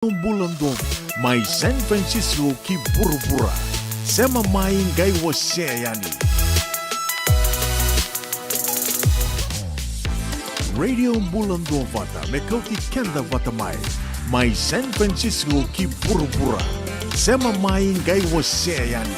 Bulan dom, mai San Francisco ki burubura. Sema mai ngai yani. Radio Bulan dom vata, mekau ki kenda vata mai San Francisco ki burubura. Sema mai ngai yani.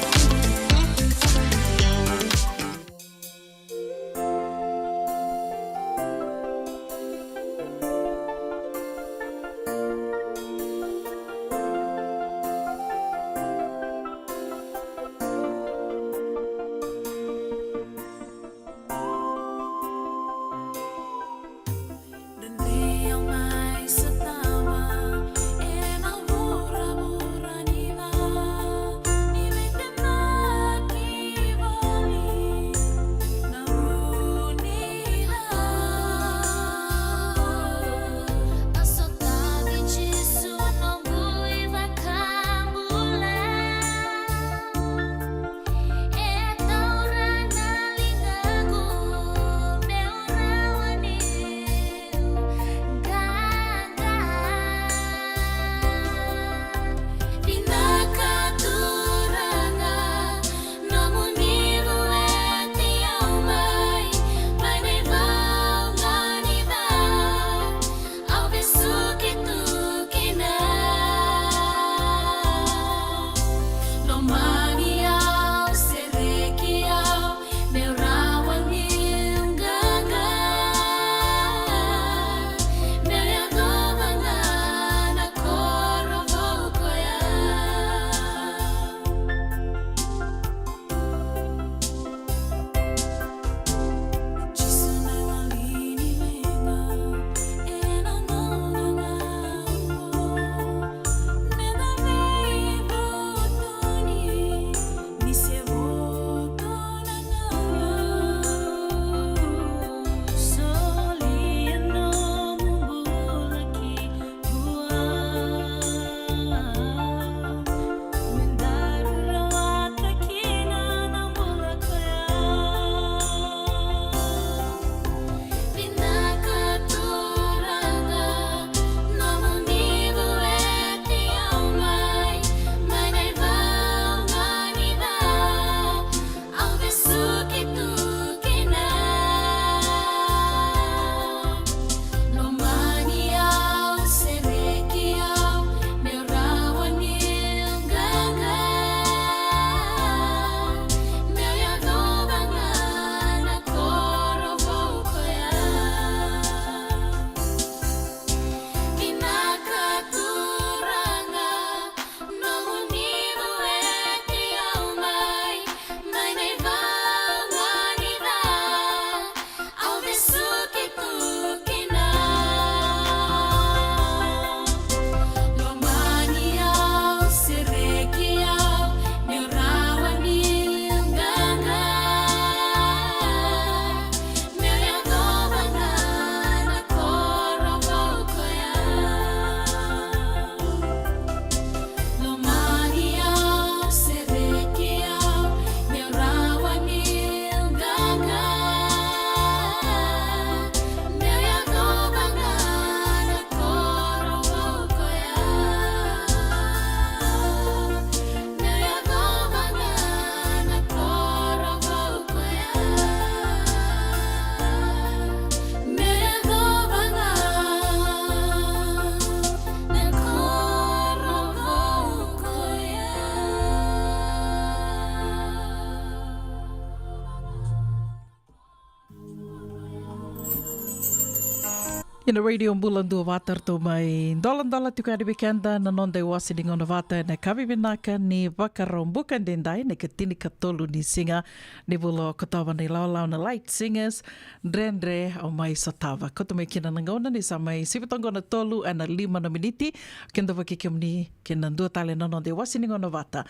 Ina radio bulan dua water to mai dolan tu kadi bekenda na non de wasi dingon vata na kabi binaka ni vakarom bukan dendai na ketini katolu ni singa ni bulo katawa ni lau na light singers drendre au mai satava koto mai kina nangona ni sa mai sipitongo na tolu ana 5 miniti kenda vakikim ni kina dua tale na non de wasi dingon vata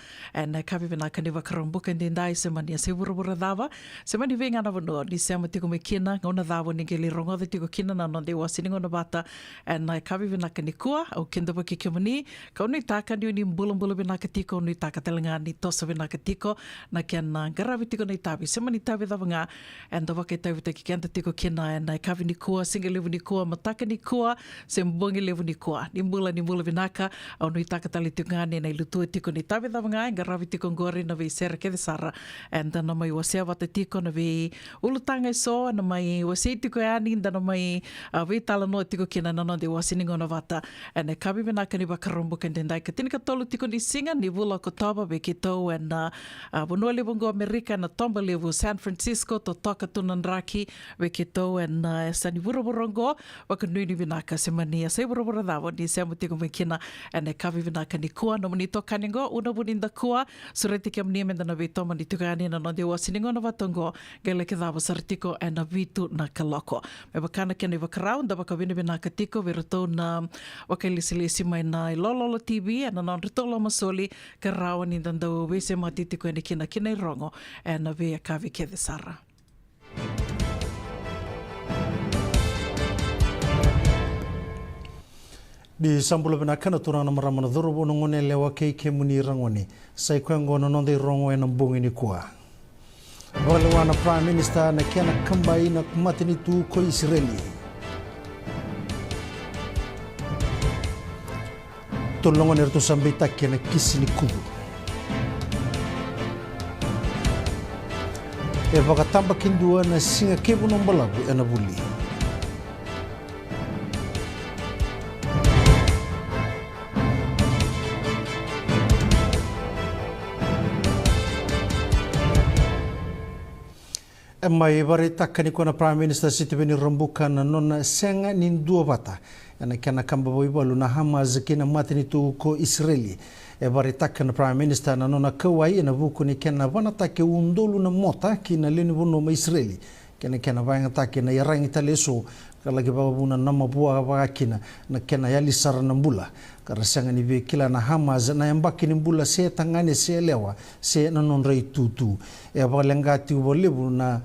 na kabi binaka ni vakarom bukan dendai se mania se burubura dava se mani venga na vono ni se amati ko me kina ngona dava ni geli rongo de tiko kina na non de wasi wasiningo na bata na kavi vinaka ni kua au kenda waki ke mani ka unu taka ni uni mbula vinaka tiko unu taka telenga ni tosa vinaka tiko na kena garavi tiko na itavi sema ni tavi dhavanga and the waka itavi taki kenda tiko kena na kavi ni kua singa levu ni kua mataka ni kua se mbongi levu ni kua ni mbula vinaka au unu taka tali tungani na ilutua tiko ni tavi dhavanga garavi tiko ngori na vi sera ke sara and na mai wasea wata tiko na vi ulutanga so na mai wasea tiko ani na mai vi tala no tiko kina na no de wasiningo na vata and e kabi vinaka ni wakarombo kendendai ka tinika tolu tiko ni singa ni vula ko taba be kito and bonua levu ngo Amerika na tomba levu San Francisco to toka tunanraki be kito and sa ni buroborongo wakanui ni vinaka semani sa buroboro davo ni semu tiko mekina and e kabi vinaka ni kua no mani toka ningo una buninda kua sureti kia mni menda na vitoma ni tuka ani na no de wasiningo na vatongo gele ke davo sartiko and na vitu na kaloko me bakana kia ni wakarau nda wakawini vinaka tiko virato na wakailisili mai na Lololo TV and na ritolo masoli ka rawa ni dandau wese matitiko ni kina i rongo and na vea kavi ke sara. Di sambula bina kana turana maramana dhurubu nungone lewa ke muni rangoni sai kwengo nonde rongo e nambungi ni kua. Walewana Prime Minister na kiana kambai na kumatini tu ko Israeli. Tolongo nerto sambita kiana kisini kubu. E wakatamba kindua na singa kebu nombalabu e nabuli. Mai bari takani kona Prime Minister Sitiveni Rambuka na nona senga nindua bata yana kana kamba boibalu na Hamas kina matini tu ko Israeli e bari takana Prime Minister na nona kawai na buku ni kena wana take undolu na mota kina leni bono ma Israeli kena vanga take na yarangi taleso kala ke babuna nama bua bakina na kena yali sarana mbula karasanga ni be kila na Hamas na yambaki ni mbula se tangane se lewa se na non rei tutu e balengati bolebu na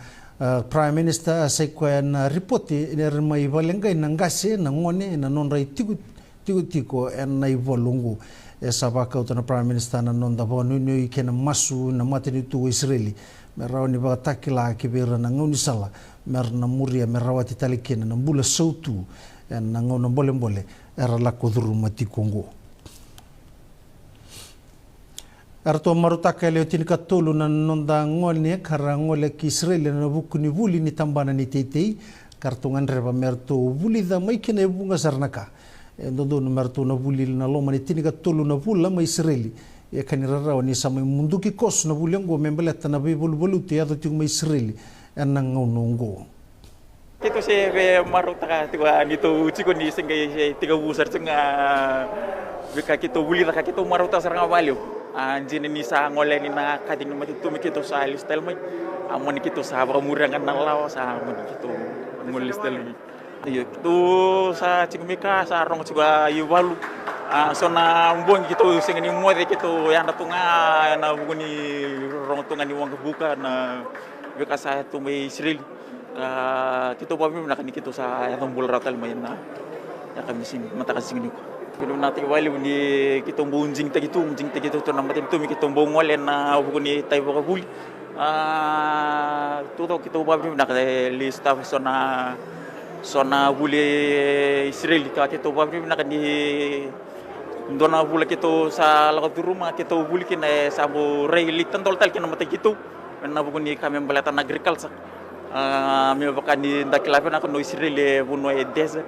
Prime Minister sai kwa na ripoti ne mai balenga na ngase na ngone na non rei tiko en na ivolungu e sabaka utana Prime Minister na non da bonu ni kena masu na matini tu Israeli merau ni batakila kibera na ngoni sala mer na muria merawati talikena na mbula sautu en na ngona mbole era la koduru mati Kongo arto marutaka leo tinika tolu na nonda ngone kara ngole ki Israeli na bukuni vuli ni tambana ni tetei kartongan reba merto vuli da mai kene bunga sarnaka ndondo no merto na vuli na loma ni tinika tolu na vula mai Israeli e kanirara ni sama munduki kos na vulengo membeleta na bolu te ado ti mai Israeli en ngonongo Kito se be marutaka tiwa nito chiko ni singa tiga busar singa bika kito vuli da kito maruta saranga valio anjini ni sa ngole ni na kading mati tu mikito sa listel mai amoni kito sa murangan na lawa sa amoni kito ngol listel iyo tu sa chimika sa rong chiba yuwalu sona mbong kito singa ni mode kito yang datunga na buguni rong tunga ni wang buka na bika sa tu mai Israel kito papi nakani kito sa yang bul ratal mai na ya kami sing mata kasing ni Pero natin wali ni kitong bunjing tagito to namatin to mi kitong bongol na hukuni tayo ka huli. Tuto kito babi na lista sona huli Israel ka kito babi na ni dona huli kito sa lakat rumah kito huli kina sa bu relitan toltal kina mata kito na hukuni kami balatan agriculture. Mi bakan ni dakilapan ako no Israel buno desert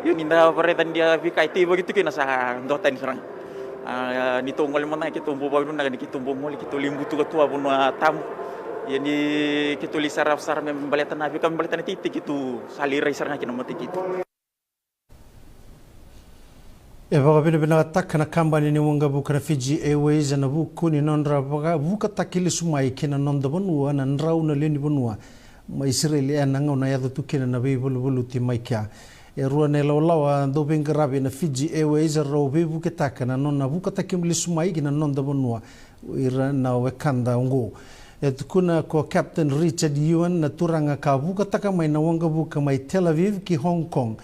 yun inda paretan dia vika iti begitu kina sa ndotan serang nito ngol mo na kitumbo ba na kitumbo mo kitulimbu tu katua puno tam yani kituli saraf sar mem balatan na vika balatan iti kitu salirai serang kina mati kitu e baga bina takana kambani ni wonga buka Fiji Airways na buku ni nondra baga buka takili sumai kina nonda bonua na nrau na leni bonua ma Israeli na ngona ya tu kina na be bolu ti maikia e rua ne lawa do bengarabe na Fiji Airways ro be buka takana nonna buka takim li sumai kina nonda bonua ira na wekanda ngo tukuna ko Captain Richard Yuan na turanga ka buka taka mai na wanga buka mai Tel Aviv ki Hong Kong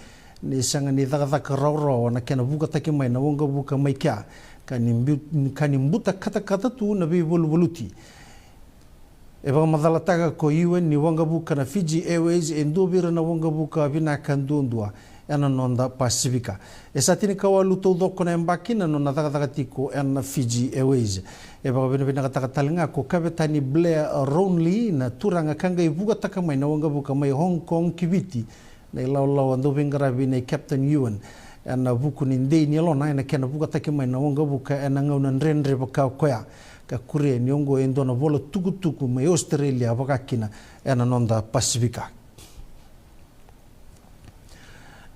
ni sanga ni daga rauro na kena buka taki mai na wanga buka mai kya kanimbuta kata tu na bi voluti e ba madala taka ko Yuan ni wanga buka na Fiji Airways e ndobira na wanga buka bina kandundua ena nonda Pasifika e satini kawalu to doko na embakina nona daga tiko ena Fiji Airways e ba bina kata talinga ko Kapitani Blair Ronley na turanga kanga ibuga taka mai na wanga buka mai Hong Kong kibiti na lau ando bingarabi na Captain Yuan ena buku ni ndei ni lona ena kena buka taka mai na wanga buka ena ngauna nrenre baka koya ka kuria ni ongo endo na vola tuku mai Australia bakakina ena nonda Pasifika.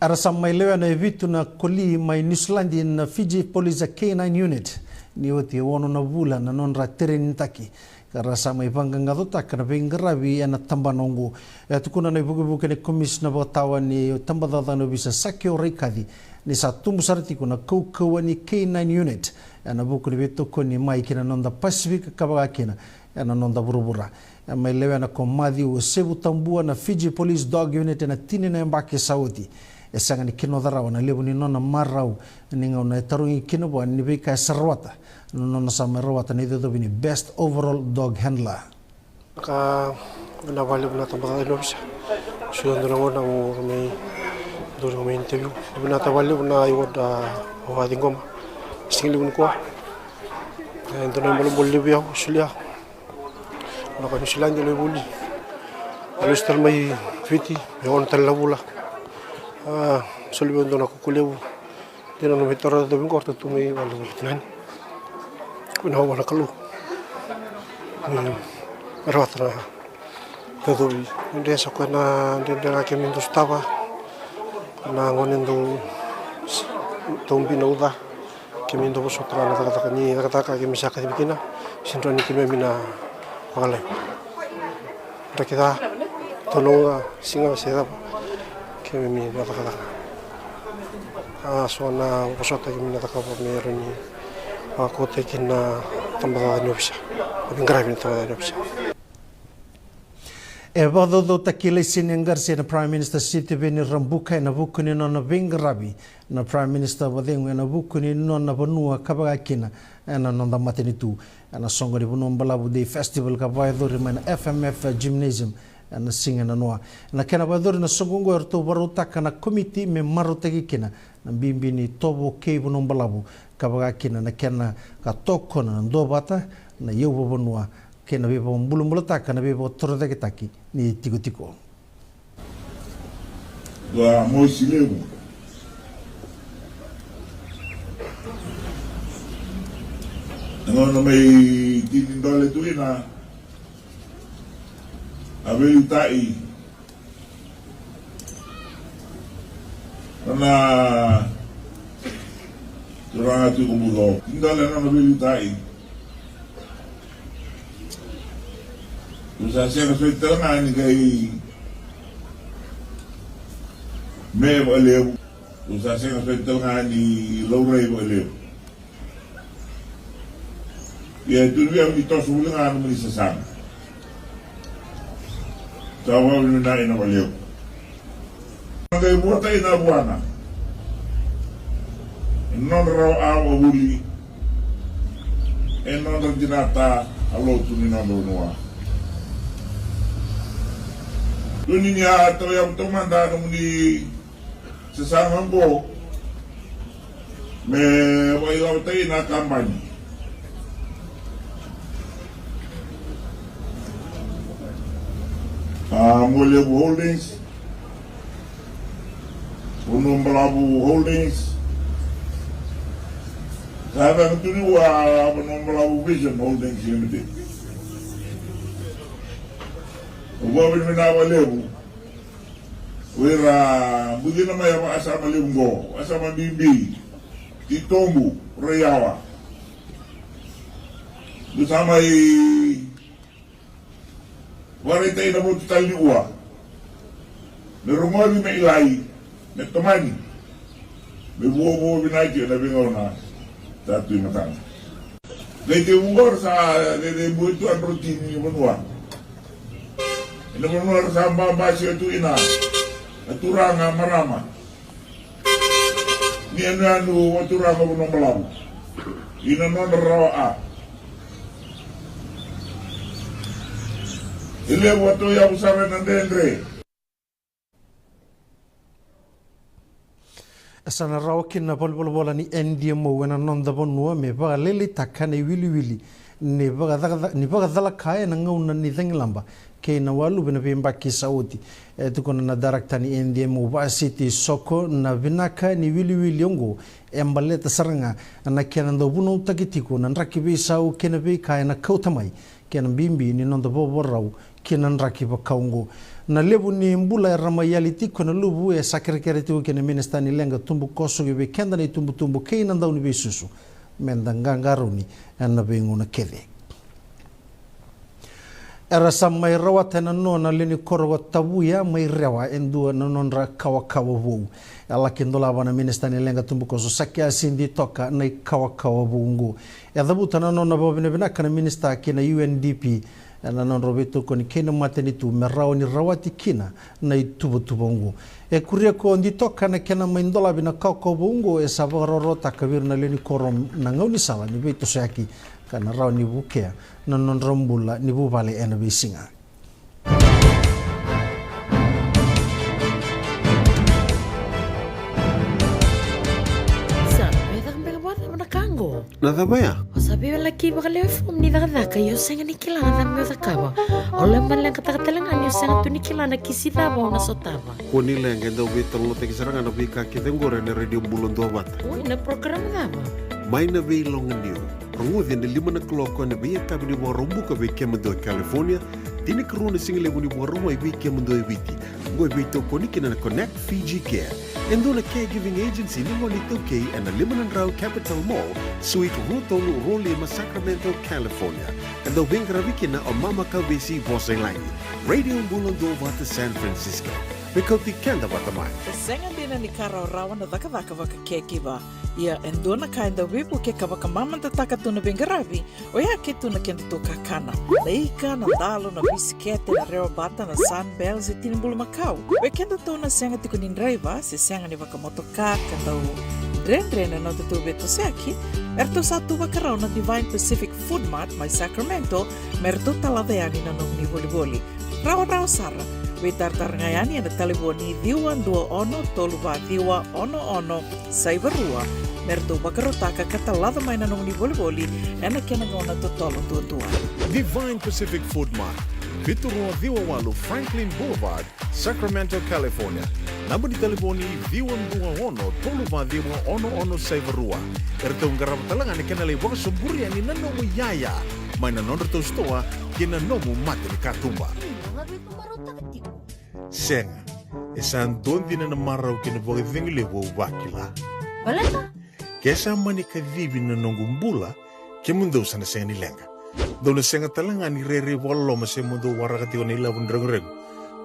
Arasa mai lewa na evitu na koli mai New Zealand na Fiji Police K9 Unit ni oti wono na vula na nonra terenitaki karasa mai panganga dota kana bengarabi ana tambanongo ya tukuna na buku ne commissioner batawa ni tambada no bisa sakio rekadi ni satu musarti kuna ni K9 Unit ana buku ni beto koni mai kina nonda Pacific kabaga kina ana nonda burubura mai lewa na komadi o sebu tambua na Fiji Police Dog Unit na tini na mbake Saudi esanga ni kino darawa na lebu ni nona marau ni ngona tarungi kino bo ni beka sarwata nona samarwata ni do bini best overall dog handler ka na vale na tambada no bisa sudah ndongo na mo may do may interview na tawali na iwoda wa dingom singli ko ento na mo bolli biya sulia na ka sulia ngelo bolli alustal may fiti yon talabula solibendo na kukulew dina no mitara do bingor tu may wala tinan kuna wala kalu marwatra todo inde sa kuna dina kami dostava na ngonendo tombi no da kami ndo sotra na kata ni kata kami saka bikina sinto ni kami mina wala rakida tolonga singa seda kami mi kata soana posota kami na kata pamero ni ako tekin na tambada nyopsa bingrabi tambada nyopsa e vado do takile sinengar se na Prime Minister Siti Beni Rambuka na bukuni no na bingrabi na Prime Minister wadengu na bukuni no na banua kabaga kina na nonda matenitu na songo ni buno mbalabu de festival ka vaidor na FMF Gymnasium na singa na noa na kena vaidor na songo erto baruta kana committee me marutagi kina na bimbini tobo ke buno mbalabu kabaga kina na kena ka toko na ndo bata na yobo bonua kena bebo mbulumbulata kana bebo torada kitaki ni tiko wa moisilebu ngono mai tindole tuina abeli tai na turanga tu kumulo tindole na abeli tai usa sena fetanga ni kai me boleu usa sena fetanga ni laurei boleu ya tu dia kita sulingan meni sesama tawa na ina boleu ngai buata ina buana non raw awa wuli non dinata alo tu ni na noa dunia to yang tomanda muni sesama bo me wai lau tai na kampanye Molebu Holdings Unumbalabu Holdings Sahabat itu Unumbalabu Vision Holdings Limited Uwa binminawa lebu Wira Bugina maya pa asama lebungo Asama bimbi Titombu Rayawa Bersama warita ina mo tutali uwa nerungobi me ilai me tomani me buo binaki na bingona tatu matang Lei te ungor sa le buituan rutin ni menua. Ina menua sa mbamba si tu ina. Aturanga marama. Ni anu aturanga buno malam. Ina non rawa a. Ile watu ya usare nandendre. Sana rawa kina bola ni NDMO wena nonda bonua me baga lele takane wili ni baga dala kaya na ngauna ni dhenglamba ke na walu bina bimba ki Saudi tukona na darakta ni NDMO ba city soko na binaka ni wili ongo embaleta saranga na kena ndo buno takitiko na rakibi sau kena be kaya na kautamai kena bimbi ni nonda bobo rau kena rakiba kaungo na lebu ni mbula ramayali tiko na lubu sakrekere tiko kena minister ni lenga tumbu koso gibe kenda ni tumbu kei na ndau ni be susu mendangangaro ni na bengu na kede era samai rawa tena no na leni korogo tabuya mai rewa endua na nonra kawa wo ala kindola bana minister ni lenga tumbu koso sakya sindi toka na kawa bungu edabuta na no na bobine bina kana minister kina UNDP na non robeto koni kena mateni tu merao ni rawati kina na tubu kuria ko ndi toka na kena maindola bina kako bungo sabaroro takabir na leni korom na ngauni sala ni beto saki kana raw ni bukea na non rombula ni bubale ena bisinga Nada baya? Sabi wala ki bakal form ni daga ka yo senga ni kilana da me da kawa. Ole man lang katakatalanga ni senga tu ni kilana kisida ba na sotaba. Koni lenga ndo beto lo te kisaranga no bika ki tengore ne radio bulon do bat. O na program da ba. Mai na be long new. Rongo de 5 o'clock na be ka bi bo rombu ka be kemdo California. Dini krone single buni bo romo e be kemdo e biti. Go be to koni kina Connect Fiji Care. Endo na caregiving agency ni mo nito kay and Limanan Rao Capital Mall, Suite Rutolo Rolima, Sacramento, California. Endo bingraviki na o Mama Kalbisi Bosailani. Radio Bulon do Vata San Francisco. Mikoti kenda Vatamai. Senga dina ni kara rawa na daka waka kekiva. Ia endo na kainda wipu ke kawaka mama tataka tuna bingarabi. O ya ke tuna kenda to kakana. Leika na dalo na bisikete na rewa bata na sunbells e tinimbulu Macau. We kenda to na senga tiko ni driver se senga ni waka motoka kanda Dren no tutu beto seki. Erto satu wakarao na Divine Pacific Food Mart mai Sacramento. Merto talaveani na nong ni voliboli. Rawa sara. We tartarangayani na taliboni diwa dua ono toluva diwa ono saibarua. Merto bakarotaka katalada mai na nong ni voliboli. Ena kena ngona totolo tua. Divine Pacific Food Mart, Vitorua Viwawalu, Franklin Boulevard, Sacramento, California. Namba di telefoni Viwan Dua Ono, Toluva Diwa Ono Saivarua. Erto ngarabatalanga ni kena lewa sumburi ani nanomu yaya. Mai na nonreto stoa kina nomu mate ni katumba. Senga, esan dondi na marau kina boga vingile wo wakila. Wala Kesa mani kadhibi na nongumbula ke mundo sana senga ni lenga. Dona senga talanga ni rere walo ma se mundo warakati ko nila bundrang-reng.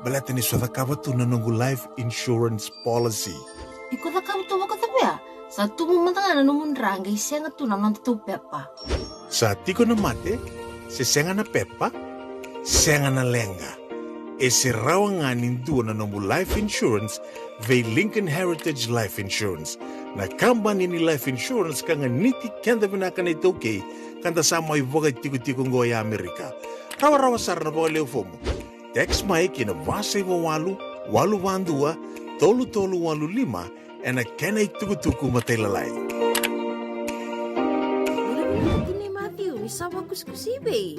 Balata ni swada kabatu na nongu life insurance policy. Iko da kabatu waka tapia. Sa tumu mantanga na numundrang senga tu na nantu pepa. Sa tiko na mate, se senga na pepa, senga na lenga. E se rawa nga nindu na nongu life insurance ve Lincoln Heritage Life Insurance. Na kambani ni life insurance ka nga niti kenda binaka na ito kay kanda sa may wagay tiko-tiko ngoya Amerika. Rawa-rawa sar na baka leo fomo. Text mai kina vasay wawalu, walu-wandua, tolu-tolu walu-lima, e na kenay tuku-tuku matay-lalay. Ini Matthew, isawa kuskusibe.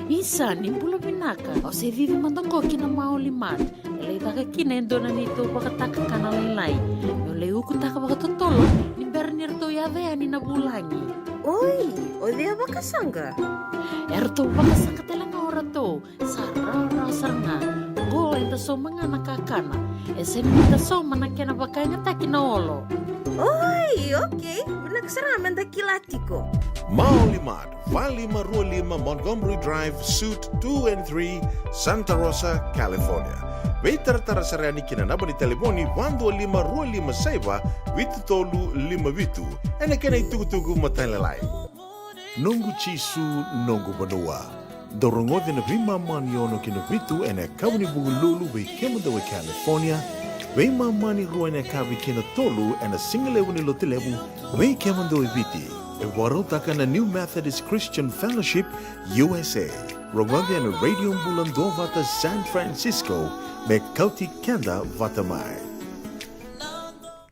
Isa ni pula binaka. O se vivi mandongo kina maulimat. Elay taka kinendo na nito bakataka kana laylay. Yung layu kutaka bakatotolo. Ni bernir to yade ani nabulangi. Oi, o dia bakasanga. Erto bakasanga telang ora to. Sarara sarna. Go enta so mga nakakana. Ese ni ta so manakena bakanya takina olo. Oi, okay. Nagsaraman da kilatiko. Maulimat, Valima Rualima, Montgomery Drive, Suite 2 and 3, Santa Rosa, California. Veitartara sarani kinanaba ni telefoni 125 Rualima Saiba, Vitu Tolu 5 Vitu. Ena kena itugutugu matalalay. nongu chisu nongu banua. Dorongo na vima mani ono kina vitu ene kawani bugululu ve kemunda we California. Vima mani ruene kavi kina tolu ene singale wani lotilebu ve kemunda we viti. E warotaka na New Methodist Christian Fellowship USA. Rongonde na Radio Mbulando vata San Francisco me kauti kenda vata mai.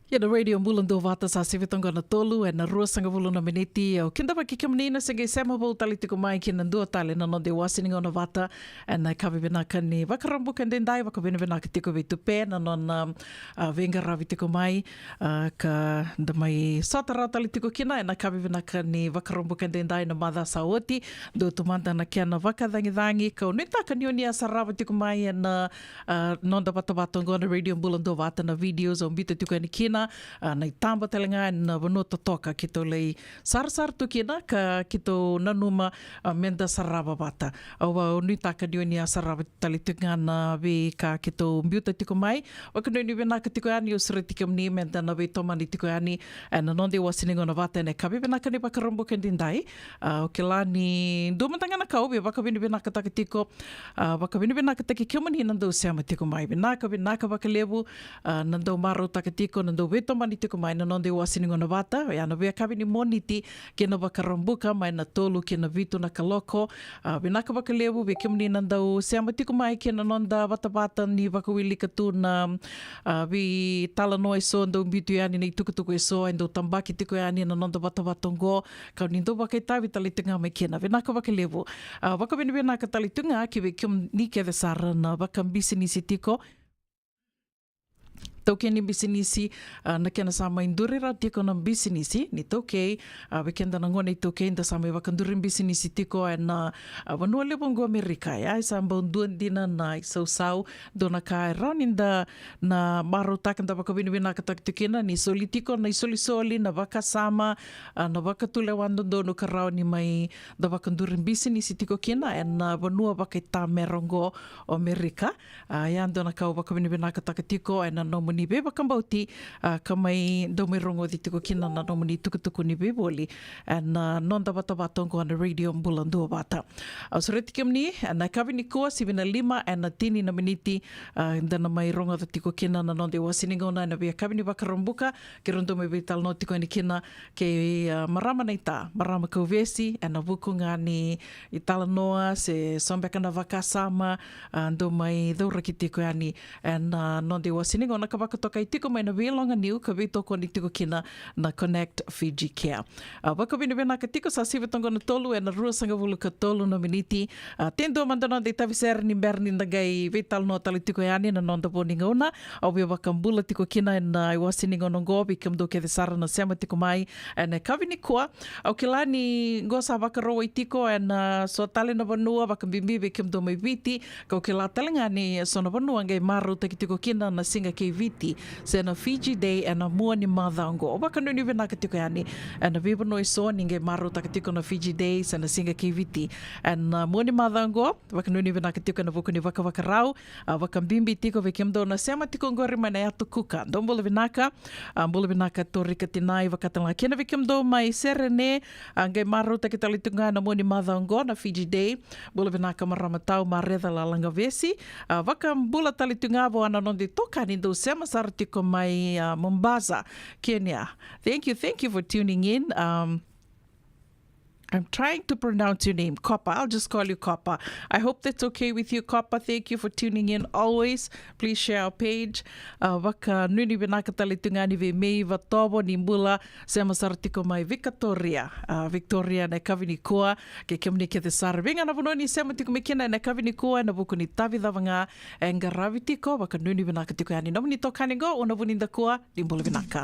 Ia na Radio Mbulando vata sa sivitonga na tolu e na rua sanga vulu na miniti o kinda waki ka menina sanga sema vau tali tiko mai ki na ndua tali na no de wasininga na vata e na kawi vinaka ni wakarambuka ndendai waka vina vinaka tiko vei tupe na no na venga ravi tiko mai ka nda mai satara tali tiko kina e na kawi vinaka ni wakarambuka ndendai na madha sa oti do tumanda na kia na wakadhangi ka unitaka ni oni asarawa tiko mai e na nonda vata vata ngona Radio Mbulando vata na videos o mbita tiko ni kina na tamba talenga na vano totoka ki tau lei sar tu kina ka ki tau nanuma menda sarava bata. Awa nui taka ni oni a sarava tali tunga na we ka ki tau mbiuta tiko mai. Waka nui wena ka tiko ani o sere tiko mni menda na we tomani tiko ani na nonde wasiningo na vata ne kabi wena ka ni wakarambo kendindai. O ke la ni dumatanga na kau we waka wena ka taka tiko waka wena ka taki kiomani nandau seama tiko mai. Wena ka waka levu nandau maro taka tiko nandau weto mani tiko mai na nonde wasiningo na vata e ana wea kawi ni moniti ke na wakarambuka mai na tolu ke na vitu na kaloko winaka wakalewu we kimni nandau seama tiko mai ke na nonda vata ni wakawili katu na vi tala no e so ndau mbitu yani na itukutuku e so ndau tambaki tiko yani na nonda vata ngo kau ni ndau wakaitawi talitunga mai kena winaka wakalewu wakawini winaka talitunga ki we kimni ke vesara na wakambisi nisi tiko tauke ni bisinisi na kena sama indurira tiko na bisinisi ni tauke wekenda na ngone tauke inda sama wakandurin bisinisi tiko na wanua lebongo Amerika ya isa mbonduan dina na isau dona ka raun inda na maro takanda wakawini wina kataktikina ni soli tiko na isoli na waka sama na wakatule wando dono ka raun ni mai da wakandurin bisinisi tiko kina na wanua wakaita merongo Amerika ya dona ka wakawini wina katakitiko na nomu ni be bakambauti kamai domai rongo di tiko kina na nomuni tukutuku ni be boli na nonda bata batongo na Radio Mbulando bata. Ausreti kimni na kawini kua sivina 5 na tini na miniti na mai rongo di tiko kina na nonde wasiningo na bia kawini wakarambuka ke rondo me vital no tiko ni kina ke marama na ita marama kauvesi na vukunga ni itala noa se sombeka na vakasama ndo mai daura ki tiko yani na nonde wasiningo na waka i tiko mai na wilonga niu ka toko ni tiko kina na Connect Fiji Care. Waka wina ka tiko sa sivatonga na tolu na rua sanga vulu ka tolu na miniti. Tendo mandana de tavisera ni berni nagai vital no tali tiko yani na nonda boninga una. Awe waka mbula tiko kina na iwasininga no ngobi kamdo ke visara na sema tiko mai na kawini kua. Au kila ni ngosa waka roa i tiko na so tali na vanua waka bimbibe kamdo mai viti. Kau kila talenga ni so na vanua ngai maru taki tiko kina na singa ke viti. Se na Fiji Day na mua ni madhango. O baka nuni wina katiko yani na viva no iso ninge maru takatiko na Fiji Day se na singa kiviti na mua ni madhango baka nuni wina katiko na vuku ni waka rau waka mbimbi tiko vekimdo na sema tiko ngori mana ya tukuka ndo mbula vinaka tori katinai wakatanga kena vekimdo mai serene ngai maru takitalitunga na mua ni madhango na Fiji Day mbula vinaka maramatau maredha la langa vesi waka mbula talitunga vo ana nondi toka ni ndo sema sartiko mai Mombasa, Kenya. Thank you for tuning in. I'm trying to pronounce your name, Koppa. I'll just call you Koppa. I hope that's okay with you, Koppa. Thank you for tuning in always. Please share our page. Waka nuni binaka talitunga ni ve mei vatobo ni mbula sema sartiko mai Victoria. Victoria na kavini kua ke kemni ke te sara. Venga na vononi sema tiko mekina na kavini kua na buku ni tavi dhavanga engaravi tiko waka nuni binaka tiko yani. Nomuni tokani go una vuninda kua ni mbula binaka.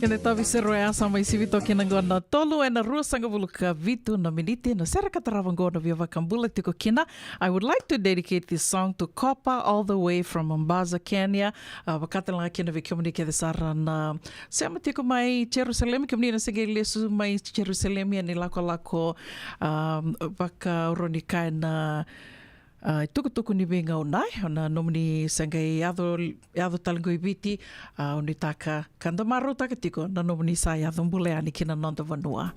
Kene tavi seroe asa mai sivito kina ngona tolu e na rua sanga buluka vitu na miniti na sera katarawangona via vakambula tiko kina. I would like to dedicate this song to Copper all the way from Mombasa, Kenya. Wakatalanga kina vi komunike de sara na sema tiko mai Jerusalem kemni na sege lesu mai Jerusalem ya ni lako vaka uronikai na tukutuku ni venga onai, ona nomini sangai ado talango ibiti, oni taka kanda maru taka tiko, na nomini sa ado mbuleani kina nonda vanua.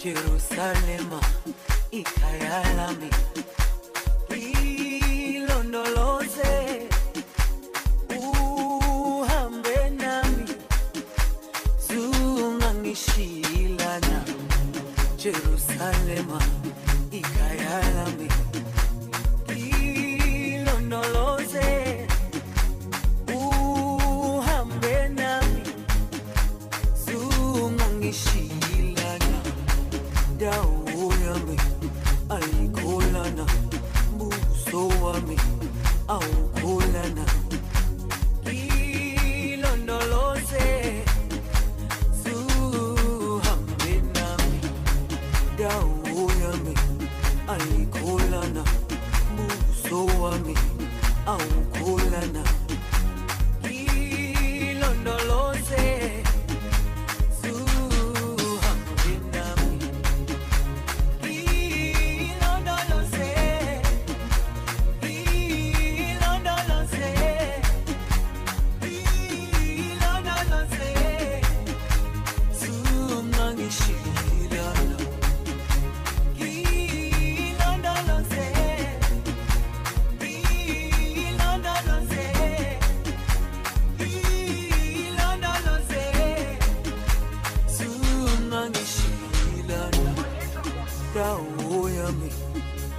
Jerusalema, ikayalami. Ilondoloze, uhambe nami, zungangishilana. Jerusalema, ikayalami. Ilondoloze, uhambe nami, zungangishilana. Dawo yami, alikolana. So wami au kulana ilondoloze suhambe nami dawo yami alikulana buso wami au kulana ilondoloze suhambe nami ilondoloze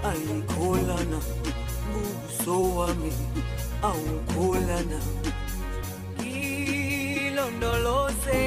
Aikolana, buso wami, aukolana, ilondoloze,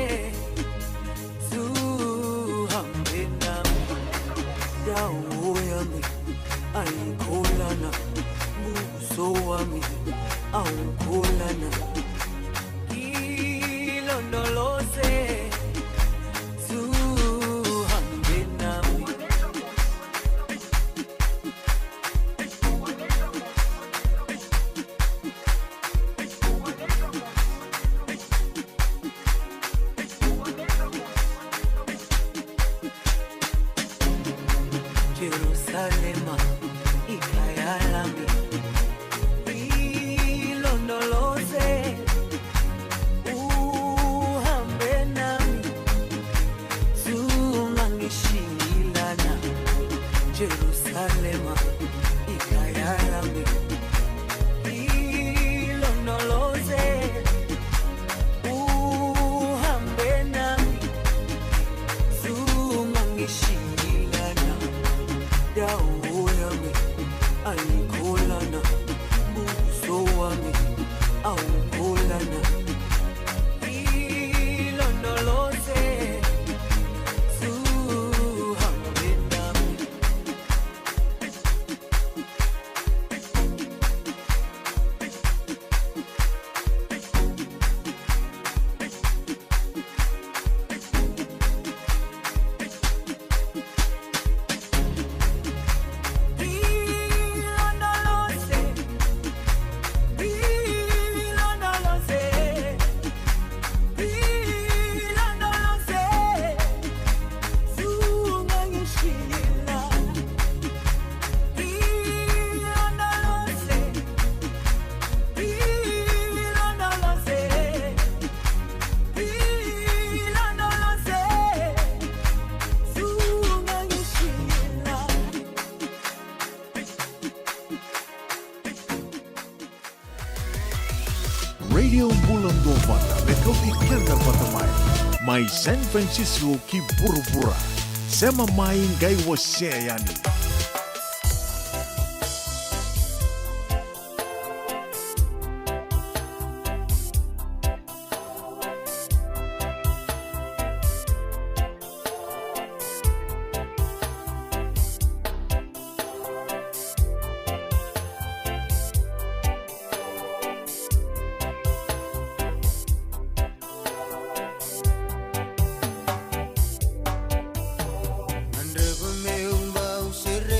Radio Bulan Dua Bata, Bekau Ikenda Bata Mai San Francisco ki Burubura, Sema Mai Ngai Waseayani. Andre meu mau ser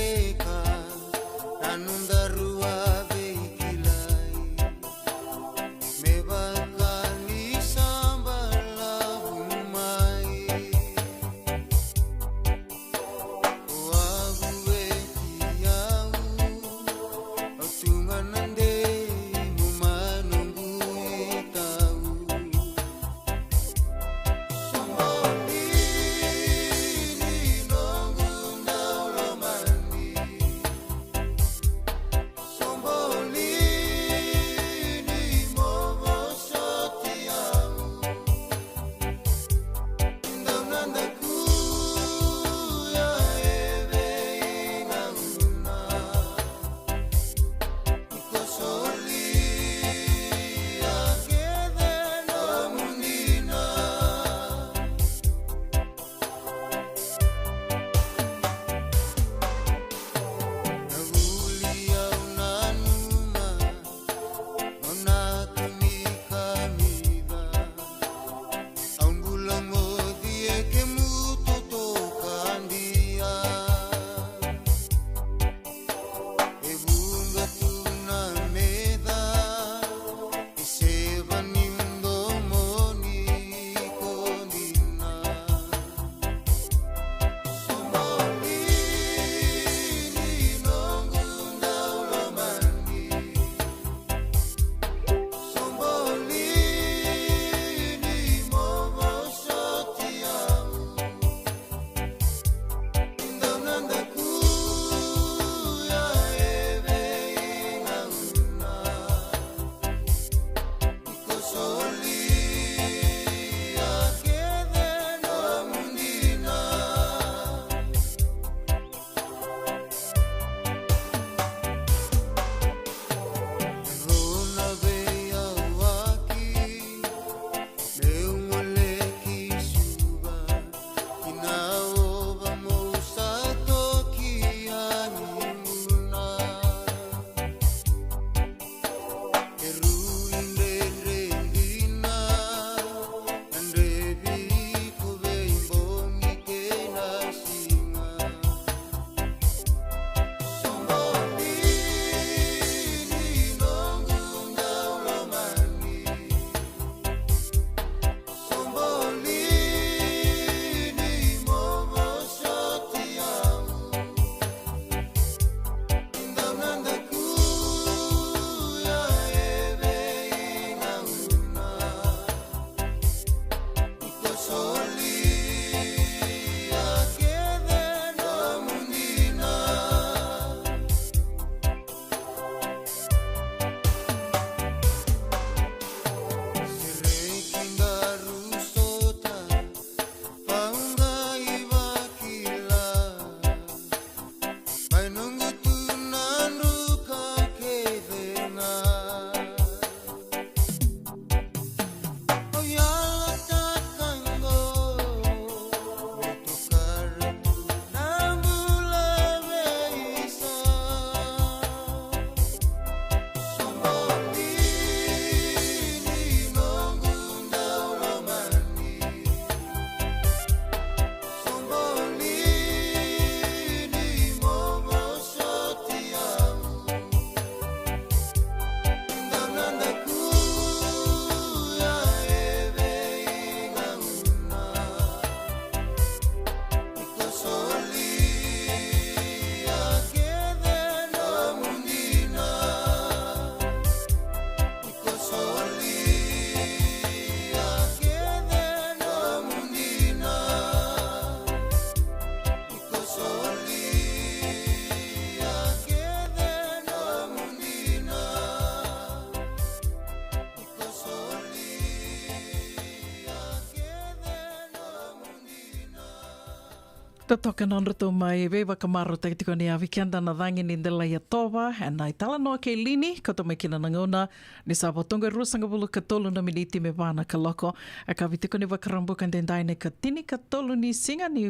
Totoka non rato mai vewa kamaro te tiko ni avikenda na dhangi ni ndela ya towa and tala noa ke lini kato mai kina nangona ni sa potonga rusanga bulu ka tolu na miniti me wana ka loko a ka vitiko ni wakarambu kan dendai ne ka tini ka tolu ni singa ni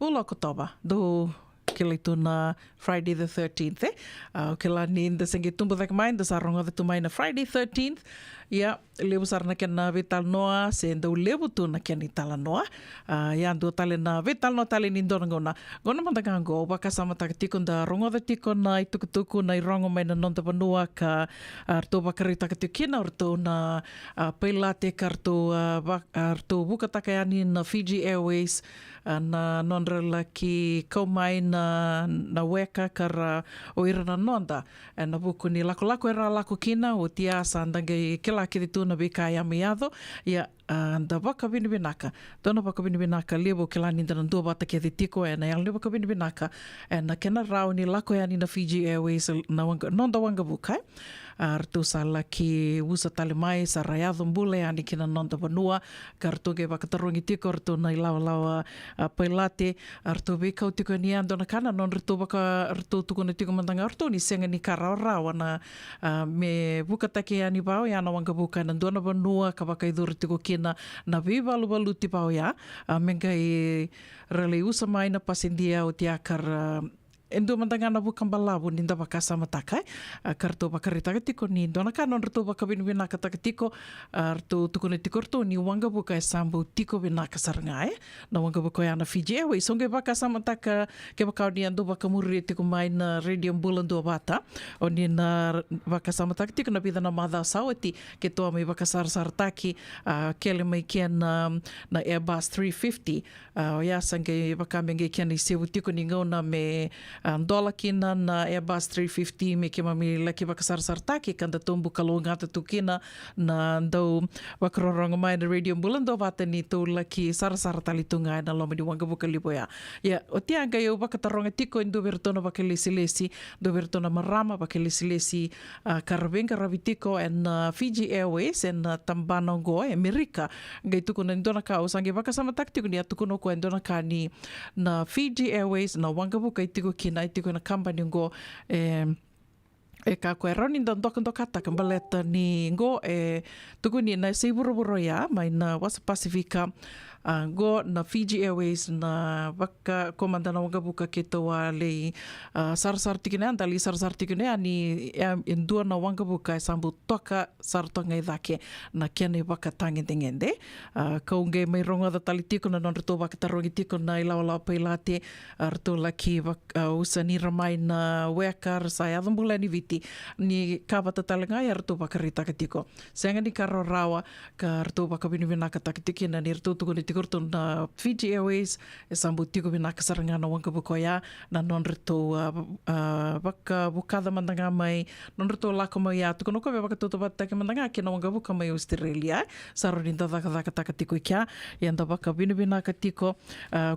bulu ko towa do kila tuna Friday the 13th kila ni nda sengi tumbu dhak mai nda saronga dhe tumai na Friday 13th lebu sarna kena vital noa se nda lebu tu na kena tala noa ndu tale na vital noa tale ni ndona gona mandangango waka sama tak tiko nda rongo dhe tiko na itukutuku na irongo mai na nonta panua ka arto bakari tak tikina arto na peilate karto arto buka takayani na Fiji Airways na nonrela ki kaumai na weka kara o ira na nonda na buku ni lako era lako kina o tia sandange kila kiritu na bika ya miado nda waka binibinaka dona waka binibinaka lebo kila ni ndana ndua bata kia tiko na yalni waka binibinaka na kena rao ni lako ya ni na Fiji Airways na nonda wanga bukai artu sala ki usa tale mai sa rayado mbule ani kina nonda vanua kartu ge wakatarungi tiko artu na ilawa pailate artu bika o tiko ni andona kana non rito waka artu tukuna tiko mandanga artu ni senga ni karao na me buka take ani bao ya na wanga buka na ndona vanua ka waka iduru tiko kina na vivalu ti bao ya menga i rale usa mai na pasendia o tiakar endo mandangana bukan balabu ninda bakasa matakai karto bakarita tiko ni dona kanon rto bakabinbina kata tiko arto tukune tiko rto ni wanga buka sambu tiko bina kasarngai na wanga buka yana Fiji Airways songe bakasa mataka ke bakau ni ando bakamuri tiko mai na radio bulando bata oni na bakasa mataka tiko na bidana madha sawati ke to mai bakasar sartaki kele mai kian na Airbus 350 ya sange bakamenge kian isebu tiko ni ngona me dola kina na Airbus 350 me ke mami laki bakasar sartaki kanda tumbu kalonga tu kina na ndau wakrorong mai na radio bulando vata ni tu laki sar talitunga na lomi di wanga buka liboya o tianga yo bakataronga tiko indu bertona bakelesi do bertona marama bakelesi karbenga ravitiko en Fiji Airways en Tambanongo Amerika ngai tuku na ndona ka osange bakasama taktiko ni atukuno ko ndona ka ni na Fiji Airways na wanga buka itiko kina itiko na company ngo ka koe roni ndokata kambaleta ni ngo tuku ni na seiburo ya mai na wasa Pasifika go na Fiji Airways na waka komanda na wanga buka ke toa le sar tikine andali sar tikine ani indua na wanga buka sambu toka sar tonga idake na kene waka tangentengende kaunge mai ronga da tali tiko na non rito waka tarongi tiko na ilawa peilate rito laki usa ni ramai na wekar sa yadambula ni viti ni kawata talenga ya rito waka rita tiko senga ni karo rawa ka rito waka binibina katakitiki na ni rito tuku Tikurto na Fiji Airways sambu tiko bina kasaranga na wanga bukoya na non rito baka bukada mandanga mai non rito lako mai atu kono ko baka toto bata ke mandanga ke na wanga buka mai Australia sarorinda daka tiko ikya yanda baka bina katiko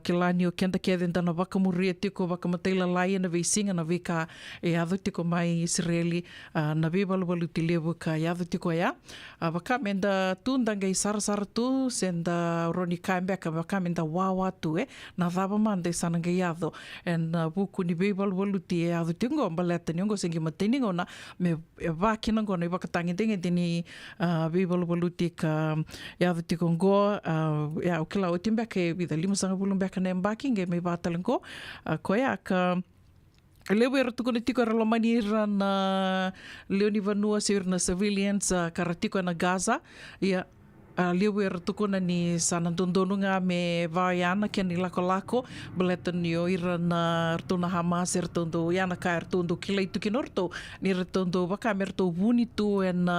kilani o kenda ke denda na baka muri tiko baka mataila lai na visinga na vika adu tiko mai Israeli na vibalu tilebu ka adu tiko ya baka menda tundanga sar tu senda roni kambeka bakamenda wawa tu na vaba mande sananga yado en buku ni bebal voluti adu tingo baleta ningo sengi matini ngona me vakina ngona bakatangi deni bebal voluti ka yado tikongo ya ukila otimbeke vida lima sanga bulumbeka na embaki nge me batalengo koya ka lewe ratu kono tiko ralomanira na Leoni Vanua sir na civilians karatiko na Gaza lewe ratukuna ni sanandondonunga me vaiana kia ni lako beleta ni o ira na rtuna Hamas rtondo yana ka rtondo kilai tuki norto ni rtondo baka merto wuni tu en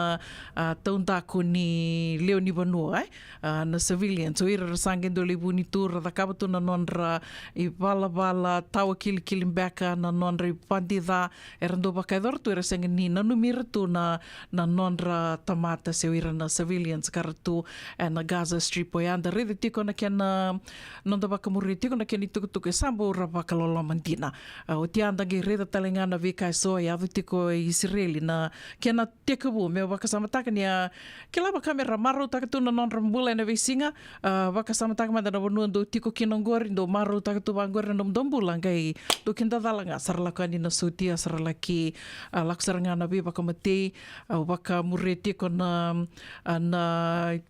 taundako ni Leoni Vanua na civilians so ira rasangendo le wuni tu radakabatu na nonra i bala tawa kili mbeka na nonra i pandida erando baka idortu ira senga ni nanumira tu na nonra tamata se ira na civilians karatu tiko na Gaza Strip o anda rede tiko na kena nonda wakamuri tiko na kena tukutuku e sambo ura wakalolo mandina. O ti anda ge reda talengana vika so e adu tiko e Israeli na kena tekabu me wakasamataka ni a ke lava kamera maru takatuna non rambula na visinga wakasamataka manda na wanua do tiko kinongori do maru takatu bangori na mdombula ngai do kinda dalanga saralakani na sutia saralaki laksarangana vi wakamatei wakamuri tiko na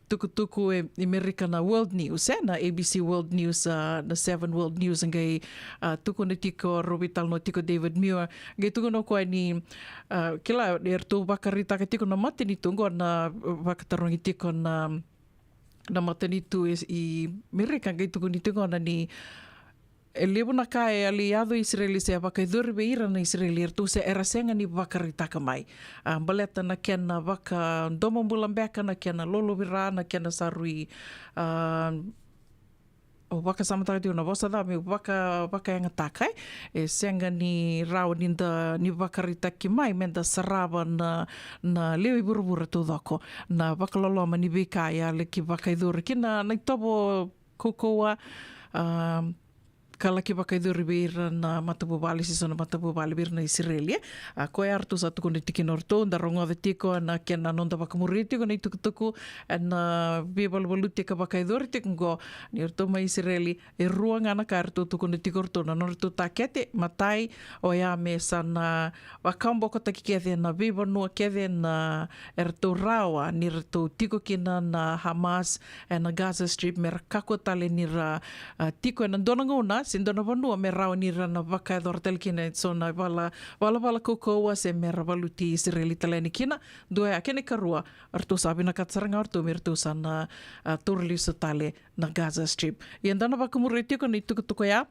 tukutuku e America na World News na ABC World News na 7 World News ngai tuku na tiko Robital no tiko David Muir ngai tuku no koe ni kila ertu wakarita ka tiko na mate ni tungo na wakatarungi tiko na mate ni tu i America ngai tuku ni tungo na ni e levo na ka e aliado Israeli se wakaiduri be ira na Israeli ertu se erasenga ni wakarita ka mai baleta na kena waka domo mbulambeka na kena lolo vira na kena sarui o waka samataka tiu na vosa da me waka yanga takai e senga ni rao ni wakarita ki mai menda sarava na leo i burubura tu doko na wakaloloma ni vika ya le ki wakaiduri ki na tobo kukoa kala ki wakaiduri beira na matapubali siso na matapubali beira na Israeli koe artu sa tuku ni tiki norto nda rongo de tiko na kena nonda wakamuri tiko na tuku na bibalbalu tika wakaiduri tiko ngo ni orto ma Israeli e rua ngana ka artu tuku ni tiko orto na norto takete matai o ya me sana wakambo kota ki kethe na bibanua kethe na erto rawa ni erto tiko kina na Hamas na Gaza Strip me rakako tale ni ra tiko na donangona sindona vanua me rao ni rana waka dortel kina so na wala kokoa se me ravaluti Israeli taleni kina doe akene karua artu sabi na katsaranga artu mirtu sana turli sotale na Gaza Strip yandana wakamuriti ko ni tukutuko ya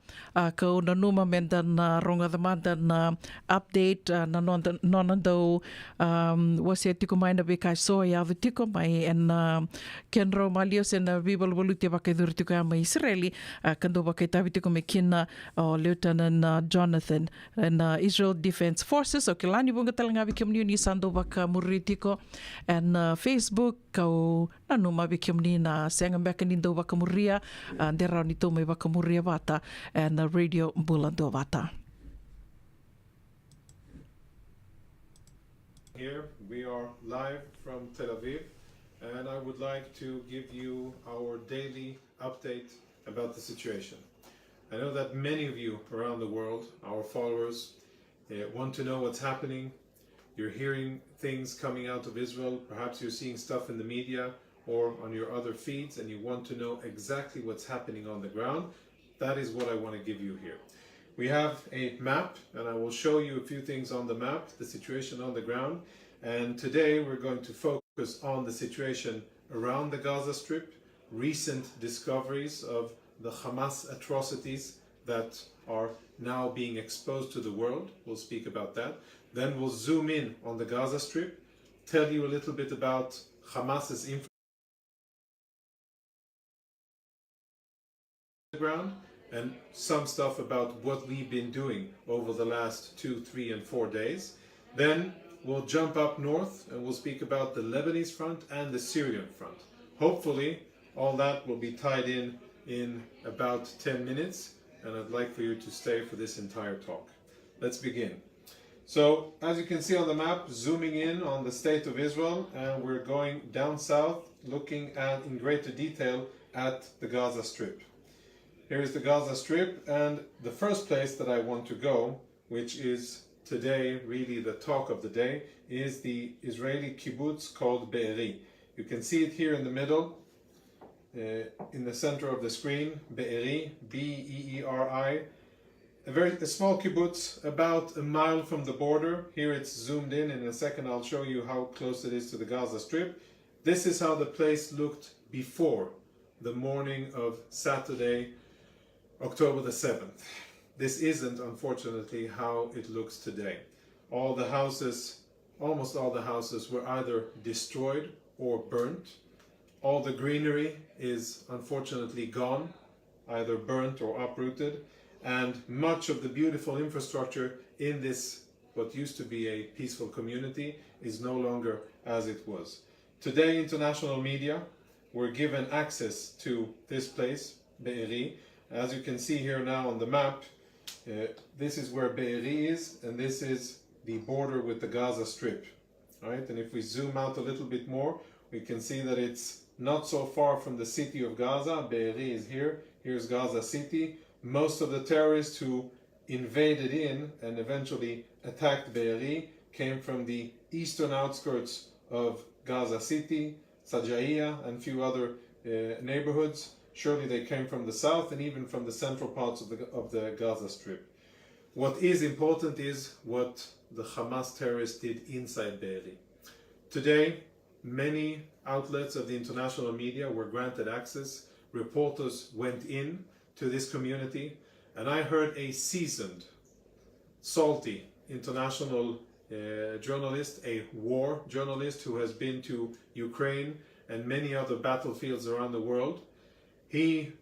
ka una numa menda na ronga damanda na update na nonando wasi tiko mai na beka so ya tiko mai en kenro malio se na vibalvoluti wakaidurti ko ya mai Israeli kando wakaitavi tiko me kina Lieutenant Jonathan na Israel Defense Forces o kilani bunga talanga vikimni ni sando waka muritiko and Facebook kau nanu mabikimni na senga mbeka nindo waka muria ndera ni to mai waka muria vata and radio bulando vata. Here we are live from Tel Aviv and I would like to give you our daily update about the situation. I know that many of you around the world, our followers, want to know what's happening. You're hearing things coming out of Israel. Perhaps you're seeing stuff in the media or on your other feeds and you want to know exactly what's happening on the ground. That is what I want to give you here. We have a map and I will show you a few things on the map, the situation on the ground. And today we're going to focus on the situation around the Gaza Strip, recent discoveries of the Hamas atrocities that are now being exposed to the world. We'll speak about that. Then we'll zoom in on the Gaza Strip, tell you a little bit about Hamas's influence on the ground, and some stuff about what we've been doing over the last 2, 3, and 4 days. Then we'll jump up north and we'll speak about the Lebanese front and the Syrian front. Hopefully all that will be tied in about 10 minutes, and I'd like for you to stay for this entire talk. Let's begin. So, as you can see on the map, zooming in on the state of Israel, and we're going down south, looking at in greater detail at the Gaza Strip. Here is the Gaza Strip, and the first place that I want to go, which is today really the talk of the day, is the Israeli kibbutz called Be'eri. You can see it here in the middle. In the center of the screen, Be'eri, B-E-E-R-I, a small kibbutz about a mile from the border. Here it's zoomed in a second I'll show you how close it is to the Gaza Strip. This is how the place looked before the morning of Saturday, October the 7th. This isn't, unfortunately, how it looks today. All the houses, almost all the houses, were either destroyed or burnt. All the greenery is unfortunately gone, either burnt or uprooted, and much of the beautiful infrastructure in this, what used to be a peaceful community, is no longer as it was. Today, international media were given access to this place, Be'eri. As you can see here now on the map, this is where Be'eri is, and this is the border with the Gaza Strip. All right, and if we zoom out a little bit more, we can see that it's not so far from the city of Gaza. Be'eri is here. Here's Gaza City. Most of the terrorists who invaded in and eventually attacked Be'eri came from the eastern outskirts of Gaza City, Sajaiya, and a few other neighborhoods. Surely they came from the south and even from the central parts of the Gaza Strip. What is important is what the Hamas terrorists did inside Be'eri. Today, many outlets of the international media were granted access. Reporters went in to this community, and I heard a seasoned, salty international journalist, a war journalist who has been to Ukraine and many other battlefields around the world. He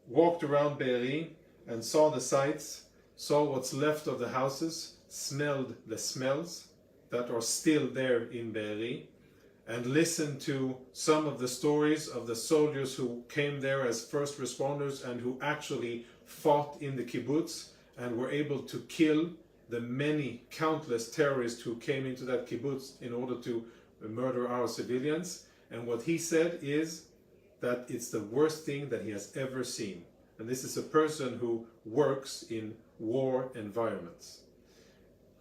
walked around Be'eri and saw the sights, saw what's left of the houses, smelled the smells that are still there in Be'eri, and listened to some of the stories of the soldiers who came there as first responders and who actually fought in the kibbutz and were able to kill the many countless terrorists who came into that kibbutz in order to murder our civilians. And what he said is that it's the worst thing that he has ever seen. And this is a person who works in war environments.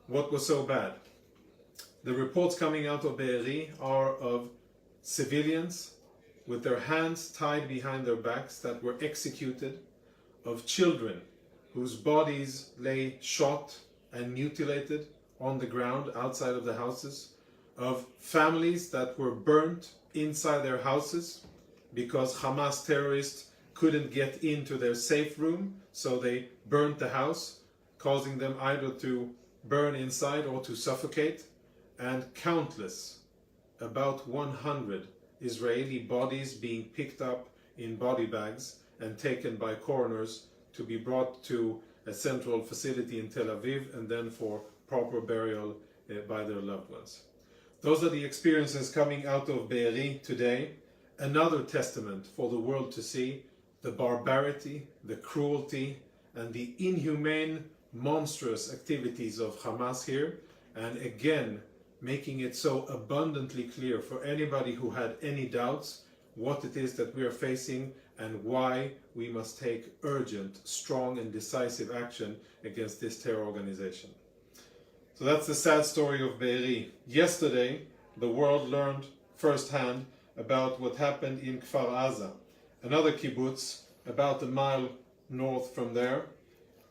What was so bad? The reports coming out of Be'eri are of civilians with their hands tied behind their backs that were executed, of children whose bodies lay shot and mutilated on the ground outside of the houses, of families that were burnt inside their houses because Hamas terrorists couldn't get into their safe room, so they burnt the house, causing them either to burn inside or to suffocate, and countless, about 100 Israeli bodies being picked up in body bags and taken by coroners to be brought to a central facility in Tel Aviv and then for proper burial by their loved ones. Those are the experiences coming out of Be'eri today. Another testament for the world to see the barbarity, the cruelty, and the inhumane, monstrous activities of Hamas here, and again making it so abundantly clear for anybody who had any doubts what it is that we are facing and why we must take urgent, strong, and decisive action against this terror organization. So that's the sad story of Be'eri. Yesterday, the world learned firsthand about what happened in Kfar Aza, another kibbutz about a mile north from there,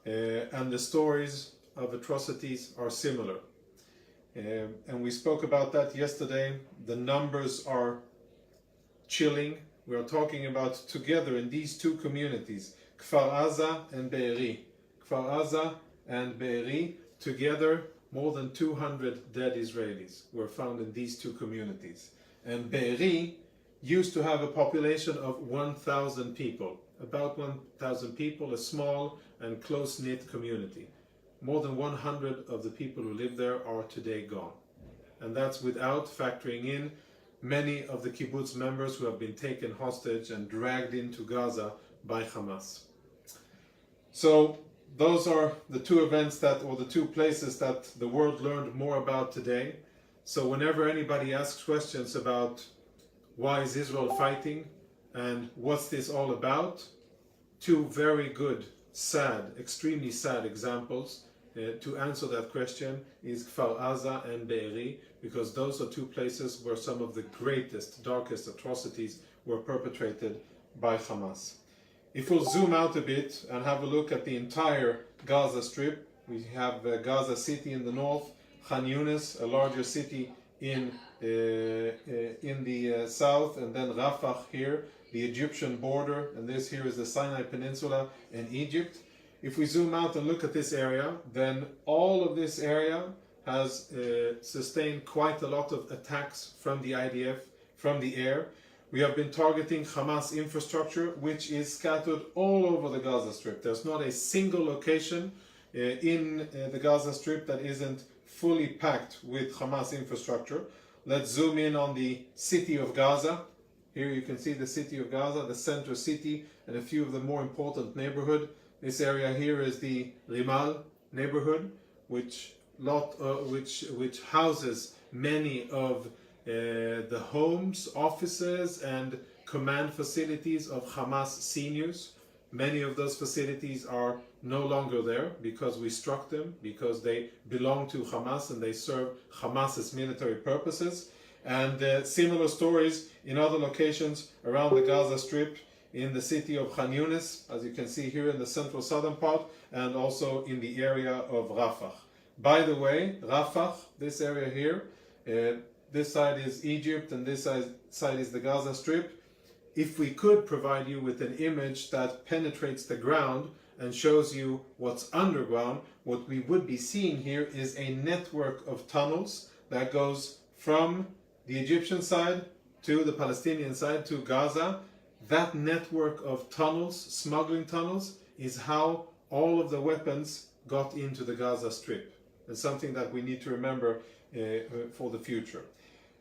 and the stories of atrocities are similar. And we spoke about that yesterday. The numbers are chilling. We are talking about together in these two communities, Kfar Aza and Be'eri. Kfar Aza and Be'eri, together more than 200 dead Israelis were found in these two communities. And Be'eri used to have a population of 1,000 people, about 1,000 people, a small and close-knit community. More than 100 of the people who live there are today gone. And that's without factoring in many of the kibbutz members who have been taken hostage and dragged into Gaza by Hamas. So those are the two events or the two places that the world learned more about today. So whenever anybody asks questions about why is Israel fighting and what's this all about, two very good, sad, extremely sad examples to answer that question is Kfar Aza and Be'eri, because those are two places where some of the greatest, darkest atrocities were perpetrated by Hamas. If we'll zoom out a bit and have a look at the entire Gaza Strip, we have Gaza City in the north, Khan Yunis, a larger city in the south, and then Rafah here, the Egyptian border, and this here is the Sinai Peninsula in Egypt. If we zoom out and look at this area, then all of this area has sustained quite a lot of attacks from the IDF, from the air. We have been targeting Hamas infrastructure, which is scattered all over the Gaza Strip. There's not a single location in the Gaza Strip that isn't fully packed with Hamas infrastructure. Let's zoom in on the city of Gaza. Here you can see the city of Gaza, the center city, and a few of the more important neighborhood. This area here is the Rimal neighborhood, which houses many of the homes, offices, and command facilities of Hamas seniors. Many of those facilities are no longer there because we struck them, because they belong to Hamas and they serve Hamas's military purposes. And similar stories in other locations around the Gaza Strip, in the city of Khan Yunis, as you can see here in the central southern part, and also in the area of Rafah. By the way, Rafah, this area here, this side is Egypt and this side is the Gaza Strip. If we could provide you with an image that penetrates the ground and shows you what's underground, what we would be seeing here is a network of tunnels that goes from the Egyptian side to the Palestinian side to Gaza. That network of tunnels, smuggling tunnels, is how all of the weapons got into the Gaza Strip. It's something that we need to remember for the future.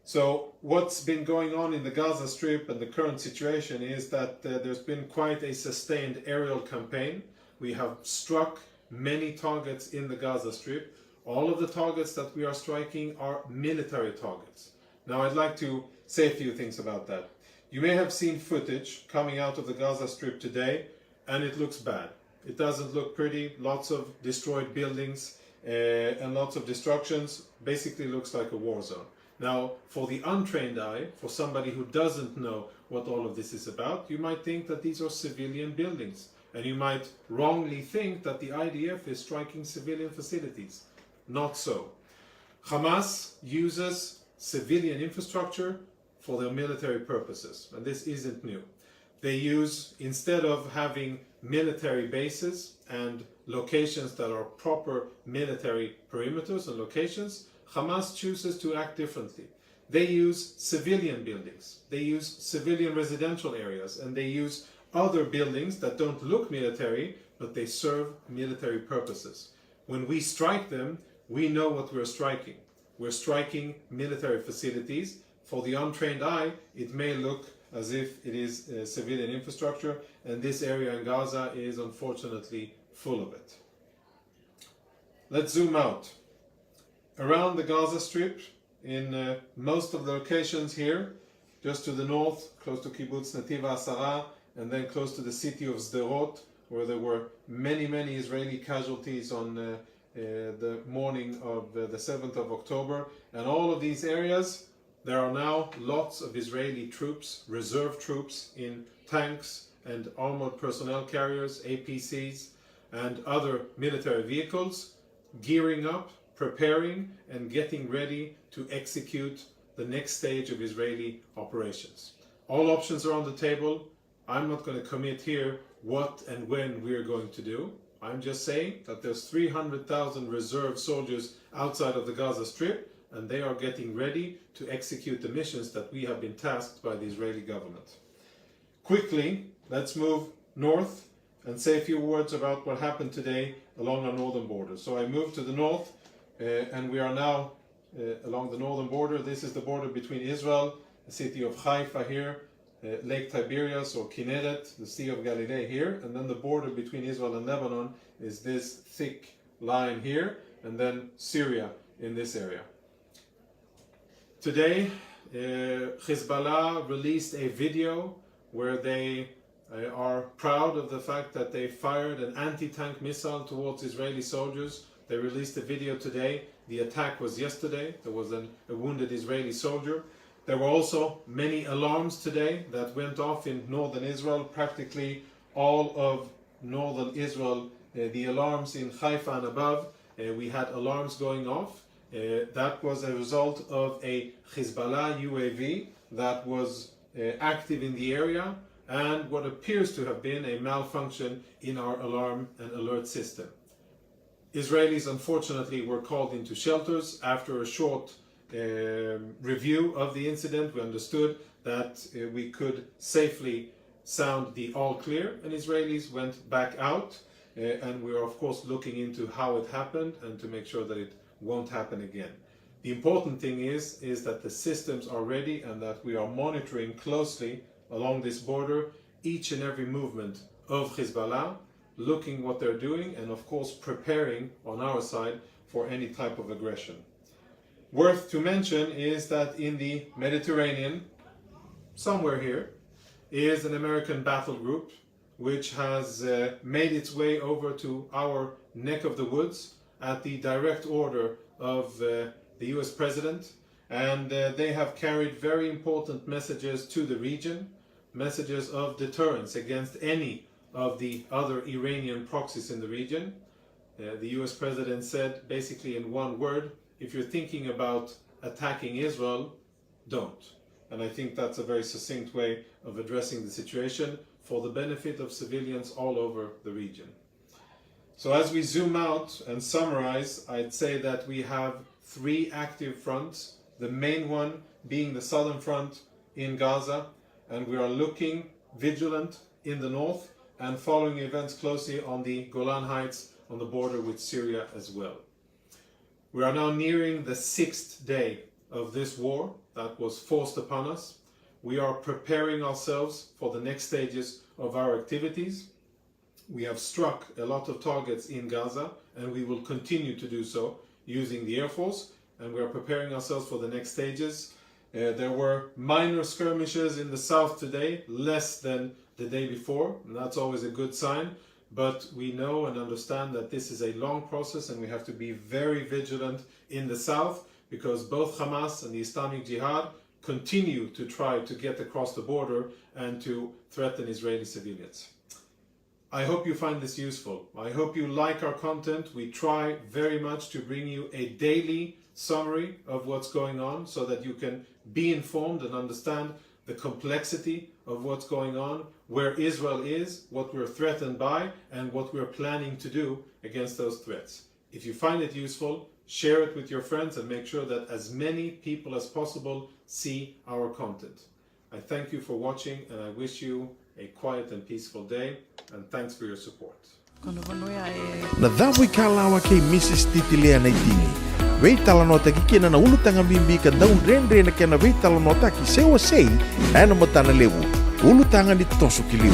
So what's been going on in the Gaza Strip and the current situation is that there's been quite a sustained aerial campaign. We have struck many targets in the Gaza Strip. All of the targets that we are striking are military targets. Now I'd like to say a few things about that. You may have seen footage coming out of the Gaza Strip today, and it looks bad. It doesn't look pretty. Lots of destroyed buildings and lots of destructions. Basically looks like a war zone. Now, for the untrained eye, for somebody who doesn't know what all of this is about, you might think that these are civilian buildings. And you might wrongly think that the IDF is striking civilian facilities. Not so. Hamas uses civilian infrastructure for their military purposes, and this isn't new. They use, instead of having military bases and locations that are proper military perimeters and locations, Hamas chooses to act differently. They use civilian buildings, they use civilian residential areas, and they use other buildings that don't look military, but they serve military purposes. When we strike them, we know what we're striking. We're striking military facilities. For the untrained eye, it may look as if it is civilian infrastructure, and this area in Gaza is unfortunately full of it. Let's zoom out. Around the Gaza Strip, in most of the locations here, just to the north, close to Kibbutz Netiv HaAsara, and then close to the city of Sderot, where there were many Israeli casualties on the morning of the 7th of October. And all of these areas, there are now lots of Israeli troops, reserve troops in tanks and armored personnel carriers, APCs, and other military vehicles, gearing up, preparing, and getting ready to execute the next stage of Israeli operations. All options are on the table. I'm not going to commit here what and when we're going to do. I'm just saying that there's 300,000 reserve soldiers outside of the Gaza Strip, and they are getting ready to execute the missions that we have been tasked by the Israeli government. Quickly, let's move north and say a few words about what happened today along our northern border. So I moved to the north, and we are now along the northern border. This is the border between Israel, the city of Haifa here, Lake Tiberias or Kinneret, the Sea of Galilee here, and then the border between Israel and Lebanon is this thick line here, and then Syria in this area. Today, Hezbollah released a video where they are proud of the fact that they fired an anti-tank missile towards Israeli soldiers. They released a video today. The attack was yesterday. There was a wounded Israeli soldier. There were also many alarms today that went off in northern Israel, practically all of northern Israel. The alarms in Haifa and above, we had alarms going off. That was a result of a Hezbollah UAV that was active in the area, and what appears to have been a malfunction in our alarm and alert system. Israelis unfortunately were called into shelters. After a short review of the incident, we understood that we could safely sound the all clear, and Israelis went back out, and we are of course looking into how it happened and to make sure that it won't happen again. The important thing is that the systems are ready and that we are monitoring closely along this border each and every movement of Hezbollah, looking what they're doing and of course preparing on our side for any type of aggression. Worth to mention is that in the Mediterranean, somewhere here, is an American battle group which has made its way over to our neck of the woods at the direct order of the US President, and they have carried very important messages to the region, messages of deterrence against any of the other Iranian proxies in the region. The US President said basically in one word, if you're thinking about attacking Israel, don't. And I think that's a very succinct way of addressing the situation for the benefit of civilians all over the region. So as we zoom out and summarize, I'd say that we have 3 active fronts, the main one being the southern front in Gaza, and we are looking vigilant in the north and following events closely on the Golan Heights on the border with Syria as well. We are now nearing the 6th day of this war that was forced upon us. We are preparing ourselves for the next stages of our activities. We have struck a lot of targets in Gaza, and we will continue to do so using the Air Force, and we are preparing ourselves for the next stages. There were minor skirmishes in the south today, less than the day before, and that's always a good sign, but we know and understand that this is a long process and we have to be very vigilant in the south because both Hamas and the Islamic Jihad continue to try to get across the border and to threaten Israeli civilians. I hope you find this useful. I hope you like our content. We try very much to bring you a daily summary of what's going on so that you can be informed and understand the complexity of what's going on, where Israel is, what we're threatened by, and what we're planning to do against those threats. If you find it useful, share it with your friends and make sure that as many people as possible see our content. I thank you for watching and I wish you a quiet and peaceful day, and thanks for your support. Na dhavu ikalawa kay Mrs. Titilea na itini. Wei talanota kikina na ulutanga mimbi ka daun rendre na kena wei talanota ki sewa sei ana matana lewu. Ulutanga ni toso kiliu.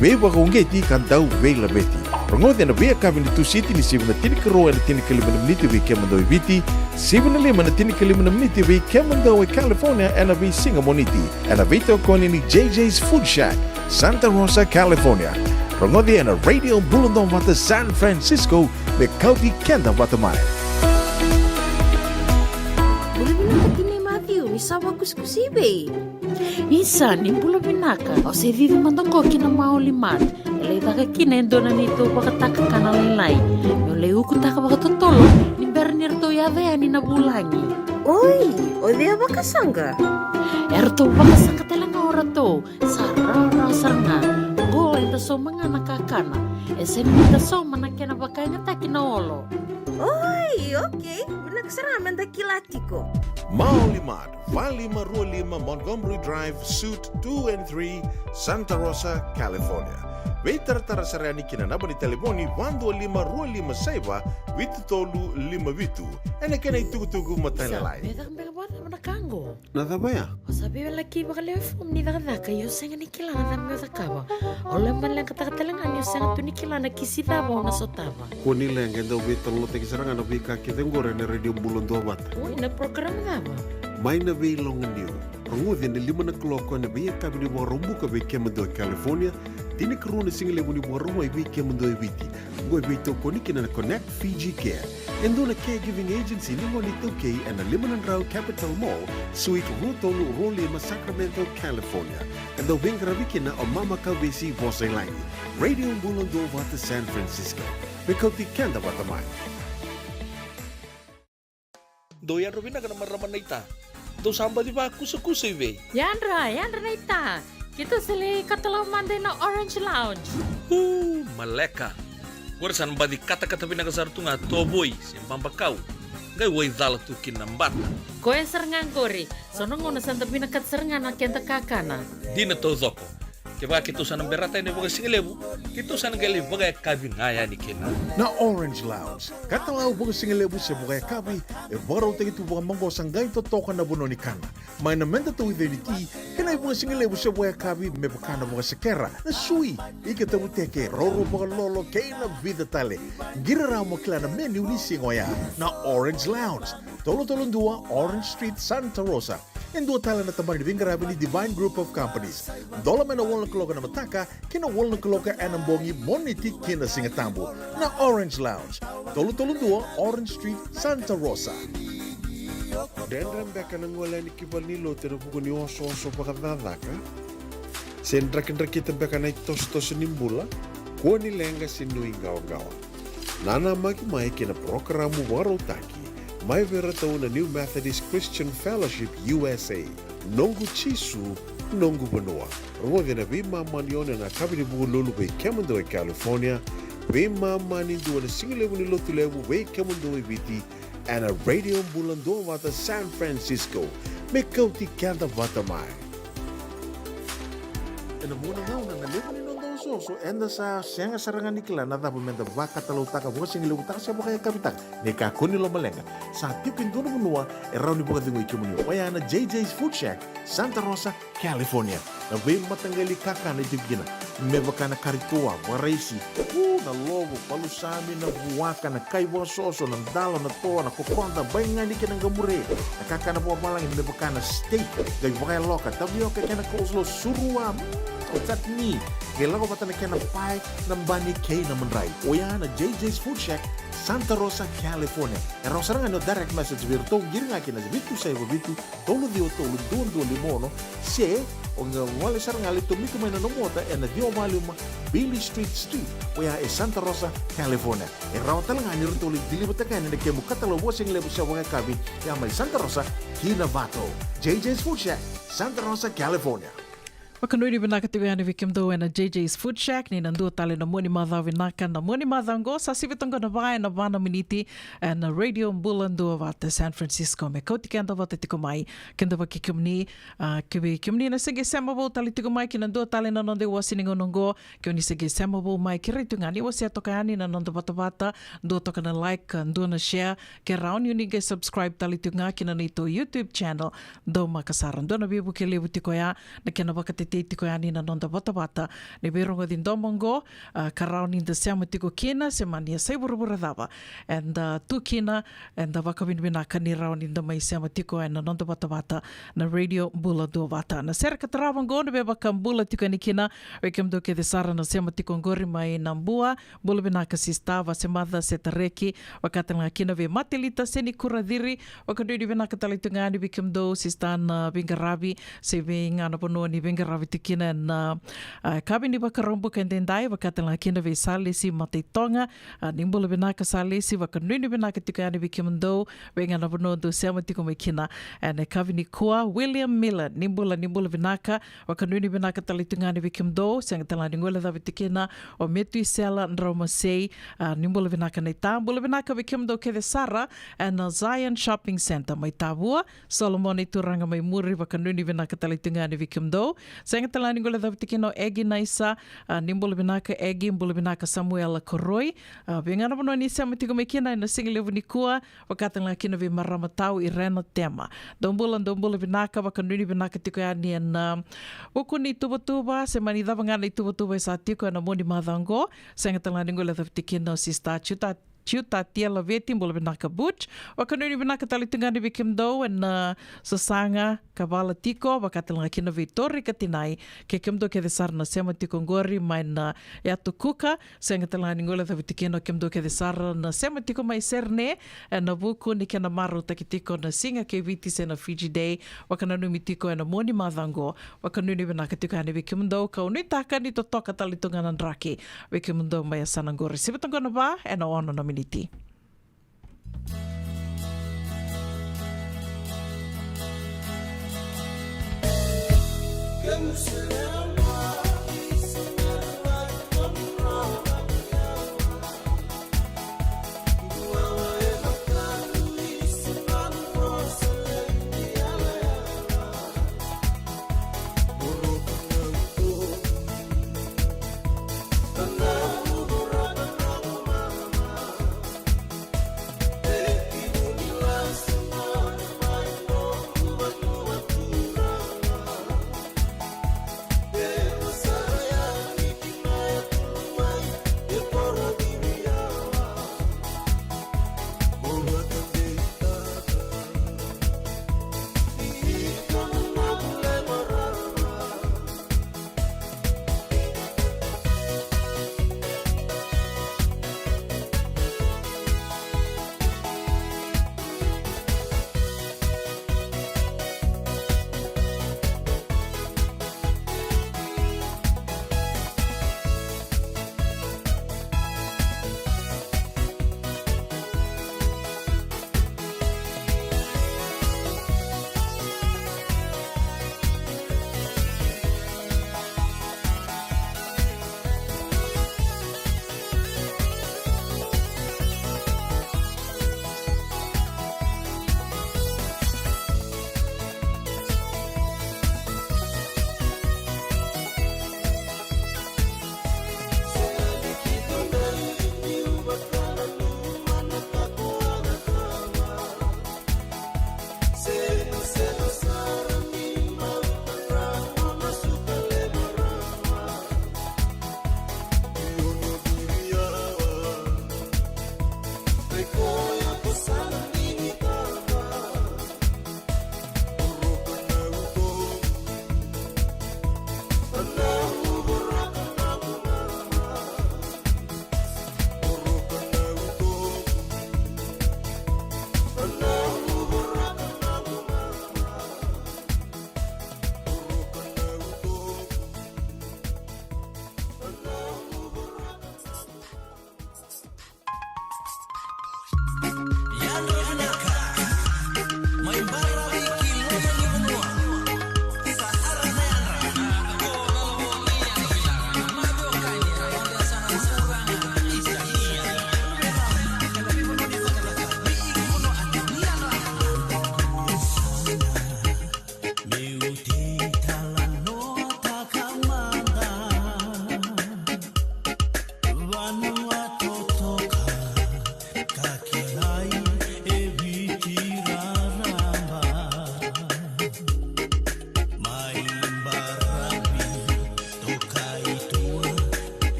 Wei waka ungeti kan dau wei labeti. Rongode na wei kami ni tu siti ni sivna tinikaro na tinikaliman miniti wei kemando ibiti. Sivna lima na tinikaliman miniti wei kemando California ana wei Singamoniti. Ana wei tokoni ni JJ's Food Shack, Santa Rosa, California. Rongode na Radio Bulundong Wata San Francisco me kauti kenda watamai. Isawa kuskusibe. Isa ni pula pinaka. O se vive mandongo kina maulimat. Ele taka kina endona nito pakataka kana lain. Yo leu kutaka pakatotolo. Ni bernir to ya vea ni nabulangi. Oi, o dia bakasanga. Erto bakasanga telanga orato. Sarara saranga. Go enta so mga nakakana. Ese ni ta so manakena bakanya takina olo. Oi, okay. Nagsaraman da kilatiko. Maulimad, 5525 Montgomery Drive, Suite 2 and 3, Santa Rosa, California. Weitara sarani kina naba ni telefoni 12525 Vitutolu 58. Ene kena itugutugu matana lai. Kango. Nada baya. O sabi wala ki bakalefom ni nakadaka yo senga ni kilana na myo takaba. O lemban lang katakatalangan yo senga tu ni kilana kisitaba o nasotaba. Kuni lang ganda witang lote kisaranga na bika kitengore na Radio Bulundong Wata. Uy, na program daba. May na way longan niyo. Rangudin na 5 na kloko na biya kabi ni warumbu ka bi kemando California. Dini karuna singile mo ni warumo ay bi kemando ibiti. Goy bito koniki na Connect Fiji Care. Endo na caregiving agency ni Monito K and na Limanan Rao Capital Mall, Suite Rutolo Rolima, Sacramento, California. Endo wingrabikin na o Mama Kalbisi Vosailani. Radio Bulundong Wata San Francisco. Mikoti kenda watamay. Doyan Robina ka naman raman na ita. Do samba di ba kusa-kusa iwe? Yandra na ita. Kita sili katalaw Monday na Orange Lounge. Maleka. Warasan ba di kata-kata pinagasarto nga toboy, simpambakaw. Ngay way dala tu kinambata. Ko e sarangan kori. Sono ngona santa pinakatsarangan na kenta kakana. Di na to zoko. Kaya kita sana berata ini bagai singlebu, kita sana gali bagai kabi ngaya ni kena. Na Orange Lounge, katalau baga singelebu se baga kabi, baro te tu baga mango sangai to toka na bono ni kana. Mai na menda to identity, kena baga singelebu se baga kabi me bakana baga sekera. Na sui, ike te uteke roro baga lolo keina vida tale. Gira rao mo kila na menu ni singoya. Na Orange Lounge, tolo dua Orange Street, Santa Rosa. En dua tala na tambari vingarabi ni Divine Group of Companies. Dola mena wala kaloka na mataka, kina wala kaloka anambongi moniti kina singatambo. Na Orange Lounge, tolo dua Orange Street, Santa Rosa. Dendram beka nang wala ni kibal ni lo tero buko ni oso pakadadaka. Sendra kita beka na tos nimbula, ko ni lenga sinu ingaw-gawa. Nana maki mai kina programo warotaki. Mai vera tau na New Methodist Christian Fellowship USA. Nongu chisu, nongu banoa. Rongo na bima manione na kabini buko lulu be Kemando e California. Bima mani dua na singilebu ni lotu lebu be Kemando e Viti. And a radio bulando wata San Francisco. Me kauti kanda wata mai. En muna ngau na lebu ni nondo soso enda sa senga sarangan nikla na dabu menda baka talau taka buka singilebu taka siapa kaya kapitak. Neka kuni lo malenga. Sa tipin dono bunua erau ni buka tingo ikimuni. Wayana JJ's Food Shack, Santa Rosa, California. Na be matanggali kaka na itibgina. Me baka na karitoa, waraisi. Na lobo, palusami na buwaka na kaiwa soso, na dalo na toa, na kukonda, bayangani ka ng gamure. Nakaka na buwa malangin, me baka na steak, gay baka loka, tabiyo ka na coleslaw, suruwa, o tatni. Kailangan ko bata na kaya na pie, ng bani kay na manray. O yan na JJ's Food Shack, Santa Rosa, California. Erau sarang ano direct message virtual, giring akin na bitu sa iba bitu, tolo dio tolo, duon limono, se, o nga wala sarang alito, mito may nanomota, e na dio maluma, Billy Street, o ya e Santa Rosa, California. Erau talang ani rito ulit, dilibot na kaya na nagkemo katalawa sing lebo sa mga kabi, ya may Santa Rosa, Kinabato. JJ's Food Shack, Santa Rosa, California. Wakanuri vinaka tiwani vikimdo na JJ's Food Shack ni nandu tale na moni madha vinaka na moni madha ngo sa sivitonga na vai na vana miniti na radio mbulando vata San Francisco me koti kenda vata tikomai kenda vaki kimni na sege semabo tali tikomai ki nandu tale na nonde wasiningo nongo ki oni sege semabo mai ki reitu ngani wasi atokani na nonde vata do toka na like ndu na share ke raun yuni ge subscribe tali tikonga ki na nito YouTube channel do makasaran do na bibu ke lebu tikoya na kena vakati tiko yani na nonda bata ne berongo din domongo karau ni de sama tiko kina se mania sai burubura dava and tu kina and the vakabin bina kanira ni de mai sama tiko na nonda bata na radio bula do bata na ser katravan go ne beba kambula tiko ni kina wekem do ke de sara na sama tiko ngori mai nambua bula bina kasistava se madha se tareki wakata na kina ve matelita se ni kuradiri wakadu bina katalitunga ni wekem do sistan bingarabi se vinga na pono ni bingarabi vitikina na kabini bakarombo kendendai wakatala kina ve salesi mateitonga nimbula benaka salesi wakanuni benaka tikani vikimndo wenga na bono do sema tiko mekina and kabini kua William Miller nimbula benaka wakanuni benaka talitungani vikimdo sanga tala ningola da vitikina o metu sela ndrama sei nimbula benaka na tambula benaka vikimdo kede sara and Zion Shopping Center mai tabua Solomon ituranga mai muri wakanuni benaka talitungani vikimdo Sanga talani gola da tikino Egi Naisa nimbula binaka Egi mbula binaka Samuel Koroi bengana bono ni sama tiko mekina na singilevu ni kua wakata la kina vi maramatau Irena Tema dombula binaka wakanuni binaka tiko yani na wakuni tuba semani da bangana tuba sa tiko na moni madango sanga talani gola da tikino sista Chuta tia la veti mbula binaka Butch wakanuni binaka talitungani vikimdo na sasanga kabala tiko wakatala kina Vitori katinai ke kemdo ke desar na sema tiko ngori mai na yatu kuka senga tala ningola da vitikino kemdo ke desar na sema tiko mai serne na buku ni kena maru takitiko na singa ke viti se na Fiji Day wakananu mitiko na moni madango wakanuni binaka tiko ani vikimdo ka unitaka ni totoka talitungana ndraki vikimdo mai asana ngori sibitangona ba na ono na miniti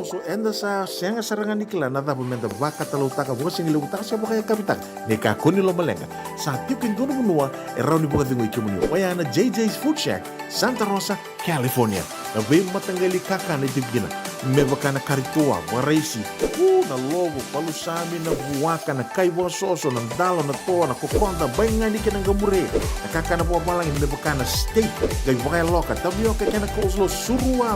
so enda sa senga sarangan nikla na dabu menda vaka talau taka vosi ngile utaka siya baka kapitang ne ka kuni lo malenga sa tiukin dono munua e rauni buka dingo ikimuni wayana JJ's Food Shack Santa Rosa California na vei matangali kaka na tibgina me bakana karitua waraisi na logo palusami na buwaka na kaiwa soso na dalo na toa na kokonda bayangani ka ng gamure na kaka na buwa malang me bakana steak gay wakay loka tabiyo ka kena kauslo surua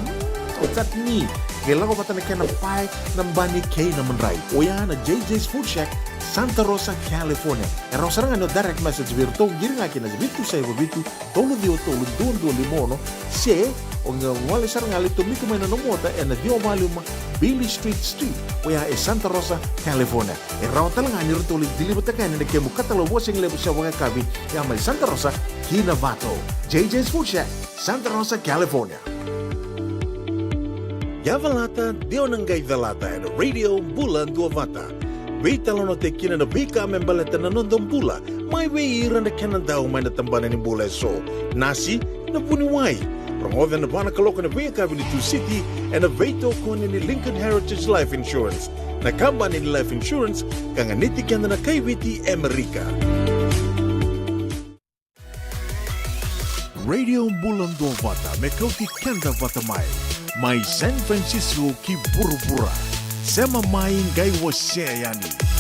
tatni gelago batana kena pai na bani kay na manray oya na JJ's Food Shack Santa Rosa California era sarangan no direct message virtual giringa kina bitu sai bitu tolu dio tolu do limono se onga wale sarangan itu miku mena no mota na dio maluma Billy Street oya e Santa Rosa California era talangan ni tolu dilibata kan ne kemu katalo washing lebu sa waka kabi ya mai Santa Rosa Kinavato JJ's Food Shack Santa Rosa California. Yavalata, Dionangai Velata, and Radio Bulan Duavata. Wait alone te kina na bika membaleta na nondong bula. May way iran na kanan daw may natambanan ni bula so. Nasi, na puniway. Promote na bana kaloka na Via Cavity City and a veto ko ni Lincoln Heritage Life Insurance. Nakamba ni Life Insurance, kanganiti kanda na Kaiwiti Amerika. Radio Bulan Duavata, mekauti kanda vatamay. Mai San Francisco ki burubura. Sema mai ngai wose yani.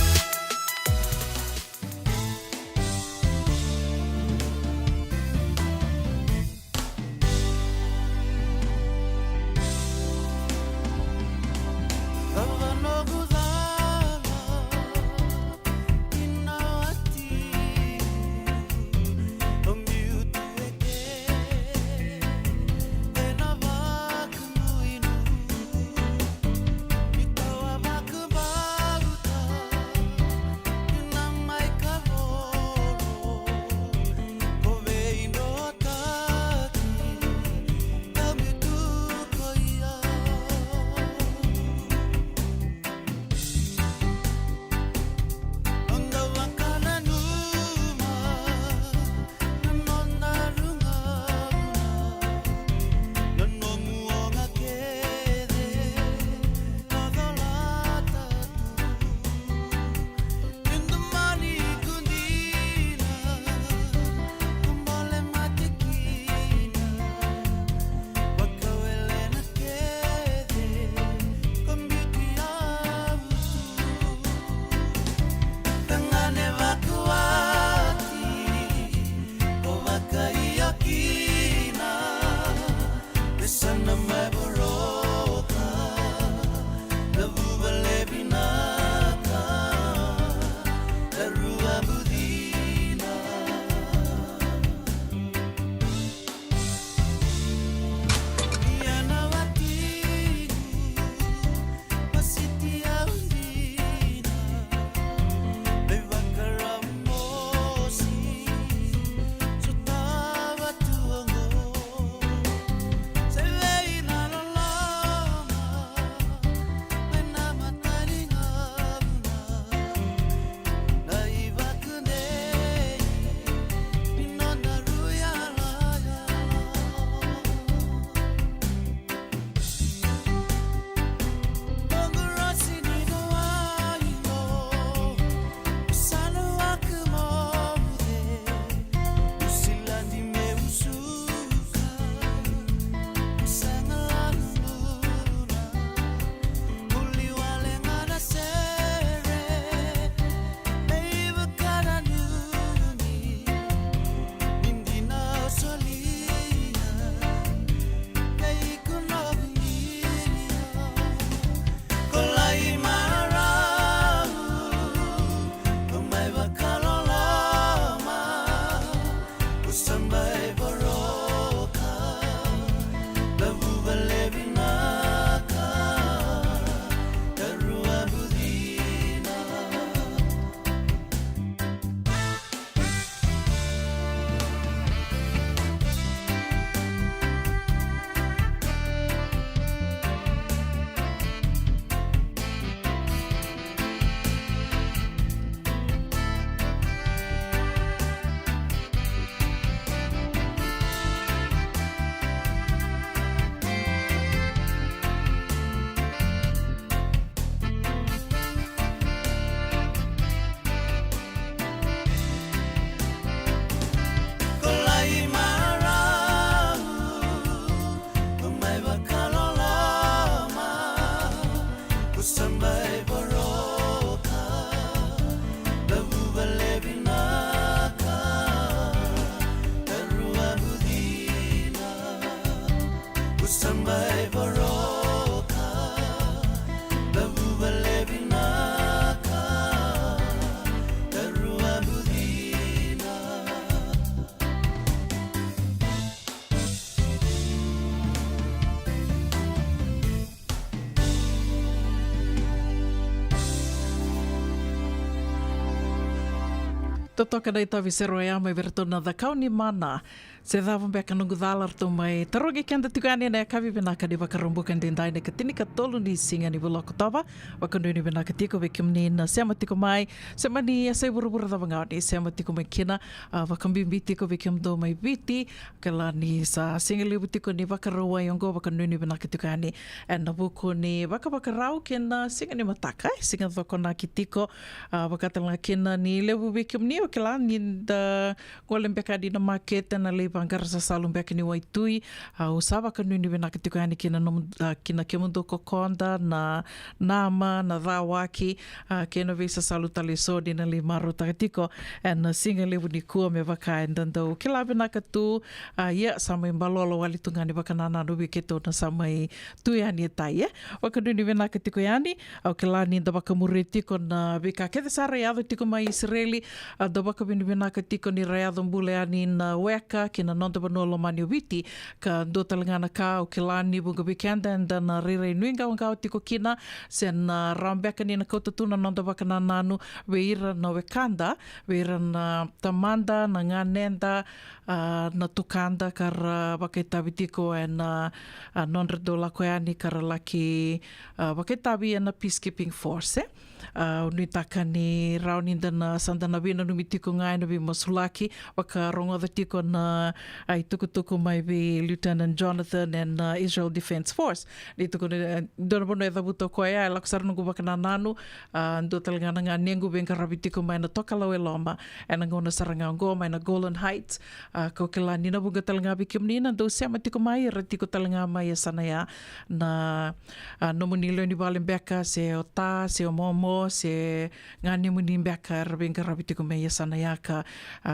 Totoka nei tavi sero e ama vertona da kauni mana. Se dhawa mbeka nungu dhalar to mai tarogi kenda tukani na kavi benaka ni wakarumbuka ndendai ne katini katolu ni singa ni buloko tava. Wakanduni benaka tiko vekimni na sema tiko mai. Sema ni ase burubura da wangau ni sema tiko mai kina. Wakambimbi tiko vekimdo mai viti. Kala ni sa singa libu tiko ni wakaroa yongo wakanduni benaka tukani. Na buku ni wakawakarau kena singa ni mataka. Singa dhokona ki tiko. Wakatalanga kena ni lebu vekimni. Kala ni da ngolembeka di na market na le bangara sa salum beka ni waitui usaba ka nuni bena kitiko yani kina kemundo kokonda na nama na rawaki kena visa salutale so dina le maru takatiko and singa le ni kua me vaka ndando kila bena katu ya sama balolo wali tungani baka nana no keto na sama tu yani tai waka nuni bena kitiko yani au kila ni da baka muretiko na beka kete sara ya tiko mai Israeli da baka bena kitiko ni rayado mbule yani na weka kina nonda banolo mani witi ka do talangana ka o kilani bunga bikenda and na rere nuinga wanga tiko kina sen rambeka ni na kota tuna nonda bakana nanu weira na wekanda weira na tamanda na nganenda na tukanda kar baketabi tiko en nonre do lakoyani kar laki baketabi en peacekeeping force unitaka ni rauninda na sandana vina numitiko ngai na vi masulaki waka rongo the tiko na ai tukutuku mai vi Lieutenant Jonathan and Israel Defense Force ni tuku dona bono e dhabuto koe ai laksar nungu baka na nanu ndo talangana nga nengu benga rabitiko mai na tokalau e loma e na ngona saranga ngo mai na Golan Heights ko kila nina bunga talanga bikim nina ndo sema tiko mai ratiko talanga mai e sana ya na nomunilo ni balembeka se o ta se o momo se ngani muni mbeka benga rabitiko mai e sana ya ka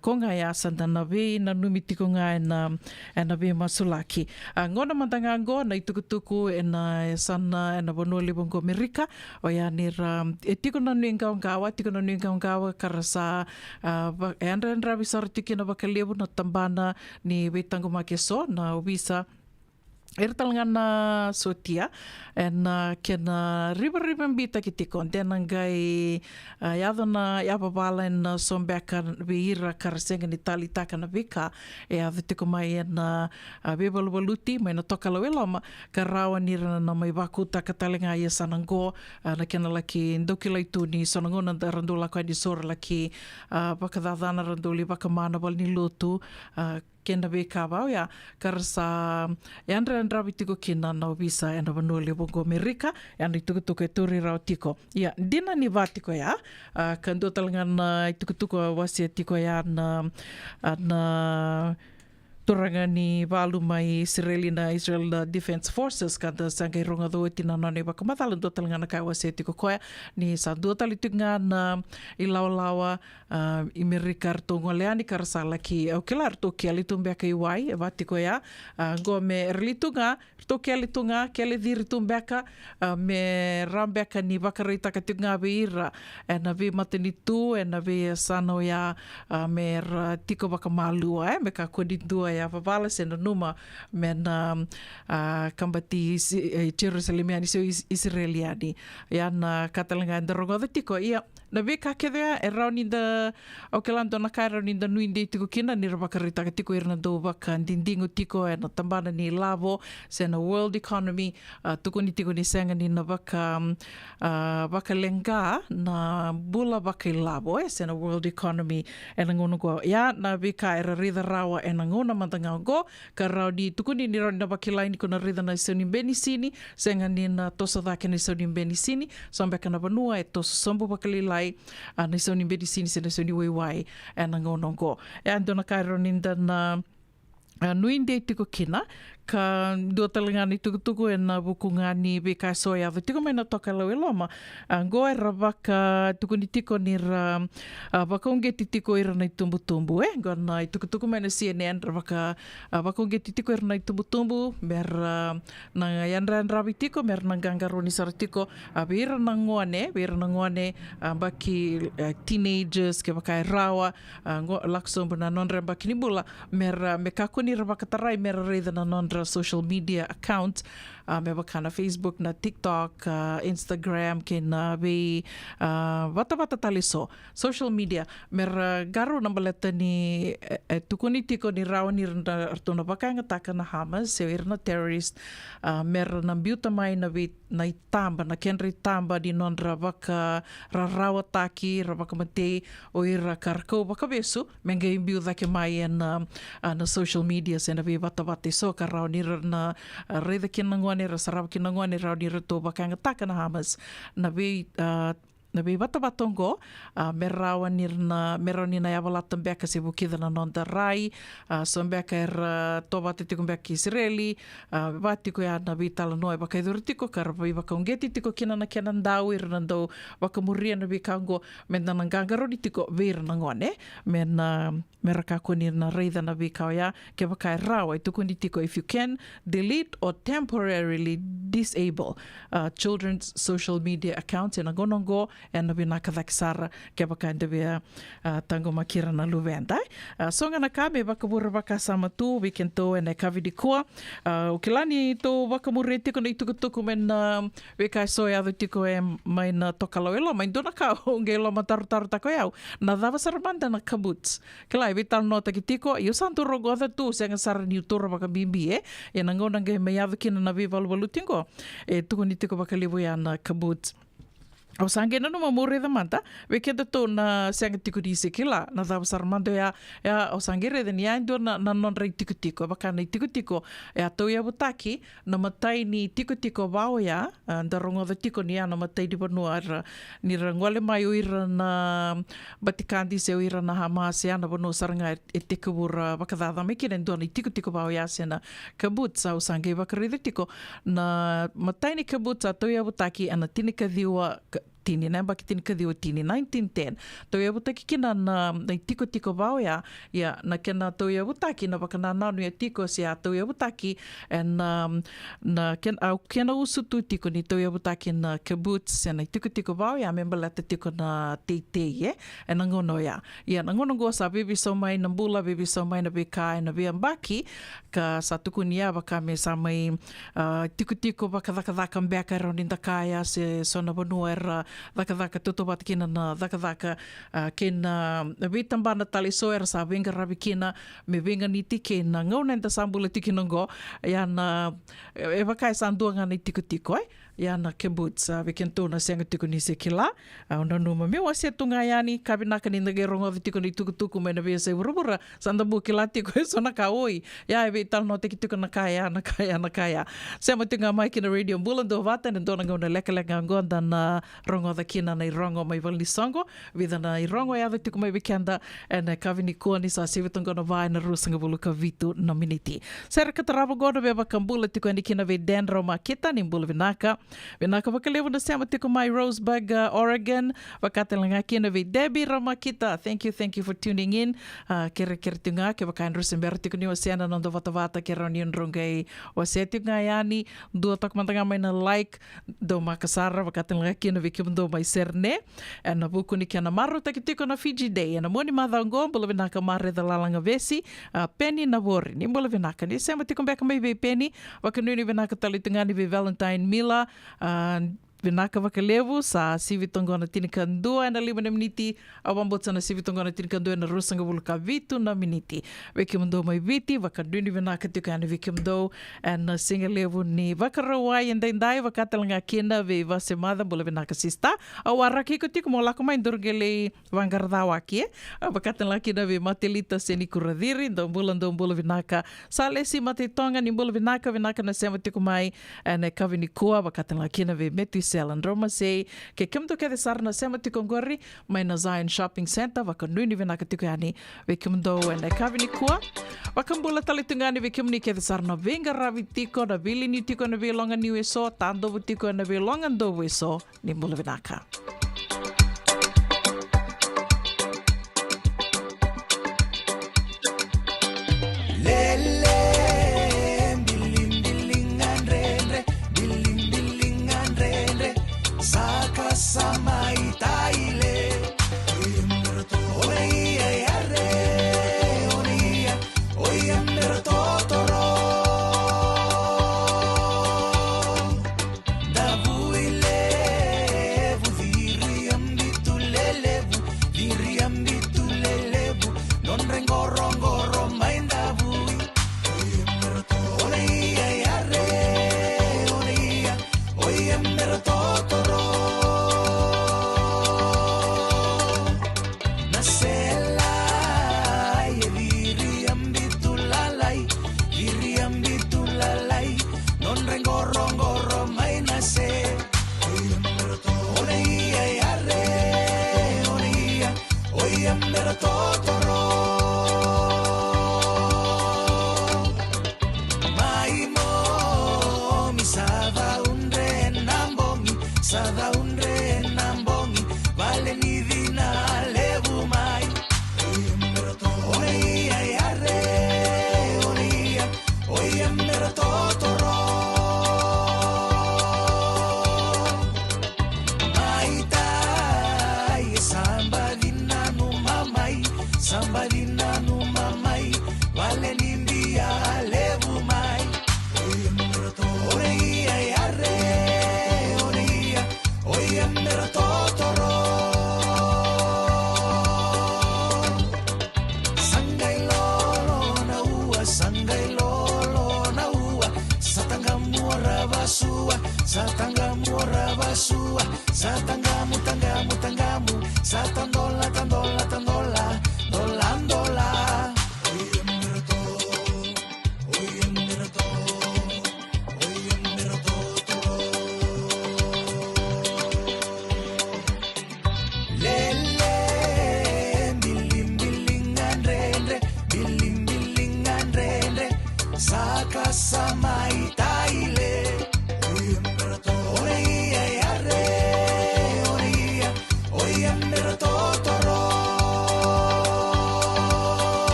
konga ya sandana vi na numitiko nga na vi masulaki ngona mandanga ngo na itukutuku na sana na bonoli bongo Amerika o ya nira etiko na nuinga ngawa karasa andra visar tikina bakalebu na tambana ni betango makeso na ubisa talangana sotia en kena riba mbita kitiko denangai yadona yababala en sombeka beira karasenga ni talitaka na vika avitiko mai en bebalubaluti mai na tokalaweloma karawa nira na mai bakuta katalenga yesanango na kena laki ndokilaitu ni sonangona randula kwa ni sora laki bakadadana randuli bakamana bal ni lutu kena beka bau ya karsa yandra vitiko kina na visa ena vanole bongo Amerika yandra tukutuku turi rao tiko ya dina ni vatiko ya kando talangana tukutuku wasi tiko ya na toranga ni valu mai Israel Defense Forces kada sangai ronga do tina nane baka matalan do talangana kai wasi tiko koya ni sa do talitunga na ilaulawa Amerikar to ngoleani karsala ki o kelar to keli tumbe kai wai vatiko ya go me erlitunga to keli tunga keli dir tumbeka me rambeka ni bakarita katunga beira na vi matenitu na vi sano ya mer tiko baka malua me ka kodidua ya vavala sena numa men kambati Jerusalemiani so Israeliani ya na katalanga ndrongo tiko ia na veka kedea e rauni da o ke lando na kai rauni da nuinde tiko kina ni rabakarita tiko irna do baka ndindingo tiko e na tambana ni lavo se na world economy tuko ni tiko ni senga ni na baka lenga na bula baka lavo se na world economy e na ngono go ya na veka e rida rawa e na ngona mandanga go ka rauni tuko ni rauni na baka laini ko na rida na soni benisini senga ni na tosa dake ni soni benisini sombeka na banua e tosa sombo baka lilai na soni medicine se na soni wai and ngonongo and dona kairo ninda na nui ndei tiko kina, ka dua talangani tukutuku e na bukungani be kai soia ava tiko mai na toka lau e loma. Ngoe ra waka tukuni tiko ni ra wakaungeti tiko i rana i tumbu Gona i tukutuku mai na CNN ra wakaungeti tiko i rana i tumbu mer na yanran rawi tiko mer na gangaroni sara tiko be i rana ngoane baki teenagers ke wakai rawa laksombu na nonre baki ni bula mer me kakuni ra wakatarai mer reida na nonre social media account me wakana Facebook na TikTok Instagram ke na be wata tali social media mer garu na baleta ni tukuni tiko ni rawa ni artuna wakanga taka na Hamas se irna terrorist mer na biuta mai na itamba na kenri tamba di nonra waka rawa taki ra waka matei o ira karko waka besu menga imbiu dake mai na social media se na be wata so ka rawa ni na reida kina ngone ra sarawa kina ngone rawa ni to wakanga taka na Hamas na be wata batongo merawa ni na yavalata mbeka se bukida na nonda rai so mbeka toba te tiko mbeka Israeli batiko ya na vitala noe baka iduri tiko karabai baka ungeti tiko kina na kena ndau ira ndau baka muria na bikango mena na gangaroni tiko veira na ngone mera kakoni na reida na bikao ya ke baka rawa ituko ni tiko if you can delete or temporarily disable children's social media accounts ina gonongo na binaka dakisara ke baka ndebia tango makira na luvenda so ngana ka me baka bura baka sama tu weekend to ene kavidi kua ukilani to baka mure tiko na itukutuku men weka soya adu tiko e mai na tokalo elo mai dona ka ongelo mataru tako yau na dava sarabanda na kabuts kila vital nota ki tiko io santo rogoda tu senga sara ni utora baka bimbi e na ngona nge me adu kina na vivalu valutingo e tuku ni tiko baka livu ya na kabuts o sange na numa more da manta we keda to na sanga tiko di sekila na da sarmando ya o sange re ni ando na non re tiko baka na tiko ya to ya butaki na matai ni tiko bao ya da rongo da tiko ni na matai di bonua ni rangole mai uira na batikandi se uira na Hamas ya na bono saranga e tiko bura baka da me kinen do ni tiko bao ya sena kabutsa o sange baka re tiko na matai ni kabutsa to ya butaki ana tinika diwa tini na baki tini kadio tini 1910 to ya butaki kina na tiko bao ya na kena to ya butaki na baka na nanu ya tiko sia to ya butaki na kena usutu tiko ni to ya butaki na kibbutz na tiko bao ya membala tiko na tei na ngono ya na ngono go sa bibi so mai na bula bibi so mai na bekai na biambaki ka satu kunia baka me sa mai tiko baka daka mbeka roninda kaya se sona bonuera daka tuto bat kina na daka kina vitamba na tali soer sa venga rabi kina me venga ni tike na ngona nda sambula tike ngo ya na e vakai sanduanga ni tiko ya na kibbutz vikento na senga tiko ni sekila ona numa me wase tunga yani kabina kani ndage rongo tiko ni tuku me na vese burubura sanda bukila tiko so na kaoi ya e vital no tiko na kaya sema tunga mai kina radio bulando vata na dona ngona leka ngonda na rongo da kina na rongo mai vali songo vida na rongo ya tiko mai vikenda na kavini koni sa sivitongo na vai na rusanga buluka vitu nominity sera katarava gono beba kambula tiko ni kina ve dendro makita ni bulu vinaka wakalevo na sema tiko mai Rosebud, Oregon. Wakatelanga kina ve Debbie Ramakita. Thank you for tuning in. Kere tunga ke wakain Rosenberg tiko ni wasiana nondo vata kera ni nrongai wasetunga yani dua tak mantanga mai na like do makasara wakatelanga kina ve kimundo mai serne na buku ni kana maru tiko na Fiji Day na moni madhango bolo vinaka mare da lalanga vesi Penny na wori ni bolo vinaka ni sema tiko beka mai ve Penny wakanuni vinaka talitunga ni ve Valentine Mila vinaka wakalevu sa sivitongona tinika ndua na 5 miniti awambotsa na sivitongona tinika ndua na rusanga buluka vitu na miniti wekimdo mai viti wakaduni vinaka tikana wekimdo na singalevu ni wakarawai ndai wakatalanga kina ve vasemada bula vinaka sista awaraki ko tiku molako mai ndurgele wangardawa ki wakatalanga kina ve matelita seni kuradiri ndombula vinaka salesi matetonga ni bula vinaka na sema tiku mai na kavini koa wakatalanga kina ve metu Selan Roma sei ke kem to kede sarna sema tikongori mai na Zion Shopping Center wa kanuni venaka tikani we kem do ene kavini kua wa kambula talitungani we kem ni kede sarna venga ravi tiko na vili ni tiko na velonga ni weso tando tiko na velonga do weso ni mula venaka.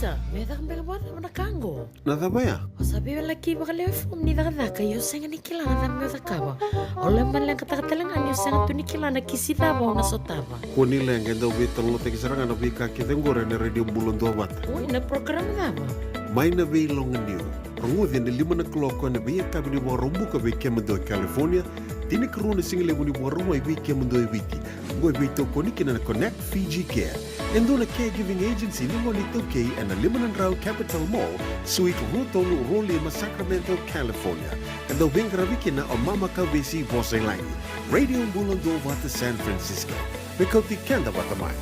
Isa, meta kambega bora mana kango. Nada baya? O sabi laki baka leo fom ni daka yo senga ni kilana na meta kaba. Ole malang kata-katalangan yo senga tu ni kilana kisita ba na sotaba. Kuni lenga ndo vitalo te kisaranga na vika kitengore ne radio bulon do bat. Oi na program daba. Mai na vei long new. Rangudi ne 5 o'clock na vei kabini bo rombuka vei kemendo California. Tini karuna single wuni bo roma vei kemendo viti. Ngoi vei to konikina na Connect Fiji Care. Endo na caregiving agency ni ngoni toke and a Limanan Rao Capital Mall, Suite Rotolo Rolima, Sacramento, California. And the Wingravikina o Mama Kavesi Boselani. Radio Bulando Vata San Francisco. Mikoti Kenda Vatamai.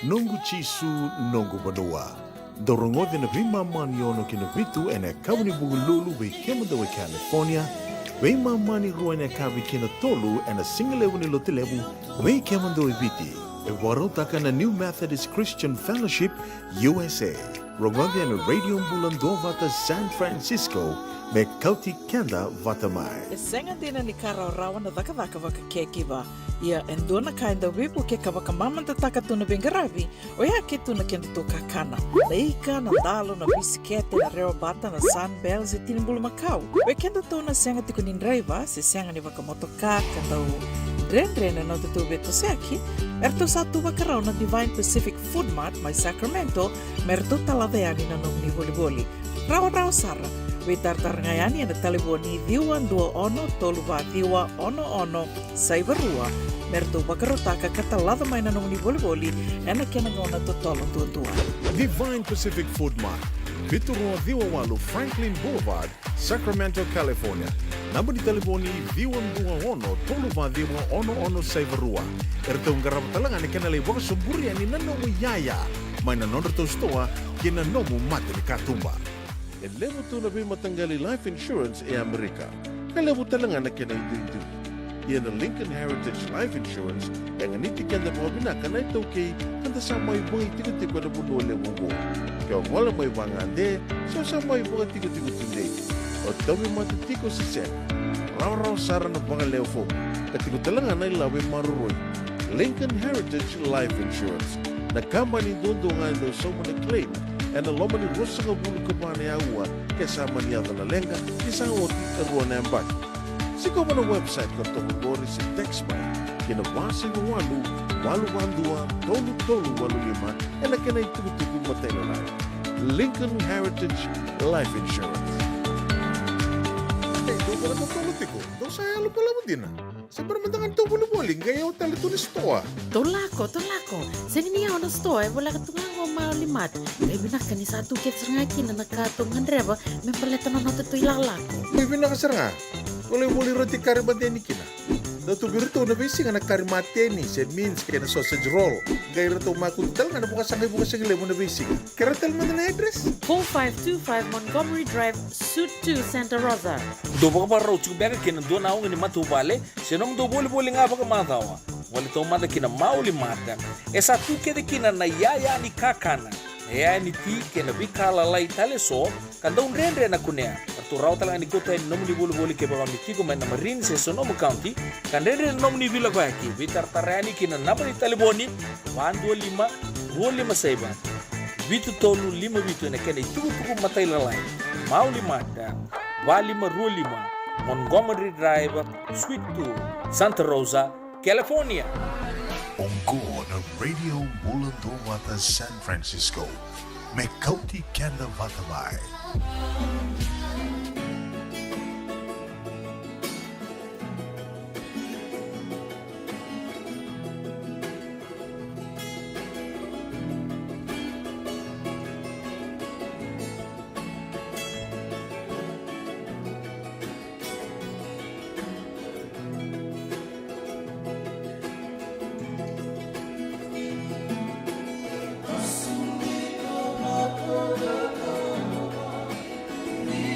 Nungu chisu nungu badua. Dorongote na vima mani ono kina vitu ene kabuni bugululu ve kemado ve California. Vima mani ruene kavi kina tolu ene single wuni lotilebu ve kemado ve viti. E warotaka na New Methodist Christian Fellowship USA. Rongote na Radio Bulando Vata San Francisco. Me kauti kenda vatamai. E senga dina ni kara rawa na daka waka kekiwa. Ia endona kainda wipu ke kawaka mamanta taka tuna bengaravi. O ia ke tuna kenda to kakana. Leika na dalo na bisikete na reo bata na sunbells e tinimbulu makau. We kenda tona senga tiko nindraiva se senga ni waka motoka kandau Dren no te tube to seki. Erto satu wakarao na Divine Pacific Food Mart mai Sacramento. Merto taladeani na nomni voliboli. Rawa sara. We tartarangayani na taliboni diwa dua ono toluva diwa ono saivarua. Merto bakarotaka katalada mai na nomni voliboli. Ena kena gona totolo tua. Divine Pacific Food Mart. Viturua Diwa Walu Franklin Boulevard, Sacramento, California. Namba di telefoni Diwa ono toluva diwa ono saivarua. Erto ngarama talanga ni kena lebo suburi ani nanomu yaya. Mai na nonderto stoa kena nomu mate ni katumba. E levo tu na bima tanggali life insurance e Amerika. Ka levo talanga na kena itu. Ia na Lincoln Heritage Life Insurance yang niti kenda mo binaka na ito kay kanda sa may buhay tigo-tigo na buno lewo mo. Kaya wala may bangande, so sa may buhay tigo-tigo tunde. O tawi matutiko si Sen. Raw sara na banga lewo fo. Katigo talanga na ilawi maruroy. Lincoln Heritage Life Insurance. Na company doon nga ito sa mga claim. And aloma ni rosa nga bulu kabane awa kasama niya na lenga isang wati karuan na ambag. Sigaw mo na website ko ito gori si Texby. Kinabasa ng walu-wandua, tolu-walu-lima, e na kinay tugutugong matay na lang. Lincoln Heritage Life Insurance. Eh, doon pala ito politiko. Doon sa halo pala mo din Sabar mandangan ito bulu-buling, gaya o tala ito ni stoa. Tolako. Sabi niya na stoa, wala ka tungang maulimat. May binaka ni satu kits ngaki na nakatungan reba, may paleta na nato ito ilalako. May binakasar nga. Boleh roti karimateni ni kina. Dato birito na bisi nga nagkarimateni. Said means kaya na sausage roll. Gaya rito makuntal nga bukas ang lemon na bisi. Karatal mo na address? 4525 Montgomery Drive, Suite 2, Santa Rosa. Do baka parro chubega kina do na ni matubale. Senong do boli nga baka matawa. Wali to mata kina mauli mata. Esa tu kede kina na yaya ni kakana. Yaya ni ti kina bikala lai tale so. Kanda unrendre na kunea. Tu raw talaga ni kota nom ni bulu-bulu ke bawang ni tigo man na Marine sa Sonoma County. Kandere nom ni Villa Guayaki. Vitar tarani kina napa ni taliboni. 125 saiba. Vitu tolu 5 vitu na kena itugu matay lalay. Mau 5 dan 25 Montgomery Drive, Suite 2, Santa Rosa, California. Ongo na Radio Bulando Vata San Francisco. May kauti kenda vatamai. Asumiko makola kama ni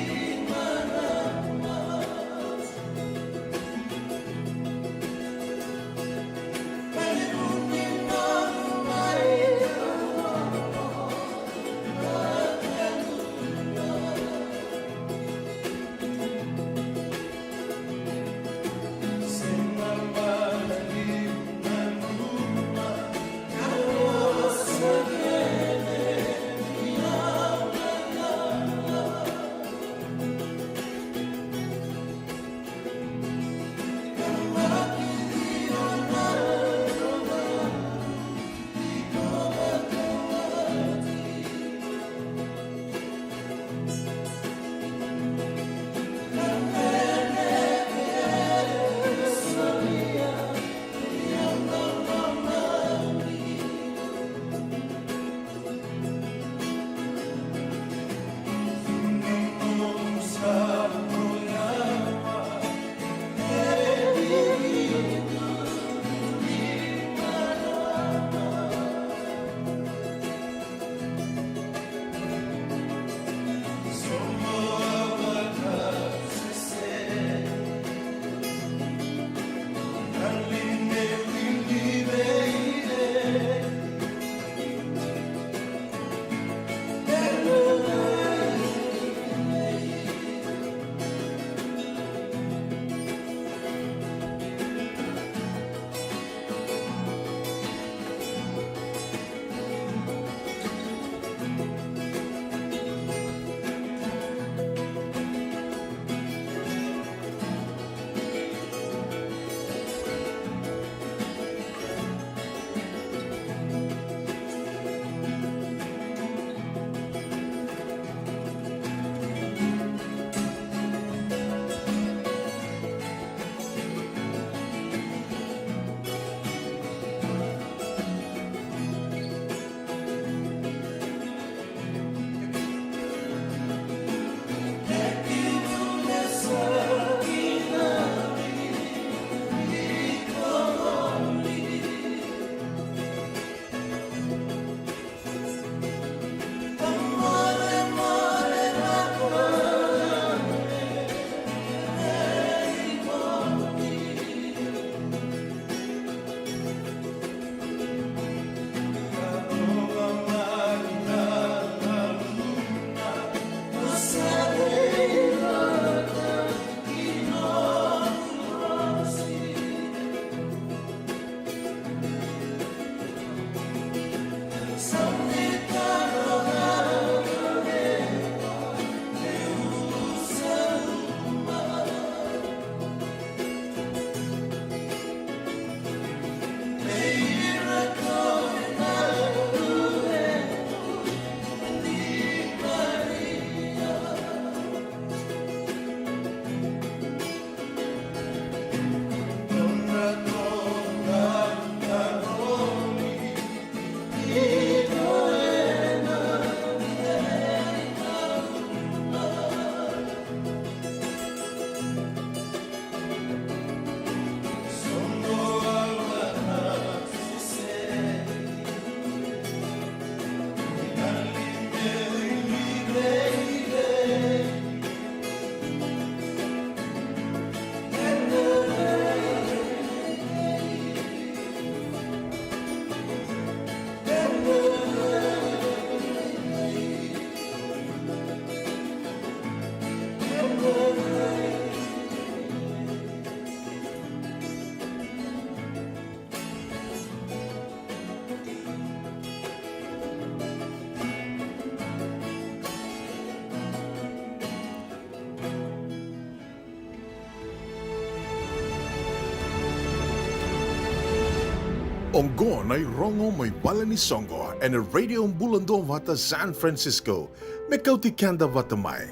Ongo na rongo may bala ni Songo and a radio bulando vata San Francisco. Mekauti kanda vata mai.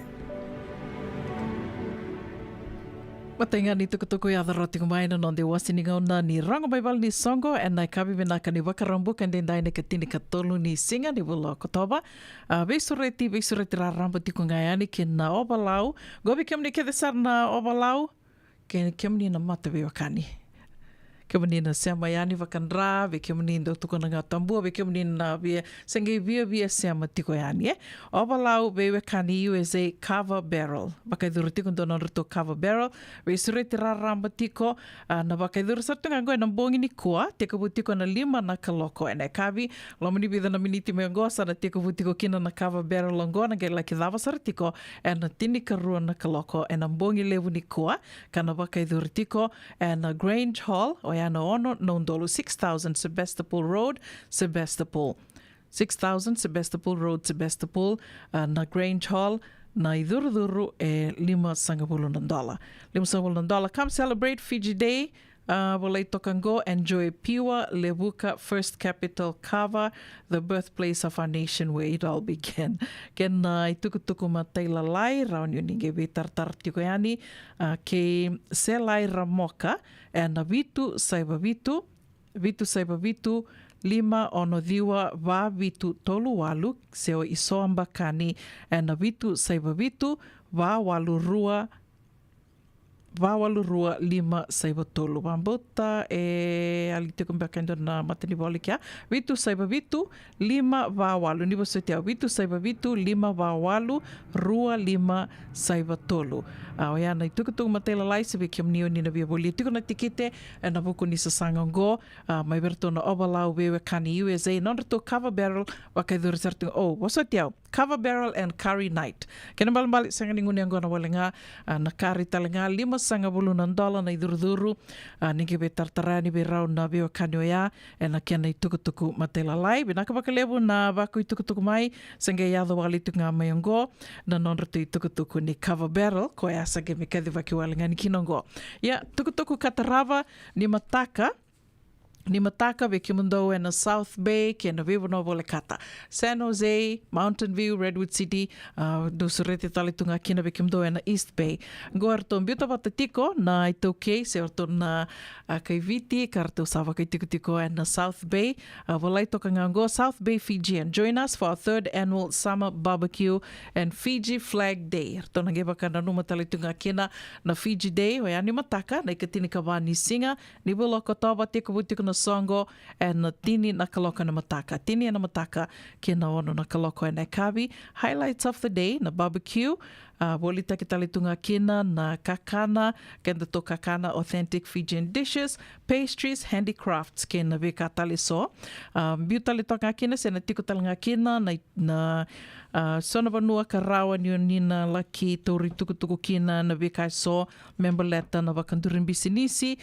Matenga ni tukutuku ya dharati kumaina nonde wasininga na ni rango may bala ni Songo and na kabi binaka ni wakarambu kande ndai ni katini katolu ni singa ni bulo kotoba. Beisureti rarambu tiku ngayani kina obalau. Gobi kemni kedesar na obalau. Kemni na mata wakani. Kemudian siapa yani vakandra, kemudian do tukang nanga tambu, kemudian via sengai via siapa tiko yani Obalau bewe kani USA cover barrel. Bakai duru tiko do noruto cover barrel. Resure tira ramba tiko na bakai duru satu nganggo na bongi ni kua. Tiko butiko na 5 na kaloko ene kavi. Lomani bida na miniti mengo sana tiko butiko kina na cover barrel longo na gela kidava sartiko ena tini karua na kaloko ena bongi levu ni kua. Kana bakai duru tiko ena Grange Hall. Yana ono nondolo 6000 Sebastopol Road, Sebastopol. 6000 Sebastopol Road, Sebastopol na Grange Hall na iduru $5 $5. Come celebrate Fiji Day. Walay tokango enjoy Piwa Levuka First Capital Kava, the birthplace of our nation where it all began. Ken itukutuku matay lalay raun yun ninge bitar tiko yani ke selay ramoka and vitu saiba vitu 5 ono diwa va vitu tolu walu seo iso ambakani and vitu saiba vitu va walu rua 5 saiba tolu. Bambota alite kumbakendo na matani bolikia. Vitu saiba vitu 5 vawalu. Nibo setia vitu saiba vitu 5 vawalu rua 5 saiba tolu. Oyana itukutung matela lai sabi kiamnio ni nabia boli. Tiko na tikite na buku ni sasangongo. May berto na obalau bewe kani USA. Nonreto cover barrel wakaidur sartung. Wasotiao. Cover barrel and curry night. Kena balik sanga ninguni ang gona walenga na curry talenga $5 na iduru nigi be tartarani be rau na be kanyo ya na kena itukutuku matela lai binaka bakalebu na baku itukutuku mai sanga yado wali tunga mayongo na nonreto itukutuku ni cover barrel ko ya sanga mikadi baki walenga ni kinongo ya tukutuku katarava ni mataka be kimundo na South Bay kena vivo no kata San Jose, Mountain View, Redwood City do surete talitunga kena be kimundo na East Bay goerton biuta patatiko na itoke se orton na kaiviti karto sava kai tiko na South Bay volai toka ngango South Bay Fijian. Join us for our 3rd annual summer barbecue and Fiji Flag Day. Orton ngeba kana numa talitunga kena na Fiji Day o yani mataka na ikatini kawani singa ni boloko toba tiko butiko na Songo and tini na kaloko na mataka. Tini na mataka kina ono na kaloko na kabi. Highlights of the day na barbecue. Bolita kita litunga kina na kakana, kenda to kakana authentic Fijian dishes, pastries, handicrafts kina vika taliso. Biuta litunga kina sena tiko talanga kina na sona vanua karawa nina laki tori tukutuku kina na vika so member letter na vakandurin bisinisi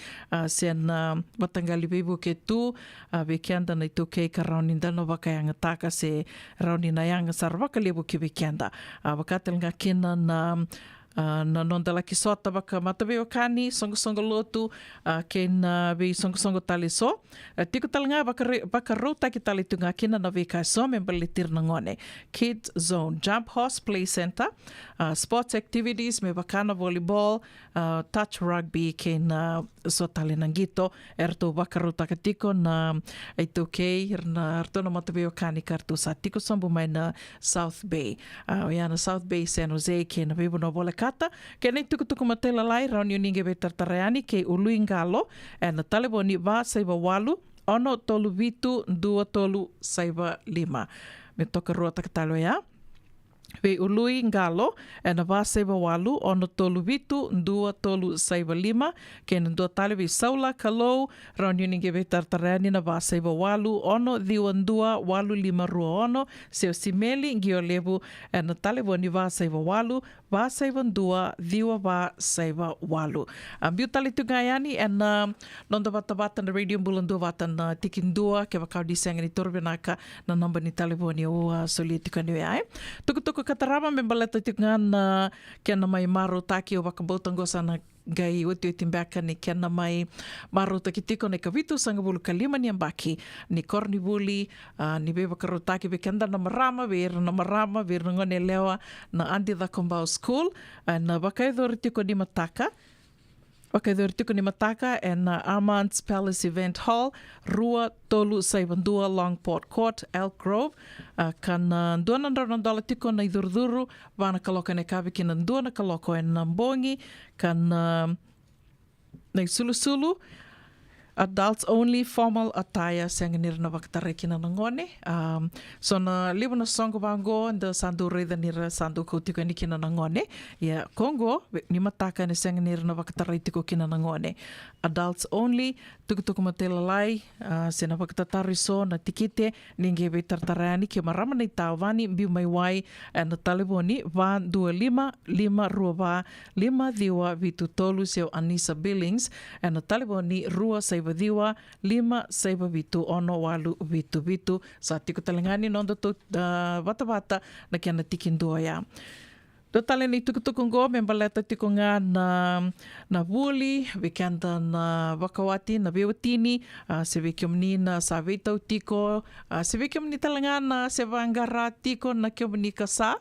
sena batangali bebu ke tu vekianda na itoke karawa ninda no vakayanga taka se raunina yanga sarvaka lebu ke vekianda vakatalanga kina na nonda laki sota baka matabe o kani songo lotu kena be songo taliso tiko talanga baka rota ki talitunga kina na veka so membalitir ngone kids zone, jump horse play center, sports activities me bakana volleyball, touch rugby kena so talinangito erto baka rota katiko na ito kei na erto na matabe o kani kartu sa tiko sambu mai na South Bay na South Bay San Jose kena be no kata kena tukutuku matela lai rauni ninge be tartareani ke ului ngalo na taleboni va saiba walu ono tolu vitu 2 tolu saiba 5 me toka rua takatalo ya Ve ului ngalo na va saiba walu ono tolu vitu 2 tolu saiba 5 kena do tale vi saula kalau rauni ninge be tartareani na va saiba walu ono diwan 2 walu 5 rua ono seo simeli ngio levu na taleboni va saiba walu va saiba 2 diwa va saiba walu ambiu tali tungayani na nonda bata na radio bulando vata na tikin 2 ke bakau di sangani torbenaka na namba ni taleboni o solitikani ai tukutuku katarama me baleta tikngana kena mai maro taki o wakabautangosa na gai uti mbaka ni kena mai maro taki tiko ne kavitu sanga bulu kalima ni ambaki ni korni buli ni beba karotaki be kenda na marama be ngone lewa na andi da kombao school na bakaidor tiko ni mataka and Armand's Palace Event Hall, Rua Tolu Saibandua Longport Court, Elk Grove. Kan $200 tiko na idurduru, vana kaloko ne kavi kina $2 kaloko en Nambongi, kan na Sulusulu. Adults only, formal attire, senganir na wakatare kina nangone. So na libo na songo bango, and the sandu reda nira sandu kutiko ni kina nangone. Ya Kongo, ni mataka ni senganir na wakatare tiko kina nangone. Adults only, tukutuku matelalai, sena wakatatari so na tikite, ninge be tartarani, ke marama na itawani, biu maiwai, na taliboni, van 25 diwa vitu tolu seo Anissa Billings, na taliboni, rua Diwa, 5 vitu ono walu vitu sa tiko talangani nondo to bata na kiana tikindua ya. Do tale ni tukutukungo membaleta tiko nga na wuli, wikenda na wakawati na bewatini, se wikiomni na sa vitau tiko, se wikiomni talangana se vangara tiko na kiomni kasa,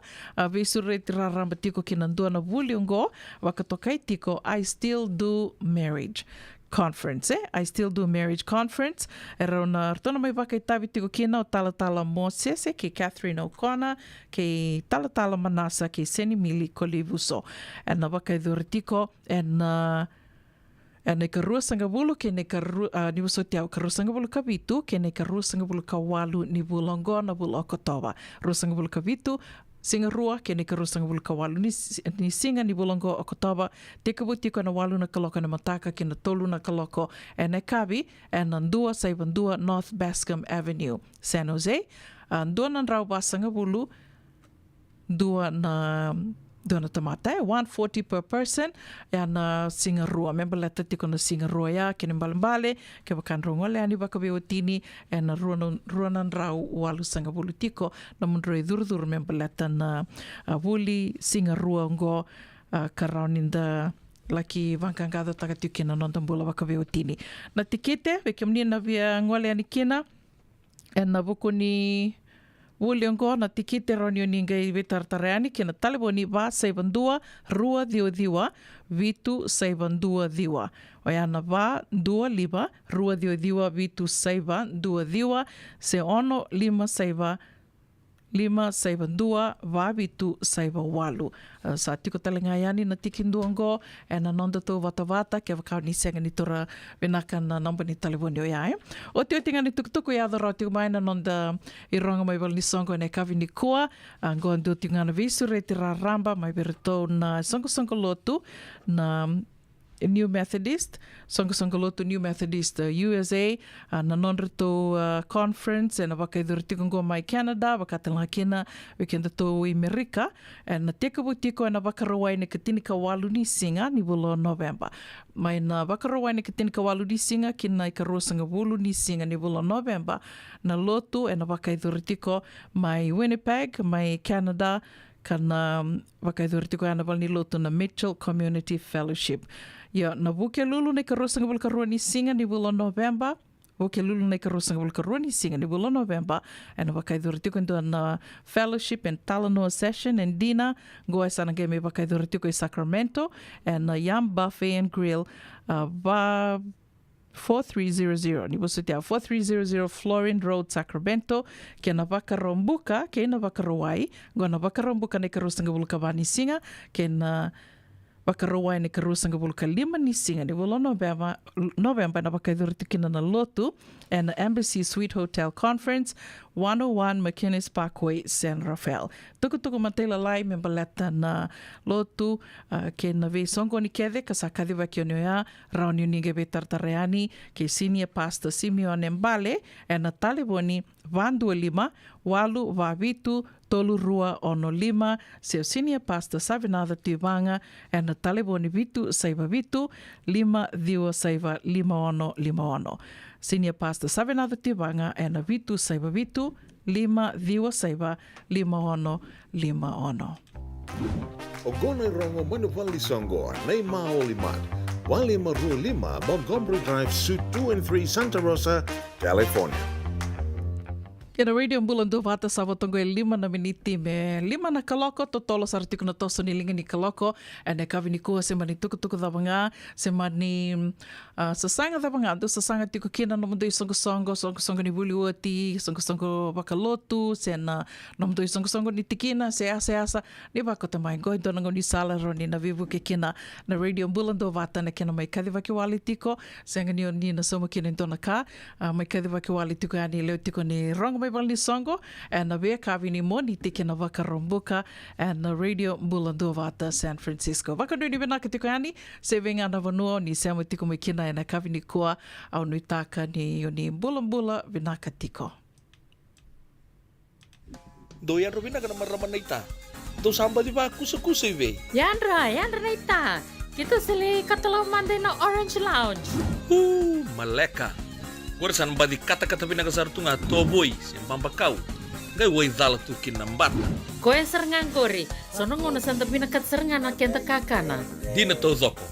visureti raramba tiko kinandua na wuli ungo, wakatokai tiko, I still do marriage conference, I still do marriage conference. Era na rtona mai waka I tawi tiko kina o talatala Mosese, ke Catherine O'Connor, ke talatala Manasa, ke Seni Mili Kolivuso. E na waka I dhura tiko, e na karua sangabulu, ke ne karua, ni waso tiau, karua sangabulu kavitu, ke ne karua sangabulu kawalu ni bulongo na bulu okotowa. Rua sangabulu kavitu, singa rua, ke ne karua sangabulu kawalu ni singa ni bulongo okotowa, te kabutiko na walu na kaloko na mataka, ke na tolu na kaloko, e ne kavi, e na ndua saibandua North Bascom Avenue, San Jose. Ndua na nrau ba sangabulu, dua na tamata, 140 per person, na singa rua. Member leta tiko na singa rua ya, kene mbalimbale, ke wakan rongole ani waka beotini, na rua na nrau walu sanga bulu tiko, na mundroi durduru member leta na wuli singa rua ngo karauninda laki vankangada tagatukina nondambula waka beotini. Na tikete, wekemni na via ngole ani kina, na vukuni Wuliongo na tikite ronio ninga I vetartareani ke na taliboni va saibandua rua diwa vitu saibandua diwa. Oyana va 25 rua diwa vitu saiba diwa se ono 5 saibandua va vitu saiba walu. Sa tiko talingayani na tikinduango e na nonda to vata ke wakau ni senga ni tora venaka na namba ni taliboni o yae. O teo tinga ni tukutuku ya adhara o tiko mai na nonda I ronga mai wal ni songo ne kavi ni kua. Ngoa ndio tinga na visu reti raramba mai bereto na songo lotu na New Methodist, songo lotu New Methodist USA, na nonreto conference, na wakaiduritikongo mai Canada, wakatalanga kina, wikenda to Amerika, na tekabutiko na wakarawai ne katinika walu ni singa ni bulo November. Mai na wakarawai ne katinika walu ni singa, kina ikarosanga wulu ni singa ni bulo November, na lotu, na wakaiduritiko mai Winnipeg, mai Canada, kana wakaiduritico ana wal ni lotu na Mitchell Community Fellowship. Ya na buke lulu ne karosanga bul karua ni singa ni bulo November. Buke lulu ne karosanga bul karua ni singa ni bulo November. Ana wakaiduritico into na fellowship and Talanoa session and dinner. Goa sana game wakaiduritico I Sacramento and Yam Buffet and Grill. 4300 ni bosutia 4300 Florine Road Sacramento ke na wakarombuka ke na wakarawai go na wakarombuka ne karosanga bulka bani singa ke na wakarawai ne karosanga bulka lima ni singa ni bulo November na wakaidurtikina na lotu and the Embassy Suite Hotel Conference 101 McInnes Parkway San Rafael. Tuku matela lai membaleta na lotu ke na ve songo ni kede kasakadi wa kionyo ya rauni ninge be tartareani ke Senior Pastor Simeon Mbale na taliboni 125 walu vavitu tolu rua ono 5 seo Senior Pastor Savinada Tivanga na taliboni vitu saiva vitu 5 diwa saiva 5 ono. Senior Pastor Savinada Tivanga na vitu saiva vitu 526-5050. Ogona Rongo Mano Valley Songo, Nei Maolimat, Wale Maru Lima, Montgomery Drive, Suite 2 and 3, Santa Rosa, California. Kena radio bulan do vata savo tongo 5 miniti me 5 na kaloko to tolo sartiku na toso ni linga ni kaloko ane kavi ni kua se mani tuku da banga se mani sasanga da banga do sasanga tiku kina no mundo songo ni buli uati songo bakalotu se na no mundo songo ni tikina se asa ni bako tamai goi do ni sala roni na vivu ke kina na radio bulan do vata na kena mai kadi vaki wali tiko se ngani ni na somo kina ndona ka mai kadi vaki wali tiko ani leo tiko ni rongo mai wali songo and na vea kavi ni moni tike na waka rombuka and na radio Bulando Vata San Francisco. Waka nui ni wenaka tiko yani se venga na vanua ni se amo tiko mai kina e na kavi ni kua au nui taka ni Bulambula wenaka tiko. Do yan robina ka na marama na ita. Do samba di ba kusa iwe. Yandra na ita. Kita sili katalaw Monday na Orange Lounge. Maleka. Kuarsan badi kata-kata pinakasartunga toboy siyang pambakaw. Ngay way dala tu kinambata. Koe serangan gori. Sono ngono santa pinakat serangan na kenta kakana. Di na to zoko.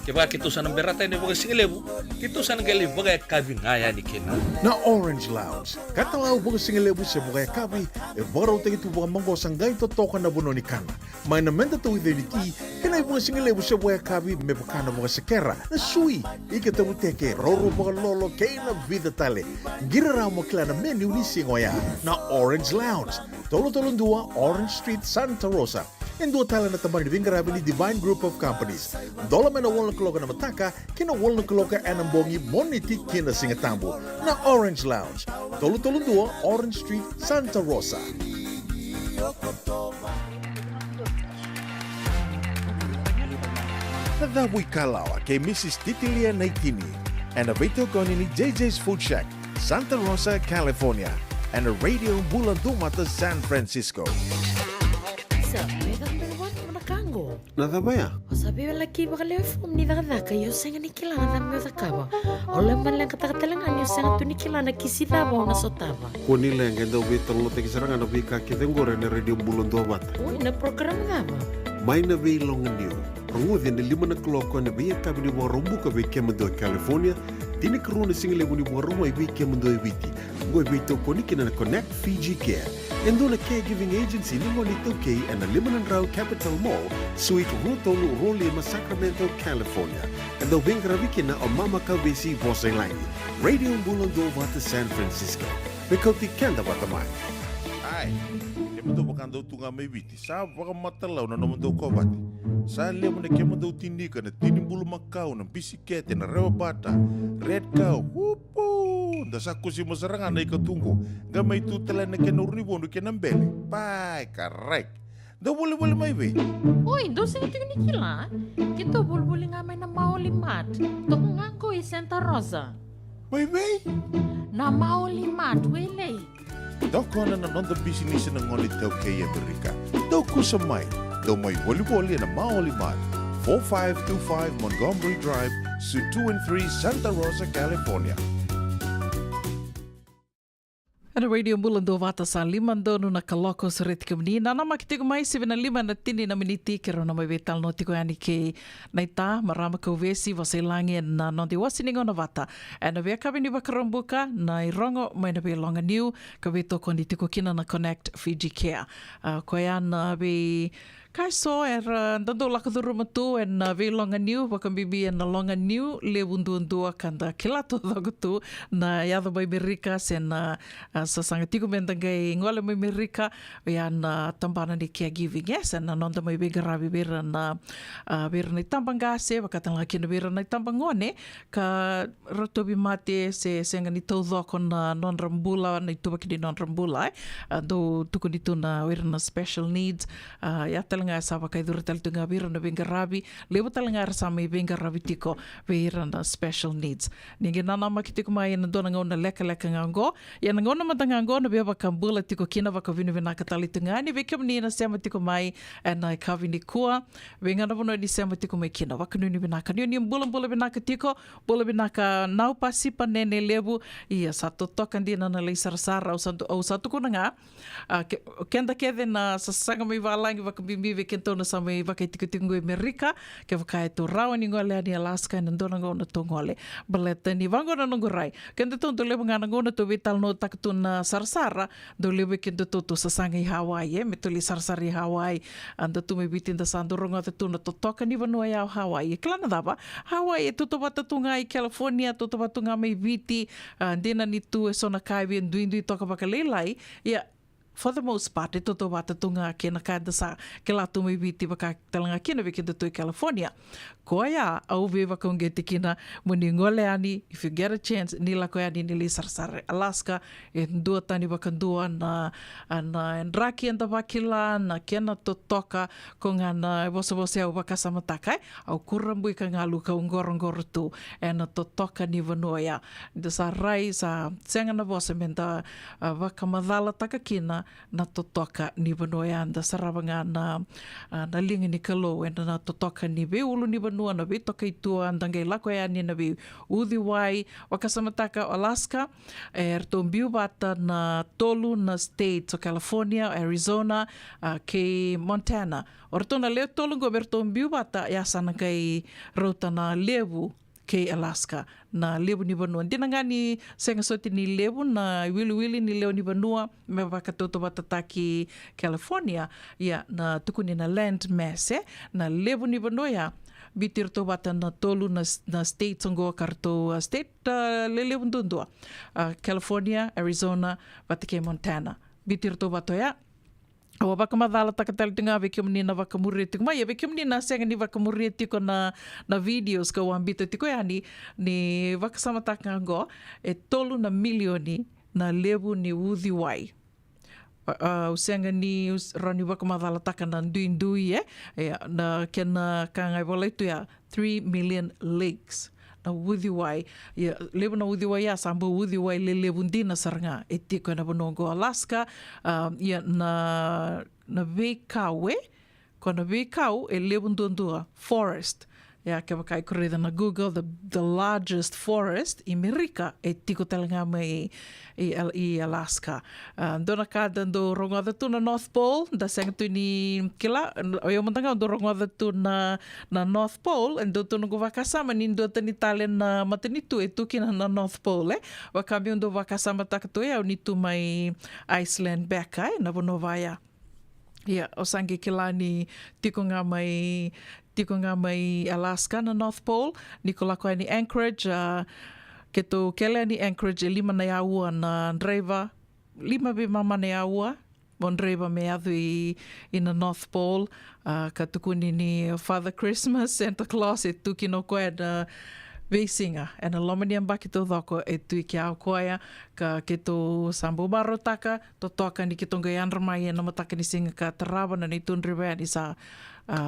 Kaya kitusan ng berata ni baga singalebu. Kitusan ng gali baga kabi ngaya ni kina. Na Orange Lounge, katalaw baga singalebu sa baga kabi, e baraw tayo ito baga manggosang gayon totokan na buno ni kana. May namenda to identity, kanay baga singalebu sa baga kabi, may baka na baga sakera, na sui, ikatabuteke, roro baga lolo, kaya na vida tale. Giraraw mo kila na menu ni singoya, na Orange Lounge, Tolo-Tolong 2, Orange Street, Santa Rosa. And dua tala na tamang ni Vingarabi ni Divine Group of Companies. Dola may na walang kaloka na mataka, kina walang kaloka anang bongi moniti kina singatambo na Orange Lounge. Tolo-Tolong 2, Orange Street, Santa Rosa. Nadawi kalawa kay Mrs. Titilia Naitini and a Vito Goni ni JJ's Food Shack, Santa Rosa, California, and a Radio Bulando Mata, San Francisco. Nadabaya? Sabi wala ki baka lefom ni daka yo senga ni kilana na me dakawa. Ole man lang katakatalangan yo senga tu ni kilana kisida ba na sotaba. Kuni lang ganda Vito lo te kisaranga na bika kitengore na Radio Bulando Mata. Uy na program nga ba? May na long niyo. Rungudin na 5 na kloko na biya kabi ni Warumbuka Vike Mando, California. Dini karuna singile muni Warumay Vike Mando Viti. Goy Vito konikina na Connect Fiji Care. Endo na caregiving agency ni Monito K and the Limanan Rao Capital Mall, Suite Rutolo Rolima, Sacramento, California. And the Wingravikina o Mama Kalbesi Vosailani. Radio Bulando Vata San Francisco. Mikoti Kenda Vatamai. Ay, kemundo bakando tunga may viti. Sa baka matalaw na naman daw ko bati. Sa lemo na kemundo tinika na tinimbulu makaw ng bisikete na rewa bata. Red cow, whoopoo! Dasa ko si masarangan na ikatungo. Gamay tutala na kinurnibono kinambele. Pai, correct. Da wala may way. Uy, do sa ito ni kila. Kito bulbuli nga may na maulimat. Toko nga ko Santa Rosa. May way? Na maulimat, wele. Dako na nanonda business ng ngonit daw kay Amerika. Daw ko sa may. Daw may wali-wali na maulimat. 4525 Montgomery Drive, Suite 2 and 3, Santa Rosa, California. Ana radio Bulando Vata San Limando na kaloko sa retika menina na makitigo mai 7:05 na tini na miniti kero na may betal no tiko yani ke naita marama ka vesi vaselangi na no de wasiningo na vata ana vea kabi ni bakarombuka na irongo mai na be longa new ka veto kondi tiko kina na Connect Fiji Care ko yana be kai so dando lakaduru matu en ve longa new bakambibi en longa new le bundu kanda kilato dogutu na yado bai Amerika sen sa sangatiku mendangai ngole mai Amerika yan tambana ni caregiving yes en nonda mai begarabi berna berna tambangase bakatang laki na berna tambangone ka rotobi mate se sengani todo kon non rambula na itubaki di non rambula do tukunitu na berna special needs ya talanga sa wakai dura talitunga vira na venga rabi lewa talanga rasama i venga rabi tiko vira na special needs ninge nana makitiko mai na dona ngona leka ngango ya na ngona matanga ngo na beba kambula tiko kina waka vinu vina ka talitunga ni veke mni na sema tiko mai na kavi ni kua venga na bono ni sema tiko mai kina waka nuni vina ka ni bula vina ka tiko bula vina ka nau pasipa nene lebu ia sa totoka ndina na lei sarasara au sa tuku nga kenda kede na sasanga mai walangi waka bimbi kento na sa mai waka tiko Amerika ke waka e to rawa ni ngole ni Alaska na ndona ngona to ngole baleta ni wango na nongorai kenda to lebu ngana ngona to vital no taktu na sarasara do lebu kenda to sasanga i Hawaii me to li sarasara i Hawaii anda tu me bitin da sandoronga te tuna totoka ni vanua ya Hawaii klana dava Hawaii to bata tunga i California to bata tunga mai viti ndina ni tu e sona kai vi ndui toka baka lelai ia for the most part e toto wata tunga kena kada sa ke la tu mai viti baka talanga kena ve kenda tu i California ko ia au ve waka unge te kina muni ngole ani if you get a chance ni la ko ani ni li sarsare Alaska e ndua tani waka ndua na ndraki anda wakila na kena totoka ko ngana vose au waka samatakai au kurambu i ka ngalu ka ungorongoro tu e na totoka ni vanua ia da sa rai sa senga na vose menta waka madhala taka kina na totoka ni vanua ia da saravanga na linga ni kalo e na totoka ni ve ulu ni vanua na ve toka i tua andangai lako ia ni na ve uthi wai wakasamataka Alaska e rtombiu bata na tolu na states o California, Arizona, ke Montana. Ortona leo tolu go rtombiu bata ia sana kai rauta na levu ke Alaska na lebu ni vanua. Dina ngani senga soti ni lebu na wili ni leo ni vanua me wakatoto watataki California ia na tukuni na land mass na lebu ni vanua ia bitir to bata na tolu na states ngo karto state lelebu ndundua California, Arizona, batike Montana. Bitir to bata ia awa waka madhala takatal tinga veke mni na waka mureti kuma ya veke mni na senga ni waka mureti ko na videos ka wambito tiko ya ni waka samataka ngo e tolu na milioni na lebu ni uthi wai usenga ni rani waka madhala taka na ndui na kena kangai wala itu ya 3 million lakes na uthi wai ya lebu na uthi wai ya sambo uthi wai le lebu ndina saranga e tiko na bonongo Alaska ya na vekau kona vekau e lebu ndundua forest ya ke wakai koreda na Google the largest forest in America e tiko talanga mai i Alaska. Dona kada do rongoda tu na North Pole da senga tu ni kila o yo mantanga do rongoda tu na North Pole and do tu no vakasama ni do tani talen na matani tu e tu kina na North Pole wakabi do vakasama takatu ya ni tu mai Iceland back na bonovaya. Ya o sangi kila ni tiko nga mai Alaska na North Pole, ni ko lako ni Anchorage, ke to kele ni Anchorage e 5 na iaua na driver, 5 be mama na iaua, mon driver me adu i na North Pole, ka tukuni ni Father Christmas, Santa Claus e tuki no koe na veisinga, e na lomani ambaki to dhoko e tui ki au koea, ka ke to sambo baro taka, to toka ni ki tonga i anramai e na mataka ni singa ka tarawana ni tunriwea ni sa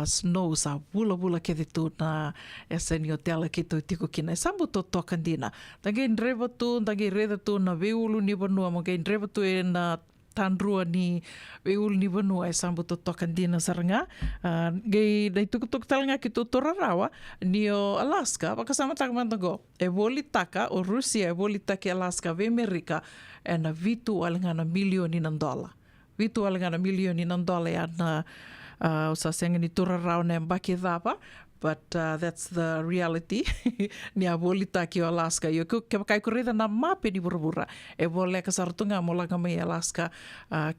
snow sa bula ke de tu na esa ni hotel ke to tiko kina sambu to toka dina tangi ndreva tu na veulu ni vanua mo ke ndreva tu e na tanrua ni veulu ni vanua e sambu to toka dina saranga ge dai tuk talanga ki to torarawa ni o Alaska pakasama takmantago e voli taka o Rusia e voli taka Alaska ve Amerika e na vitu alangana milioni na dola ya na o sa senga ni turarau na mbaki dhapa, but that's the reality. Ni a volita ki o Alaska. Yo ke kai koreda na mape ni burubura. E vole ka sartunga molanga mai Alaska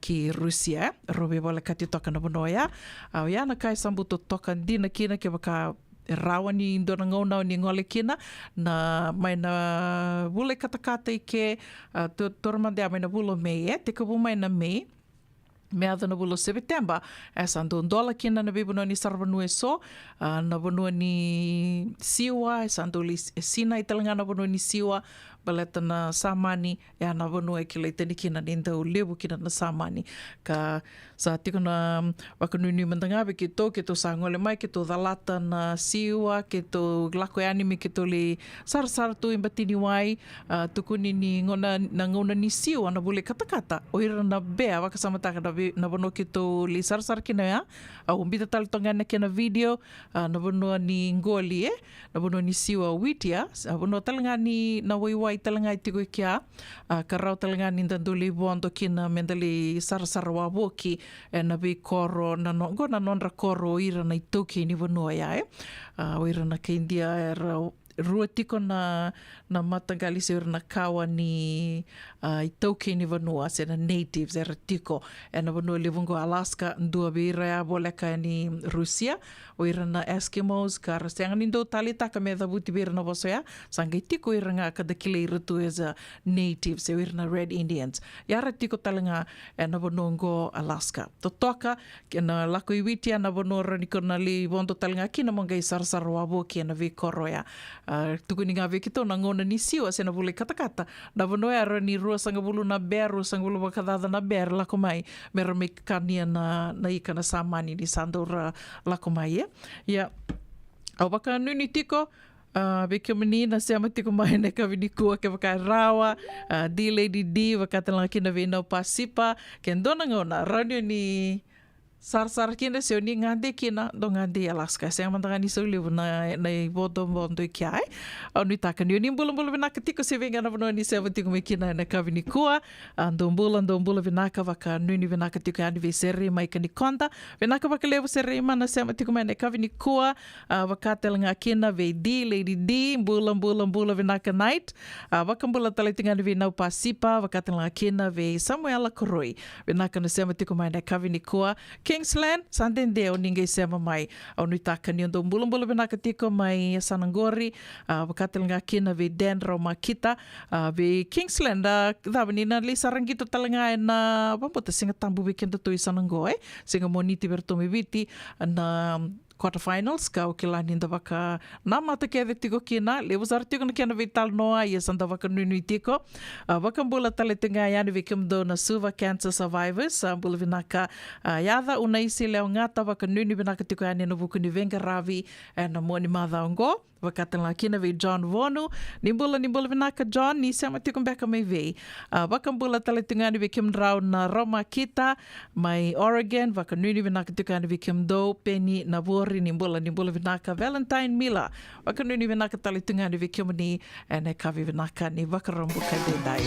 ki Rusia. Robe vole ka toka na bonoya. Au ya na kai sambu to toka dina kina ke baka rawa ni ndona ngona ni ngole kina na mai na vule katakata ke tormande mai na vulo mei te ko mai na mei mea na bulo September esa ndo ndola kina na bibu no ni sarvanue so na vanua ni siwa esa ndo li sina i talanga na vanua ni siwa baleta na samani e ana vanua e kila itani kina nindau lewu kina na samani. Ka sa tiko na wakanuni mandangawe ki tō sangole mai, ki tō dhalata na siua, ki tō lako e anime, ki tō le sarasara tō imbatini wai, tukuni ni ngona ni siua na bule katakata. O ira na bea, wakasamataka na vanua ki tō le sarasara kina ea, a umbita tali tongana kina video, na vanua ni ngoli na vanua ni siua witia, na vanua talanga ni na waiwai talanga i tiko i kia, ka rau talanga ni ndanduli bondo kina mendali sarasara wa woki, e na vi koro, na nonra koro ira na i tauki ni vanua ia o ira na ka India e rua tiko na matangali se ira na kawa ni i tauki ni vanua, se na natives e tiko, e na vanua livungo Alaska, ndua vira ea boleka ni Rusia, o ira na Eskimos, ka raseanga ni ndo tali taka me dhavuti vira na vaso ea, sanga i tiko ira nga kadakile ira tu as a natives, e ira na Red Indians. Iara tiko talanga e na vanua ngo Alaska. Totoka, na lako i witia na vanua raniko na li vondo talanga kina monga i sarasara wabo ki na vi koro ea. Tukuni ngā vekito na ngona ni siwa se na vule katakata. Na vanua ea ni rua sanga vulu na bea, rua sanga vulu wakadada na bea lako mai, mera me kania na ika na samani ni sandora lako mai e. Ia, au waka nuni tiko, Vekio menina se amatiko mai ne kawini kua ke waka rawa, di Lady D, wakatalanga kina venau pasipa, ke ndona ngona, ranio ni sar kina se oni ngande kina do ngande Alaska se amandanga ni so levu na i bodo i kia ai oni taka ni mbula vinaka tiko se venga na vanua ni se amatiko me kina na kawini kua ndo mbula vinaka waka nuni vinaka tiko anniversary mai kani konta vinaka waka levu se reima na se amatiko me na kawini kua wakatelanga kina ve D Lady D mbula vinaka night waka mbula talatingani ve nau pasipa wakatelanga kina ve Samuela Koroi vinaka na se amatiko me na kawini kua Kingsland, Sandendeo ninguém sema mai au nui takani ondo mbula vinaka tiko mai Sanangori, wakatalanga kina ve Dan Raumakita, ve Kingsland, dhawanina li sarangito talanga e na wapota singa tambu weekend to i Sanangoe, singa moniti vertomi viti na quarterfinals ka o ke lani nda waka na mata ke ave tiko kina le wazar tiko na kena vital noa ia sanda waka nui tiko waka mbula tale tinga yani vikim do na Suva Cancer Survivors mbula vinaka yada una isi leo ngata waka nui vinaka tiko yani na vuku ni venga ravi na mwani madha ongo wakatala kina ve John Vonu nimbula vinaka John ni sama tiko mbeka mai vei waka mbula tale tinga yani vikim rau na Raumakita mai Oregon waka nui vinaka tiko yani vikim do Penny na Vori nimbula vinaka Valentine Mila waka nui vinaka tale tinga yani vikim ni ene kavi vinaka ni waka rambuka dendai.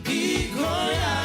Ikoya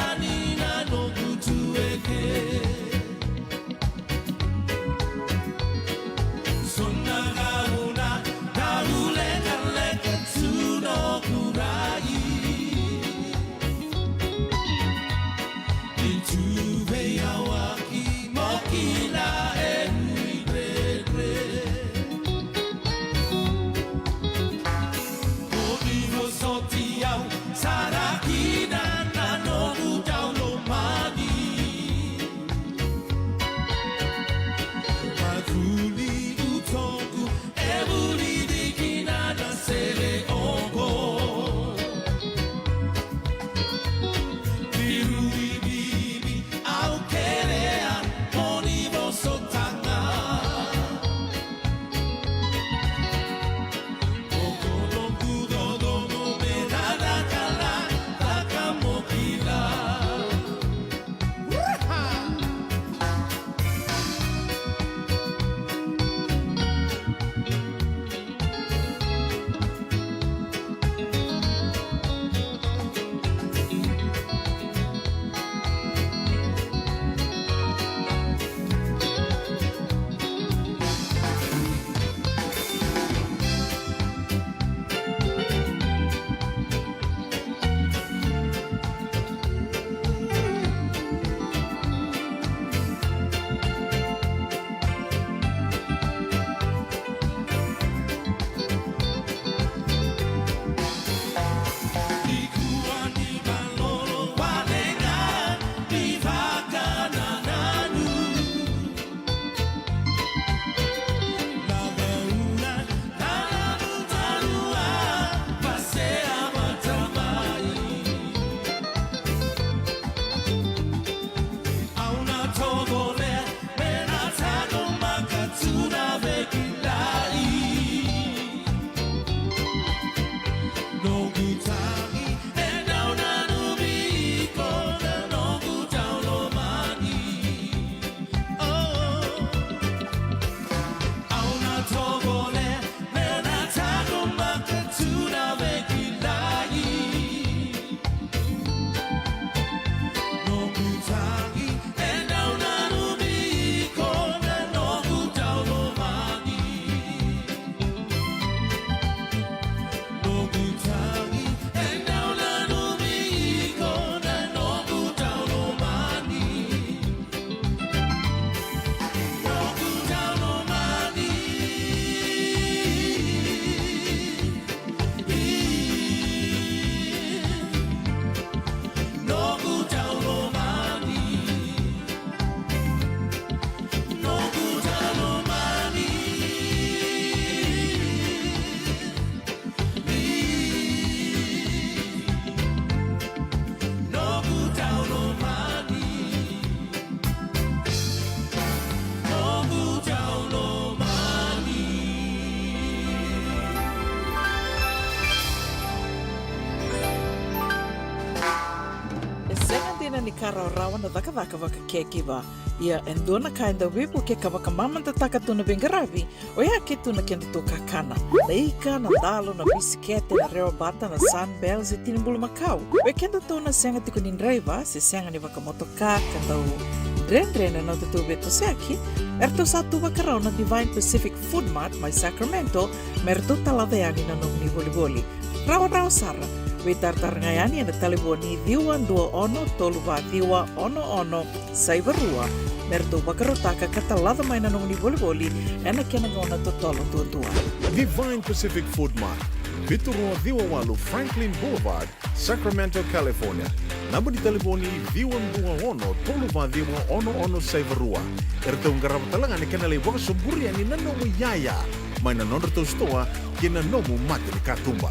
ni karaurawa na dhaka kekiva. Ia endona kaenda wipu ke kavakamama tataka tuna bengaravi o ia ke tuna kenda to kakana. Leika na dalo na bisikete na reo bata na sunbells e tinimbulu makau. We kenda tona senga tikunin driver se senga ni vakamotoka kandau Dren na tutu beto seki, erto satu bakarau na Divine Pacific Food Mart mai Sacramento, merto talaveani na nung ni boli-boli. Rawa sara, we tartar ngayani na taliboni diwan dua ono toluva diwa ono saivarua, merto bakarotaka katalada mai na nung ni boli-boli, ena kena ngona totolo tua. Divine Pacific Food Mart, Viturua Diwawalu Franklin Boulevard, Sacramento, California. Namba di telefoni Diwan Dua Ono Toluva Diwa Ono Saivarua. Erto ngarap talangan ni kenali waka sumburi ani nanomu yaya. Mai na nonderto stoa kina nomu mati ni katumba.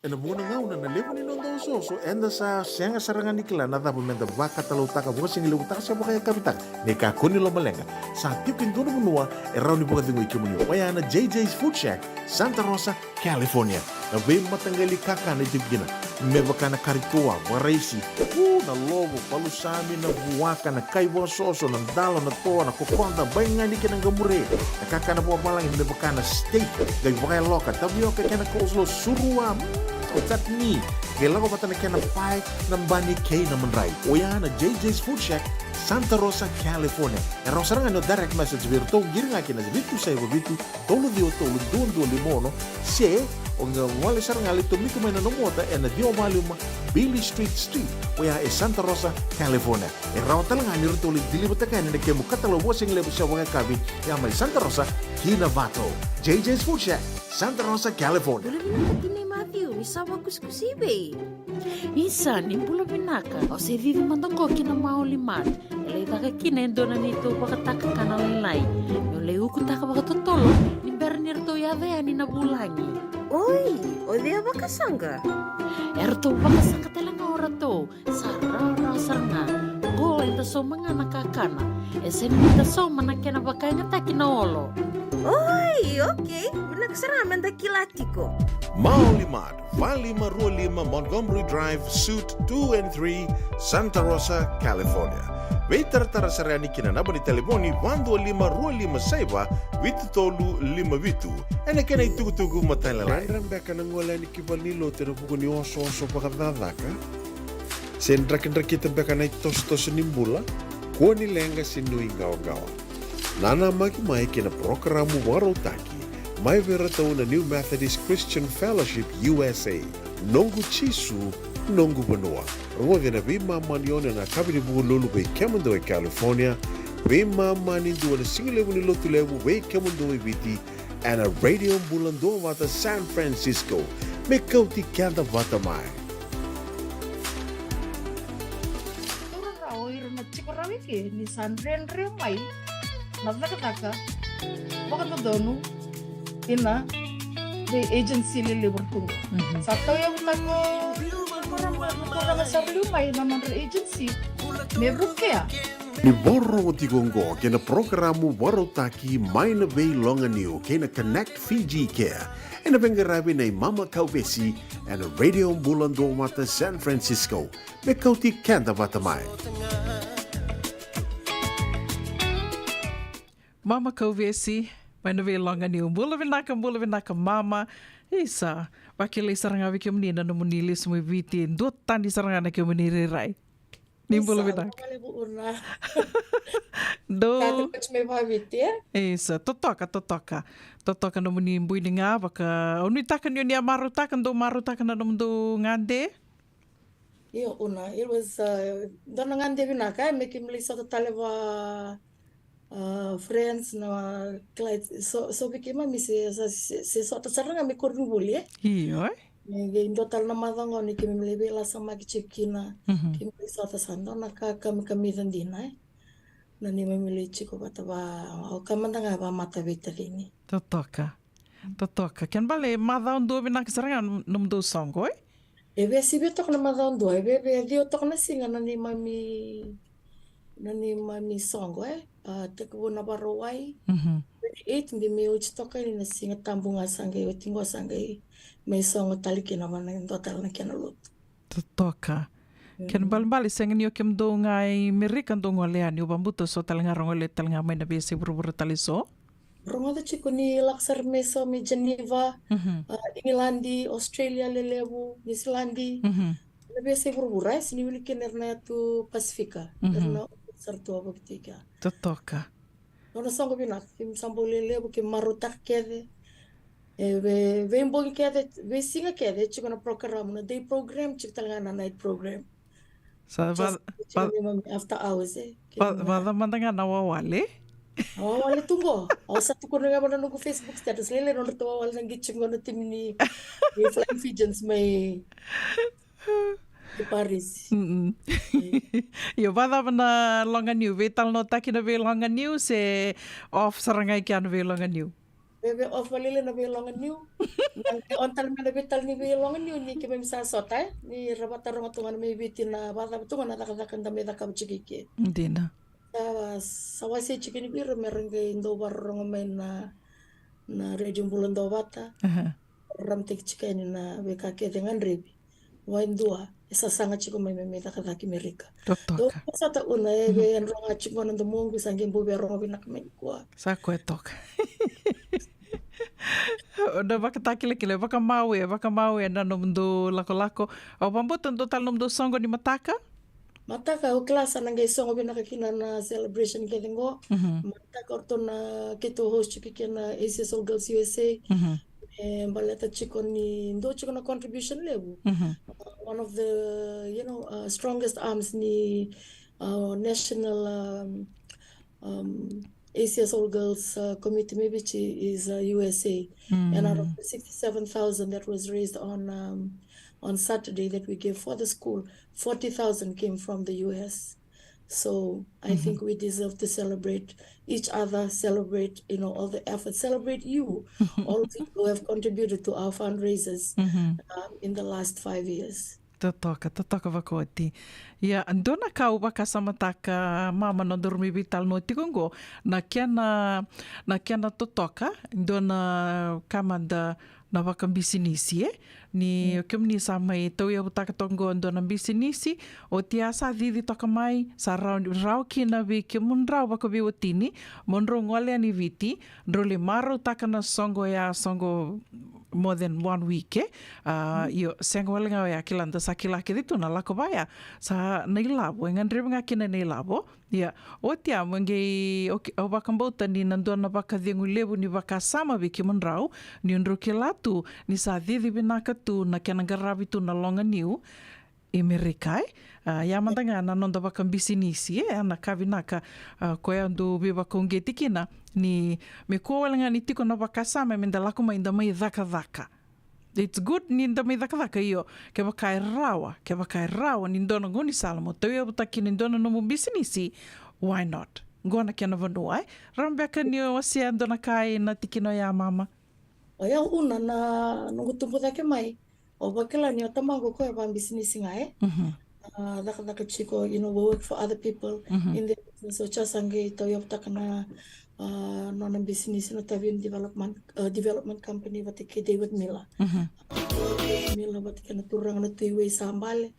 Ena muna ngau na nalevo ni nondo soso enda sa senga sarangan ni kila nada bumenda baka talau taka buka singi lewu taka sa baka kapitak ni kakuni lo malenga sa tipin dono munua erau ni buka dingo ikimuni waya na JJ's Food Shack Santa Rosa, California na vei matangali kaka na jibgina me baka na karikoa waraisi na lobo palusami na buwaka na kaiwa soso na dalo na toa na kokonda bainga ni kinang gamure na kaka na buwa malang me baka na steak gai baka loka tabioka kena kozlo surua Otat ni, kailan ko bata na kaya ng pie ng Bani K na manray. O yan na JJ's Food Shack, Santa Rosa, California. Erang sarang ano direct message virto, giring akin na vitu sa iba vitu, tolo doon limono, se, o nga wali sarang alito, mito may nanumota, na diyo maluma, Billy Street, o yan Santa Rosa, California. Erang talang nga nirito ulit, dilibot na kaya na kaya mo katalawasing lebo sa mga kabi, yan may Santa Rosa, Kinavato. JJ's Food Shack, Santa Rosa, California. Isa bagus kusibe. Isa ni pula pinaka. O se vive mandoko kina maulimat. Elay taka kina endona nito bakataka kana laylay. Yung lay ukutaka bakatotolo. Ni bernir to yave ani nabulangi. Oi, o dia bakasanga. Erto bakasanga talanga orato. Sarara saranga. Go enta so mga nakakana. Esen enta so manakena bakanya takina olo. Oi, okay. Nagsaraman da kilatiko. Maulimat, 5525 Montgomery Drive, Suite 2 and 3, Santa Rosa, California. Waiter tarasarani kinanaba ni telefoni 12525 saiba vitu tolu 5 ena kena itugu matalalan. Randram beka nang wala ni kibalilo tero buku ni oso pakadadaka. Sendra kita beka na tos nimbula, kuani lenga sinui gawa. Nana mai kina programa warotaki. Mai vera tau na New Methodist Christian Fellowship USA. Nongu chisu, nongu banua. Rode na vima manione na kabini bugu lulu bei Kemando e California. Vima mani dua na singilewu ni lotu lewu bei Kemando e viti. And a radio bulando wata San Francisco. Me kauti kanda wata mai. Rao iruna chikorawi ke ni San Renre mai. Navaka baka to donu. Ina the agency lili bertunggu. Satu yang utako orang sa lumay na mga agency me bukya. Ni borro tigongo kena programu warotaki mai na vei longa niu kena Connect Fiji Care. Ena bengarabi na Mama Kaubesi and a radio bulando mata San Francisco. Me kauti kanda vatamai. Mama Kaubesi Mai na velonga ni umbula vinaka mama. Isa, wakili saranga wiki menina no munili semua viti. Dua tandi saranga na ke muniri rai. Ni umbula vinaka. Do. Kata kach me viti ya? Isa, totoka. Totoka no muni mbui ninga baka. Unu takan yun ya marutakan na do ngande. Iyo una, it was dono ngande vinaka. Me kimlisa to talewa. Friends na clients so bikima mi se so tasaranga mi kornu buli iyo ngi total na madango ni kimi lebe la sama kichikina kimi so tasando na kami dandina na ni memili chiko bataba o kamandanga ba mata veterini totoka ken bale madon do bina kisaranga num do songo ebe sibe tok na madon do ebe dio tok na singa na ni mami songo te ko na barowai 8 ndi me uchi toka ni na singa tambunga sangai utingo sangai me songo taliki na mana total na kena lut toka Ken bali sengen yo kem do ngai Amerika do ngoleani ubambuto so talanga rongole talanga mai na bese buru taliso. Ronga chico ni laksar meso mi Geneva, England, Australia lelebu, New Zealand. Lebih saya berburu, sini wili kenerna tu Pasifika, kerana sertu apa ketika. Totoka. Nona sanggup binak, kim sambil lelebu kim marutak kede. Vembong kede, singa kede, cuma na program na day program, cik talanga night program. After hours Vada mandangan awawale. Awal tunggu. Satu kurang apa nunggu Facebook status lele nonton tu awal nang gicung ngono tim ni Flying Pigeons mai di Paris. Yo vada na longa new vetal no takina ve longa new se off sarangai kian ve longa new. Bebe off lele na ve longa new. Nang ontal me na vetal ni ve longa new ni kebe misa sota ni rabata ronga tungan me vitina vada tungan na takadakan dame dakam chikike. Dina. Sawasi chicken bir merenge indo barong main na radio bulan dawata ramtek chicken na bekake dengan rebi wain dua esa sanga chicken mai meta kata Amerika to sata una ebe en ronga chicken ndo mungu sangin bu berong binak men kwa sa kwetok Oda baka takile baka mawe na nomdo lako o pambutan total nomdo songo ni mataka Mataka o klasa nangay songo binakakina na celebration kedengo. Mataka orto na kito host chiki na ACS All Girls USA. Baleta chiko ni ndo chiko na contribution level. One of the strongest arms ni national ACS All Girls committee maybe is USA. And out of the 67,000 that was raised on Saturday that we gave for the school, 40,000 came from the US. So I think we deserve to celebrate each other, celebrate, all the efforts, celebrate you, all of you who have contributed to our fundraisers in the last 5 years. Totoka vakoti. Ya, ndona kau baka samataka mama no dormi vital no tigongo na kiana totoka ndona kamanda na baka bisinisi ni kemni sama itu ya butaka tongo ndona bisinisi o tia sa didi toka mai sa rau kina vi kemun rau baka biwatini monro ngole ani viti ndrole maro taka na songo more than 1 week yo sengo lenga ya kilanda sakila kiditu na lako baya sa nailabo ngandre nga kina nailabo ya otia menge o bakambota ni nandona baka dengu lebu ni baka sama biki monrau ni ndro kilatu ni sa didi binaka tu na kana garabi tu na longa niu Amerikai ya mandanga na nonda baka bisinisi na kavinaka ko ando beba kongeti kina ni me ko wala ni tiko na baka sama menda lako mai nda mai dhaka it's good ni nda mai dhaka iyo ke baka rawa ni ndona ngoni salamo to yo butaki ni ndona no bisinisi why not ngona kana vanua rambeka ni wasia ndona kai na tikino ya mama oya una na ngutumbu dake mai o bakela ni otamango ko ya business ngai daka chiko we work for other people in the business so chasange to yoptakana non business no tavin development company watike David Miller watike na turang na tuiwe sambale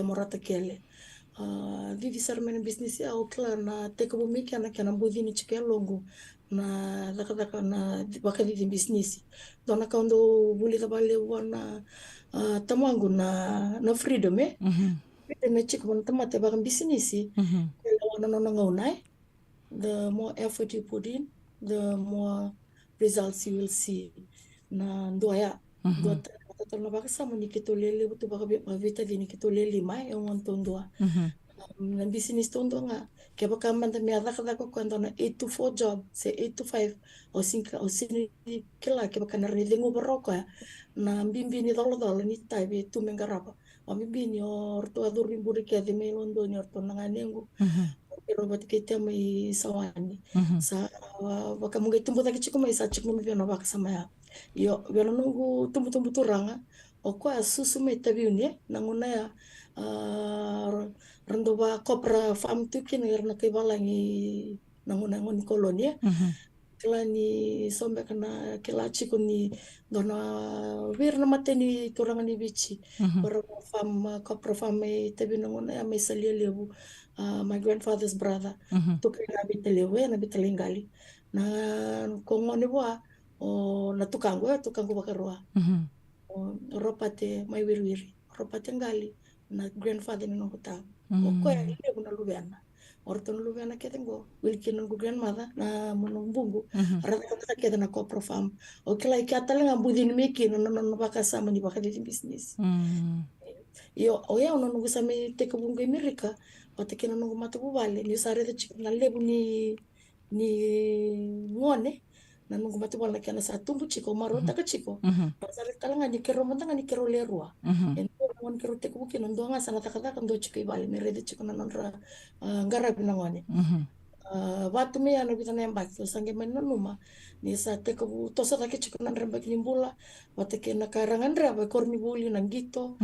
morata kele vivi sarmene business ya okla na teko bumiki ana kana budini chike longo na daka na wakadi di business dona kaundo buli tabale wana tamangu na freedom freedom chiko mon tamate baka business wana no ngonai the more effort you put in the more results you will see na ndoya na baka sama ni kitolele butu baka vita dini kitolele mai on tondwa na business tondo nga kaya baka manda me adaka kwando na 8 to 4 job say 8 to 5 o 5 o 6 kila kaya baka na rilingo baroko na mbimbi ni dolo ni taibe tu mengarapa o mbimbi ni orto aduri buri kaya de me londo ni orto nanganengo pero batikete mai sawani sa baka mungai tumbu taki chiko mai sa chiko mi baka sama ya yo beno nungu tumbu turanga o kwa susu me tabiuni nanguna ya rando ba kopra farm tu kin erna kay balangi nanguna ngoni kolonia kila ni sombe kana kila chiko ni dona wir na mate ni turanga ni bichi para fam kopro fam e tebi ngona me salia lebu my grandfather's brother to kina bitelewe na bitelingali na kongone wa o na tukango bakarwa ropate mai wirwiri ropate ngali na grandfather ni nokota o ko ya ile kuna lubiana orton lubiana ketengo wilkin ngo grandmother na monumbungu rata kata keta na kopro fam o kila ikatale ngambudin meki no bakasa mani bakadi business yo o ya no ngusa me te kabunga Amerika patekena no matu bubale ni sare de chikna lebu ni ngone na nungu matu bala kana sa tumbu chiko marota ka chiko pasare talanga ni kero mantanga ni kero lerua ento ngon kero te kubuki no ndonga sana takata kan do chiko ibale me rede chiko na nonra ngara binangone watu me ana bitana yamba so sange menno numa ni sa te kubu tosa take chiko na ramba kimbula watekena karangan raba korni buli nangito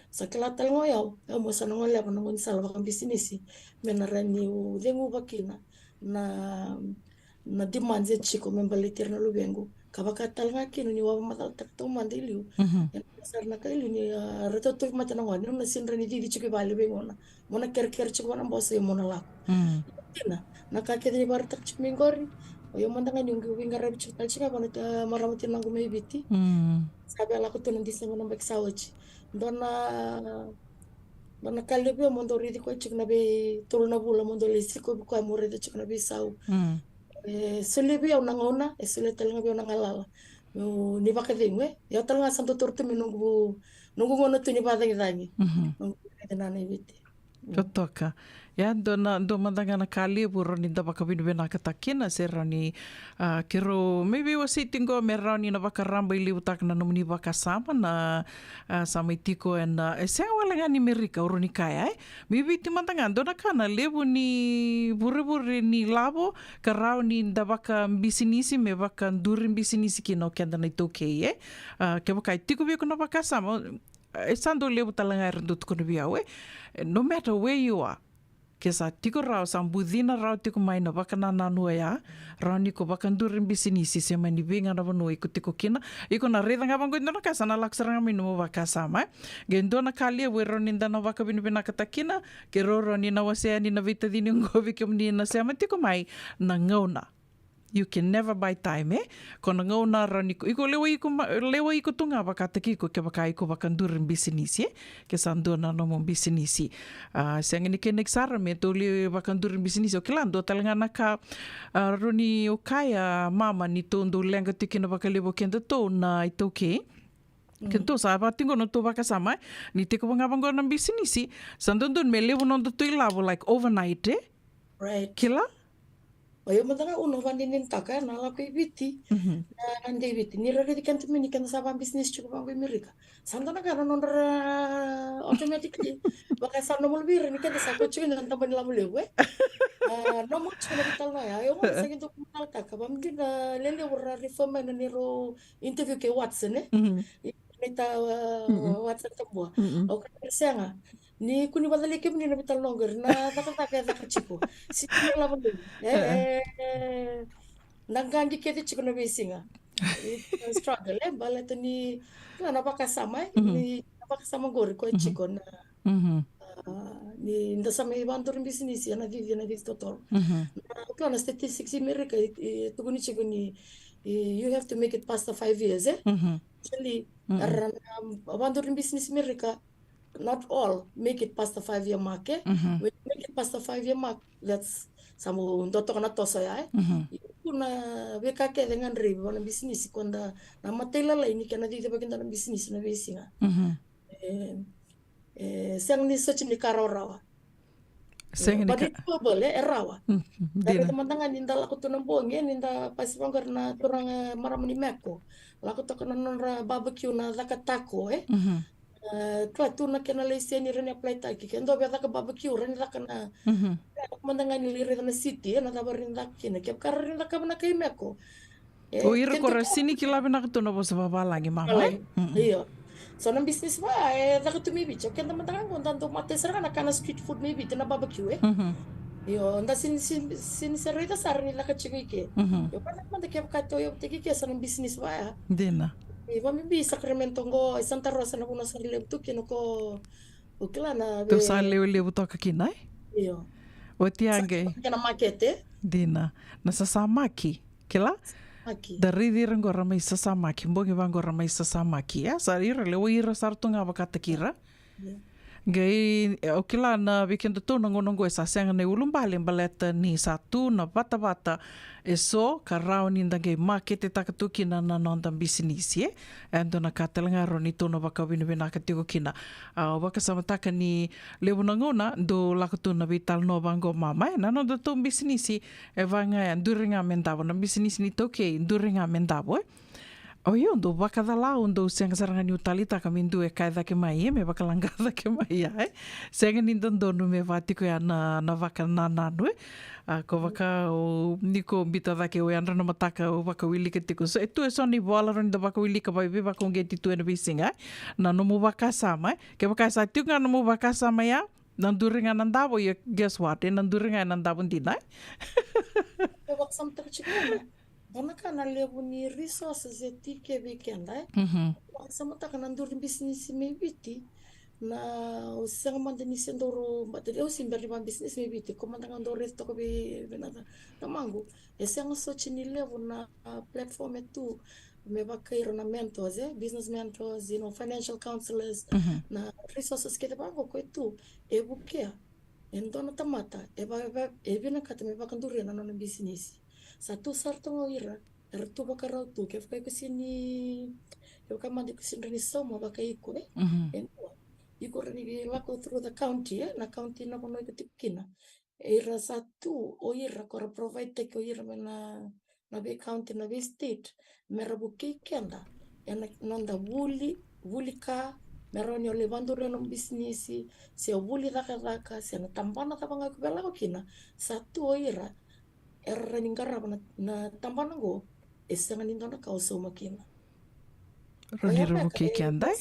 sakela talngo yao mo sana ngole apa ngon sala bakam bisnis menarani u dengu bakina na dimanje chiko membalitir na lubengu kabaka talnga kinu ni wa matal tak to mandiliu sarna kailu ni reto to mata na ngone na sinrani di chiko bale bengona mona ker chiko na bosse mona la kina na ka ke ni bar tak chiko mingori yo mandanga ni ngi ngara chiko chika bana maramutin nangu mebiti sabe ala ko to ndi sama nambek sawachi dona kalebe mondo ridi ko chikna be tulna bula mondo lisi ko ko amore de chikna be sau selebi au nangona sele telnga be nangala ni bakadengwe ya telnga santo torte menunggu ngono tu ni badangi dangi nunggu tenane bite totoka ya dona do mandanga na kali buro ni da bakabin bena katakina serani kero maybe was sitting go merani na bakaramba ili utak na nomni bakasama na sama itiko en se wala ngani Amerika uruni kaya maybe ti mandanga dona kana lebu ni bure ni labo karau ni da baka bisinisi me baka durin bisinisi kino kenda na itoke ke baka itiko be kuna bakasama sando lebu talanga rendut kuna biawe no matter where you are ke sa tiko rao sambudina rao tiko mai na bakana nanua ya rao niko bakandurin bisinisi se mani benga na vanu iko tiko kina iko na reda ngabango indona kasa na laksaranga minu bakasa mai gendo na kalia we roni ndana bakabinu bina katakina ke roro ni na wasea ni na vita dini ngovi ke mni na se tiko mai na ngauna. You can never buy time kona ngauna rani iko lewa iko tunga bakataki ko ke bakai ko bakandurin bisinisi ke sandona no mo bisinisi sangini ke nexara me to le bakandurin bisinisi o kilando talanga naka roni o kaya mama ni tondo lenga tikina bakalebo kenda to na itoke kento sa tingo no to bakasama ni teko bangabango na bisinisi sandondon me lewo no to ilabo like overnight right kila Oyo matanga uno vandinin taka na la ko ibiti na ande ibiti ni rari kan tumini kan sa business chuko bango Amerika sando na kana nondra automatically baka sa no mulbir ni kan sa ko chuko nan taban la mulewe no mo chuko vital na ya yo mo sa kinto kumal taka bam din lele wora reform na niro interview ke Watson nita Watson tabwa o ka senga ni kuni badali ke ni vital longer na taka chiko si la mulewe nangandi kete chiko na besinga struggle balata ni na pakasama ni napakasama gori ko chiko na ni nda sama ibantor business na vivi total ko na statistics America tuguni chiko ni you have to make it past the 5 years actually abantor business America not all make it past the 5-year mark when you make it past the 5-year mark that's samu ndoto kana tosa ya kuna beka ke dengan ribu na business konda na matela la ini kana dite baginda na business na besinga sang ni search ni karorawa sang ni boleh erawa dari teman-teman ninda laku tu nambonge ninda pasi banggar na turang maramuni meko laku to kana nonra barbecue na zakatako Kla tu na kena lesia ni rene apply taki kendo bia ka barbecue rene la kana mandangan ni lire na city na tabarin la kena ke karin la ka na kai meko o ir korasini kila bina ka no bosa baba lagi mama iyo so na business ba la ka tu maybe cho kenda mandangan kon tanto mate serana kana street food maybe na barbecue Yo, anda sini serita sarni la kachiko ike. Yo pana manda kia kato yo teki kia sana business baya. Dina. Iwa mi Sacramento ngo Santa Rosa na kuna sarle tu kino ko ukila na Tu sa leo toka kinai? Yo. O tiange. Kena makete. Dina. Na sasamaki. Kila? Maki. Dari diri ngora mai sasamaki. Mbongi ngora mai sasamaki. Ya, sarira lewa ira sartunga wakata kira. Gai o kila na weekend tu nongo esa senga ne ulumbale baleta ni satu na bata eso karau ni ndange market e takatu kina na nonda business e ando na katelanga roni to no baka wina katiko kina o baka samataka ni leunangona do lakatu na vital no bango mama na no to business e vanga duringa mendavo na business ni toke duringa mendavo o yo ndo baka dala ndo senga saranga ni utalita kamindu e kai dake mai me baka langa dake mai ai senga ni ndo no me vatiko ya na baka nana no ko baka o niko bita dake o andra no mataka o baka wili ke tiko so tu so ni bola ron do baka wili ka bai baka ngeti tu ena bisinga na no mo baka sama ke baka sa tu nga no mo baka sama ya nanduringa nandabo ya guess what nanduringa nandabo dinai e baka samta chikuna Ona kana levo ni resources e tike weekend ai. Sama ta kana ndur business me biti na o senga manda ni sendoro bateri o simber di business me biti ko manda ngando resto ko be benata tamangu e senga so chini levo na platform tu me bakairo na mentors business mentors financial counselors na resources ke bango ko tu e bukia endona tamata e bina kata me bakandure na no business satu sarto ngoira ertu bakarau tu ke fai kesini yo kamandi kesini ni somo bakaiko iko rani lako through the county na county na kono iktikina era satu oira kora provide take oira na be county na be state merabuki kenda ena nanda wuli ka meroni ole bandure no business se wuli daka se na tambana tabanga kubela kina satu oira era ningara na tambana go esanga nindona ka oso makina Roniru ke kenda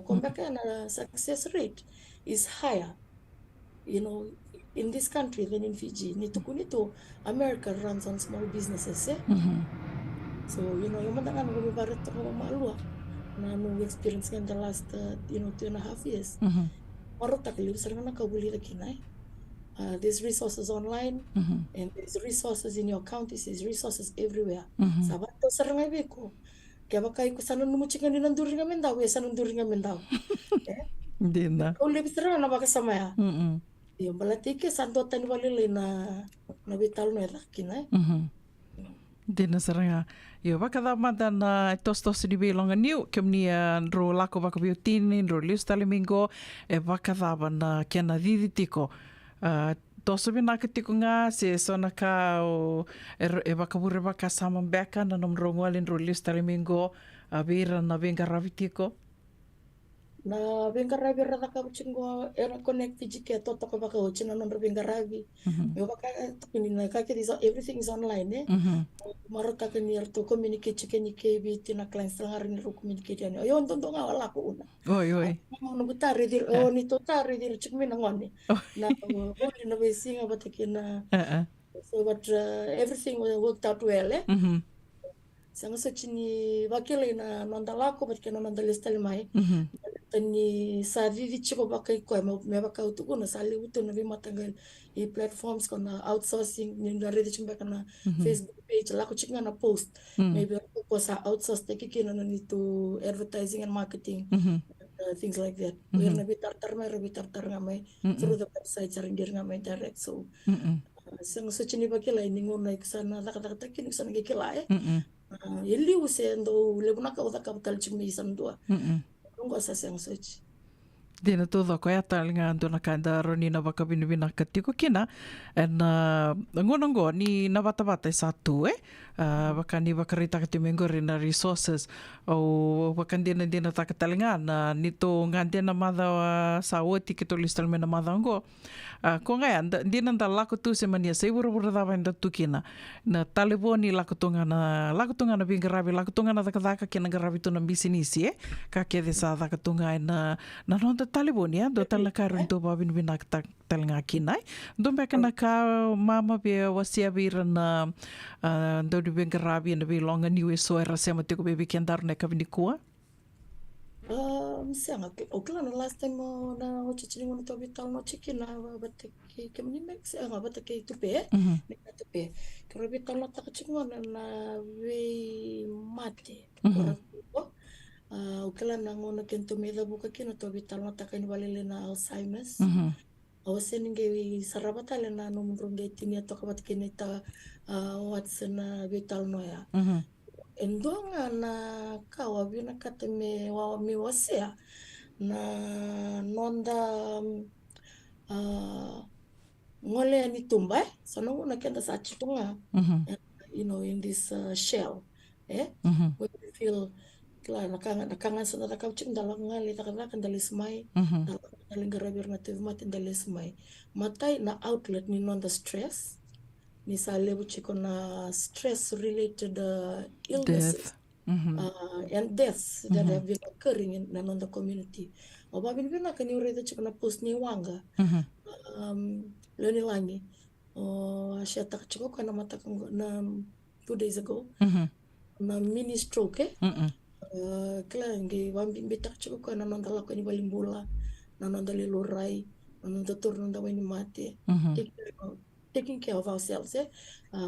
kombaka na success rate is higher in this country than in Fiji nito America runs on small businesses so yung mandangan ko barat ko malua na no experience in the last 2.5 years marota kali sarang nakabuli kinai there's resources online and there's resources in your counties, there's resources everywhere. Sabato sarangay beko. Kaya bakay ko sana numuchikan din ang duringa mendaw, sana duringa mendaw. Hindi na. O lebih sarang na baka samaya. Yung balatike santo tani walilay na vital no kinay. Hindi na saranga. Yo baka damada na tostos ni bilonga niu kemnia ro lako baka biotini ro lius talimingo e baka daba na kiana diditiko. Toso bina ketiko nga se sona ka o e bakabure baka sama beka na nom rongwalin rolis talimingo abira na benga ravitiko na benga ravi rada ka chingo era connect jike toto ka baka ochina non benga ravi yo baka tukuni na ka everything is online marota ka ni to communicate chike ni ke biti na clients langar ni ro communicate ani yo ndondo nga wala ko una oi no butare dir ni to tare dir chikmi na ngoni na boli na besinga batakina so but everything worked out well sanga so chini wakile na nondalako batakina nondalestal mai tani sa vivi chiko bakai ko me baka utuko na sali utu na bi matangal i platforms kona outsourcing ni na rede chimba kana Facebook page la ko chinga na post maybe ko sa outsource take kina na to advertising and marketing things like that where na bitar ngamay through the website sarindir ngamay direct so sang so chini bakila ningo na sana takata kini sana gikila yeli usendo lebuna ka uta kapital chimi sandua Nunggu asas yang suci. Dina todo ko yata nga ando na kanda roni na baka binibina katiko kina and ngonongo ni na bata-bata satu Bakani bakarita ka timengori na resources o bakandina dina takatalinga nito ngandina madha sa oti kito listal mena madha ngo ko nga dina nda lako tu se mania se buru dava nda tukina na taliboni lako tunga na bingarabi lako tunga na daka kina garabi tu na bisinisi ka ke desa daka tunga na nonda taliboni do talakaru to babin binak talinga kinai do bekana ka mama be wasia bir na do di bingarabi na bilonga niwe so era sema tiko baby kendar na kavinikua Sianga okla na last time na chichini ngono to vital no chikina bate ke mni mex nga bate ke tupe ne tupe ke vital no taka chingona na we mate okla na ngono kento meda buka kino to vital no taka ni balele na Alzheimer's awase ninge sarabatale na no mrunge tini to kabat kene ta what's na vital no ya endonga na kawa vina kate me wawa mi wasea na nonda ngole ni tumba so no una kenda sa chitunga you know in this shell when you feel kla nakanga sa nakau ching dalang ngali takana kandali smai dalang garabir na tuv matin dali smai matai na outlet ni nonda stress ni sa lebu chiko na stress related illnesses and deaths that have been occurring in the community. Obabin bina kani ureda chiko na post ni wanga loni langi asya tak chiko kana mata na 2 days ago na mini stroke kala ngi wambin bitak chiko kana nonda lako ni balimbula na nonda lilurai na nonda tur nonda weni mate taking care of ourselves,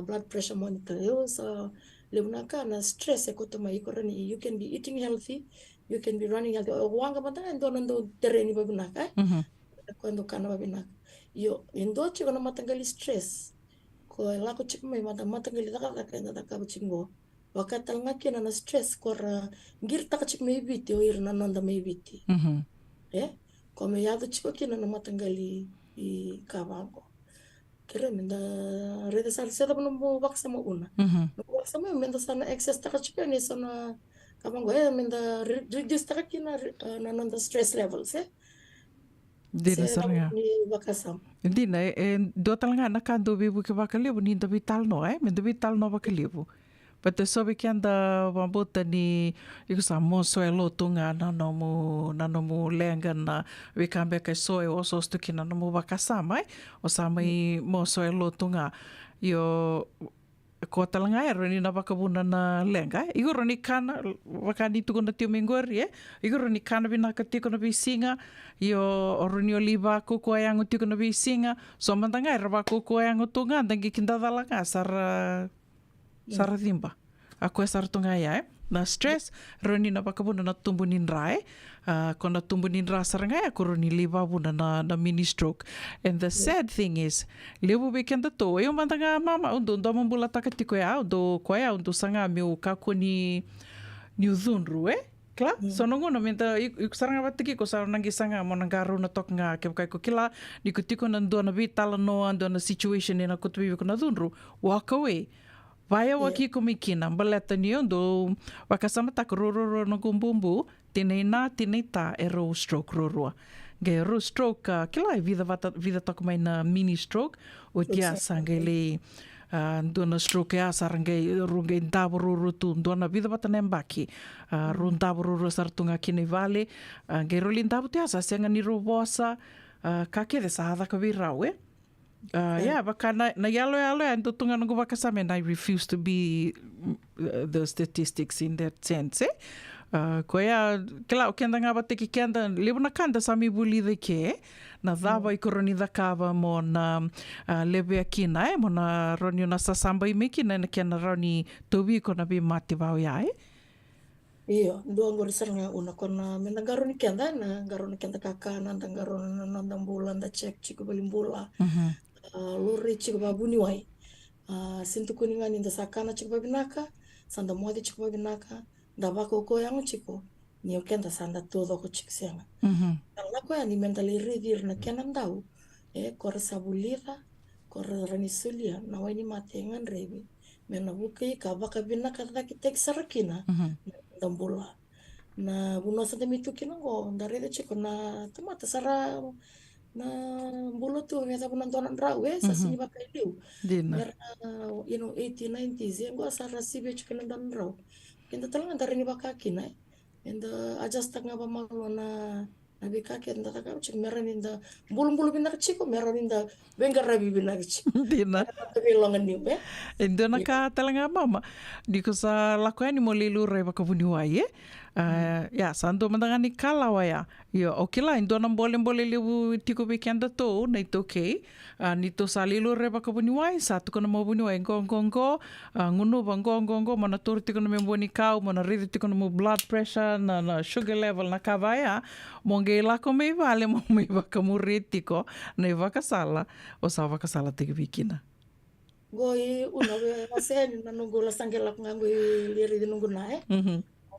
blood pressure monitor. So, lebunaka na stress ekotoma ikorani. You can be eating healthy, you can be running healthy. Wanga mata ndo nando tereni babunaka. Kwando kana babunaka. Yo ndo chiko na matangali stress. Ko lako chiko mai matangali taka bachingo. Wakatal ngaki na stress kora ngir taka chiko mai biti o irna nanda mai biti. Ko me yado chiko kina na matangali I kabango. Kira minda reda sal seda belum waksa mo una. Waksa mo minda sana excess taka chipa ni sana kabango minda reduce taka kina na nanda stress levels Dina saranga. Ni wakasam. Dina do talanga na kando bibu ke bakalibu ni da vital no minda vital no bakalibu. But the sobi kanda wambota ni ikusa mo soe lotunga na nomu lenga na wikambe kai soe o so stuki na nomu wakasama o samai mo soe lotunga yo ko talanga ero ni na wakabuna na lenga igoro ni kana wakani tuko na tiu mingori igoro ni kana bina ka tiko na bisinga yo oruni oliva kuko ayango tiko na bisinga so mantanga ero kuko ayango tunga dangi kinda dalanga sara dimba. Ako sara tunga ya na stress roni na bakabuna na tumbunin rai ko na tumbunin ra saranga ko roni liba buna na mini stroke and the sad thing is lebu bekenda to eu mandanga mama undo mambula takatiko ya undo ko ya undo sanga meu kakoni nyuzunru kla sonongo na menta saranga batiki ko saranga gisanga monangaru na tok nga ke kai ko kila nikutiko na ndo na vital no ando na situation na kutubi ko na dunru walk away. Vaya waki kumikina baleta niyo do wakasama tak roro no gumbumbu tinei ta ero stroke roroa. Ge ro stroke kila vida tok mai na mini stroke o tia sangele do na stroke ya sarange runge ndabo roro tu do na vida bata nembaki rundabo roro sartunga kine vale ge ro lindabo tia sa senga ni robosa ka ke sa hada ka virau baka na yalo and tunga ngo baka sa men I refuse to be the statistics in that sense ko ya kala kenda nga bate ki kenda lebu na kanda sami buli de ke na dava I koroni da kava mo na lebe akina mo na roni na sasamba I meki na kena roni tobi ko na bi mati bau ya Iyo, ndo ngori saranga una kona mena garoni kenda na garoni kenda kaka na garoni na bulan da cek chiku balimbula lori chiku babuni wai sintu kuninga ninda sakana chiku babinaka sanda mwadi chiku babinaka da bako ko yang chiku ni okenda sanda todo ko chiku senga lako ya ni mentally redir na kenam dau kora sabulira kora rani sulia na wani mate ngan rebi mena buki ka baka bina kata kita sarakina dambula na buno sa tamitu kinango dari de chiko na tomata sara na bulo tu meta bunan tonan rawe sa sinyi baka liu Dina. mera 80-90s yang gua sara sibe chiko na dan raw kinta talang dari ni baka kina enda adjust nga ba malo na nabi kaki enda taka chik mera ninda bulu bina chiko mera ninda bengar rabi bina chiko Dina. bilongan ni be Endo na ka talanga mama. Di ko sa lakoyan ni mo lilure baka buniwai ya santo mandangani kalawa ya. Yo okila indo na boleh liu tiko bekenda to na ito okay. Nito sa lilure baka buniwai satu ko na mo buniwai ngonggongo ngunu bangonggongo mana tur tiko na memboni kau mana riri tiko na mo blood pressure na sugar level na kavaya monge lako me vale mo me baka muritiko na baka sala o sa baka sala tiki bikina. Goi una be asen na nunggu la sangelak ngangu liri di nunggu nae.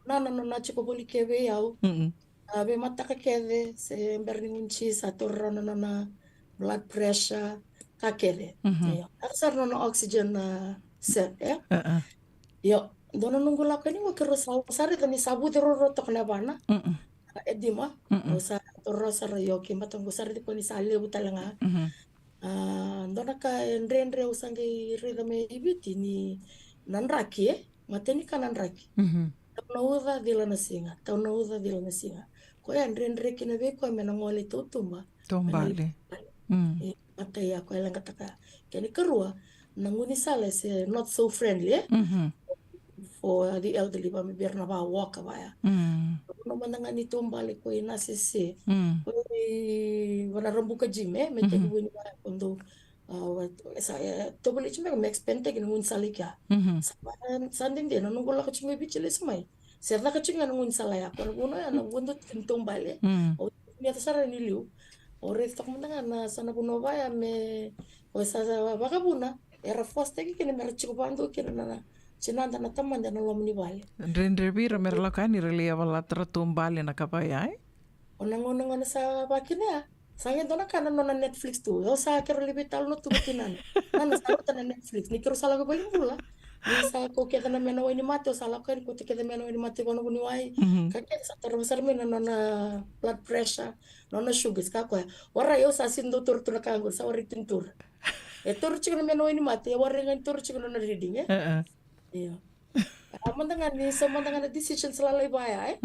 Na chiko boli kebe yau. Be mata ka kede se berni munchi satu rana na blood pressure ka kede. Yo. Aksar no oxygen set ya. Yo, dono nunggu la kani wo kero sari tani sabu tero tok na bana. Edima. Sa toro sara yo kimba tongo sari di poni sale butalanga. Dona kaendre usangi ridame ibiti ni nanraki mateni ka nanraki taunaudha dila na singa ko yaendre kina be ko mena ngole tutumba Tombale. mata ya ko elang kataka kani kerua nanguni sale se not so friendly for the elderly ba biar na ba walk ba ya no mananga ni tumbale ko ina sese ko wana rambuka jime mete ko ni ba kondo saya tobole chime ko expente ke ngun salika sandin de no ngola ko chime bichile smai serna ka chinga ngun salaya ko no ya no gondo tumbale o ni atasara ni liu ore tok mananga na sana buno ba ya me o sa baka buna era foste ke ni mer chiko bandu ke na Sinanda na taman dan lo muni bale. Rendre bira merla kani relia wala tratumbale na kapaya Onang sa bakina. Saya dona kana nona Netflix tu. Yo sa kero libital no tu batinan. Nana sa na Netflix. Ni kero sala ko bali bula. Ni sa ko kita na meno ini mate sala ko ko kita meno ini mate kono buni wai. Kake sa taro besar mena nona blood pressure, nona sugar ka ko. Wara yo sa sindo tur tu na kango sa wari tintur. Tur chiko na meno ini mate wara ngan tur chiko na reading Iya. Mandangan ni sa mandangan na decision selalu ibaya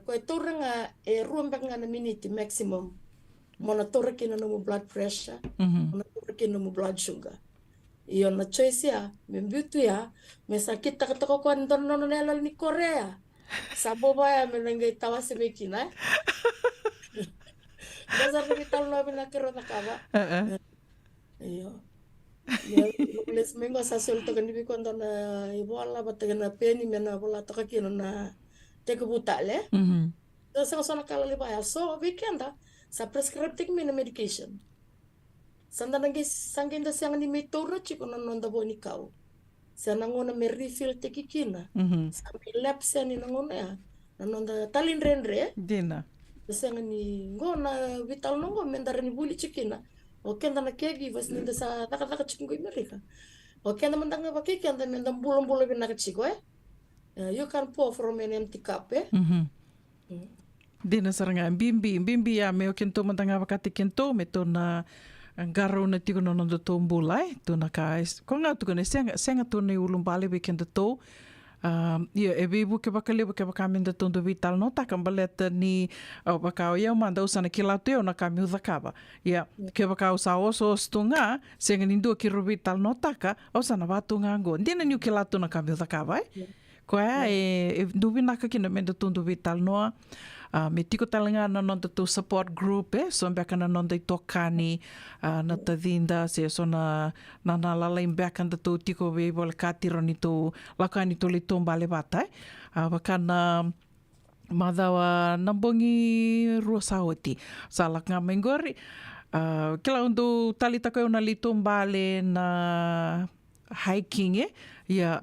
ko tur nga rumbak nga na minute maximum. Monitor kina no blood pressure, monitor kina no blood sugar. Iyo na choice ya, membutu ya, mesakit takatako ko andon no nelal ni Korea. Sabo ba ya menangay tawa sa mekina. Dasar ni tal no binakiro na kaba. Iyo. Les mengo sa sulto kan dibi kon na ibola batagan na peni mena bola to kakino na teko butale. Sa sona kala libaya so weekenda sa prescriptive mina medication. Sanda nangi sangin da siang ni metoro chiko nonda boni kau. Sa nangona me refill tekikina. Sa lapse ni nangona ya. Nonda talin renre. Dina. Sa ni ngona vital nongo mendara ni buli chikina. Oke na caregivers ninda sa taka chikungo Amerika. Oke na mandanga bakiki anda menda bulong-bulong binaka chiko you can pour from an empty cup Dina saranga bimbi ya meo kento mandanga bakati kento meto na garo na tiko no ndo tombulai to na kais ko nga to ne senga to ne ulum bale weekend to e bibu ke bakale ke bakaminda tondo vital no ta kambaleta ni bakao ya manda usana kilateo na kami udakaba ya ke bakao sa oso stunga senga nindo ki vital no taka usana batunga ngo ndina ni kilato na kami udakaba ko e dubina ka kina menda tondo vital no me tiko talanga na nonda to support group so mbeka na nonda tokani na tadinda se so na lala imbeka na to tiko we bol katiro ni to lakani to li tombale bata bakana madawa nambongi ruasawati salak nga mengori kila undo talita ko na li tombale na hiking ya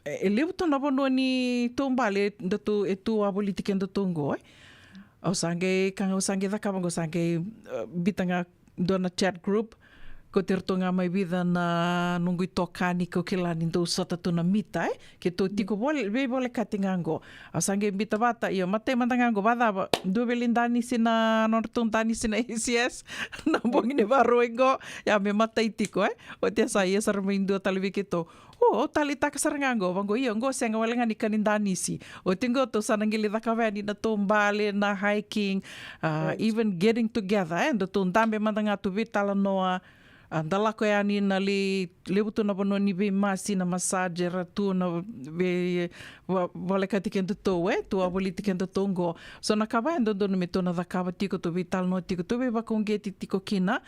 levo to na bono ni tombale datu etu a politika datu ngo o sange da kabango sange bitanga dona chat group ko te rotonga mai vida na nungui tō kāni ko ke lani ndou sota tuna mita, ke tō tiko vole kati ngango. A sange mita vata, ia mate mata ngango, vada, duwe lindani sina, nortong tani sina ACS, na bongi ne varo ingo, ia me mata i tiko, o te sa ia sarama indua taliwe ke tō. O tali taka sarangango, vango ia, ngo senga walenga ni kanindanisi. O tingo to sanangili dakawani na tō mbale, na hiking, even getting together, ndo tō ndambe mata ngā tu vitala noa, Andalako e ani na le utu na wano ni ve masi na massager tu na ve wale kati kendo tō tu a wali kendo tōngo. So na kawa endo dono me tōna dhakawa tiko to vital no tiko to ve wakongeti tiko kina.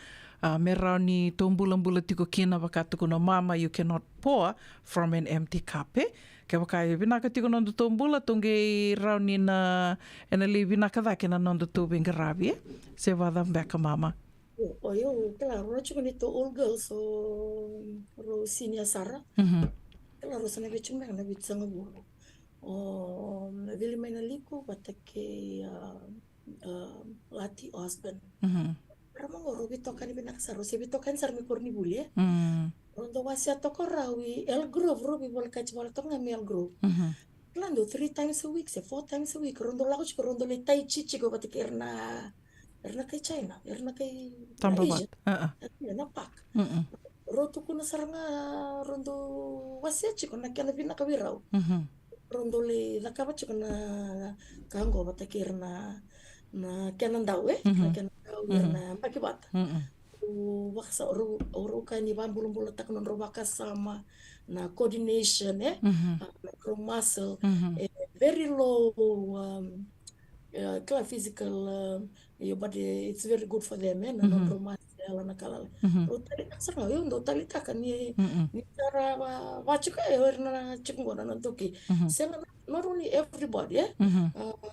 Me rau ni tō mbula tiko kina wakatuko no mama you cannot pour from an empty cup. Ke wakai vinaka tiko nondo tō mbula tonge rau ni na ena le vinaka dhake na nondo tō vengaravi. Se wada mbeka mama. O eu, claro, não tinha nem all girls o senior Sara. Claro, sana vechunga na vitsanga bu. O vile maina liko batake lati husband. Ramang oro bitokan ni binak saro, si bitokan sar mi korni bule. Rondo wasia toko rawi El Grove robi bol kach bol tong ngami El Grove. Klando 3 times a week, 4 times a week. Rondo lago chiko rondo le tai chi chiko batake erna kay China, erna kay Asia. Na pak. Roto ko na saranga rondo wasia chiko na kena vina kawiraw. Rondo le lakaba chiko na kango batake erna na kena daw na kena daw erna pakibata. Waksa oro kani ban bulong tak non robaka sama na coordination muscle very low physical your body, it's very good for them na non na kalala. Tali sarang yo ndo tali takan ni cara wachuka na chikungona na toki. Sema not only everybody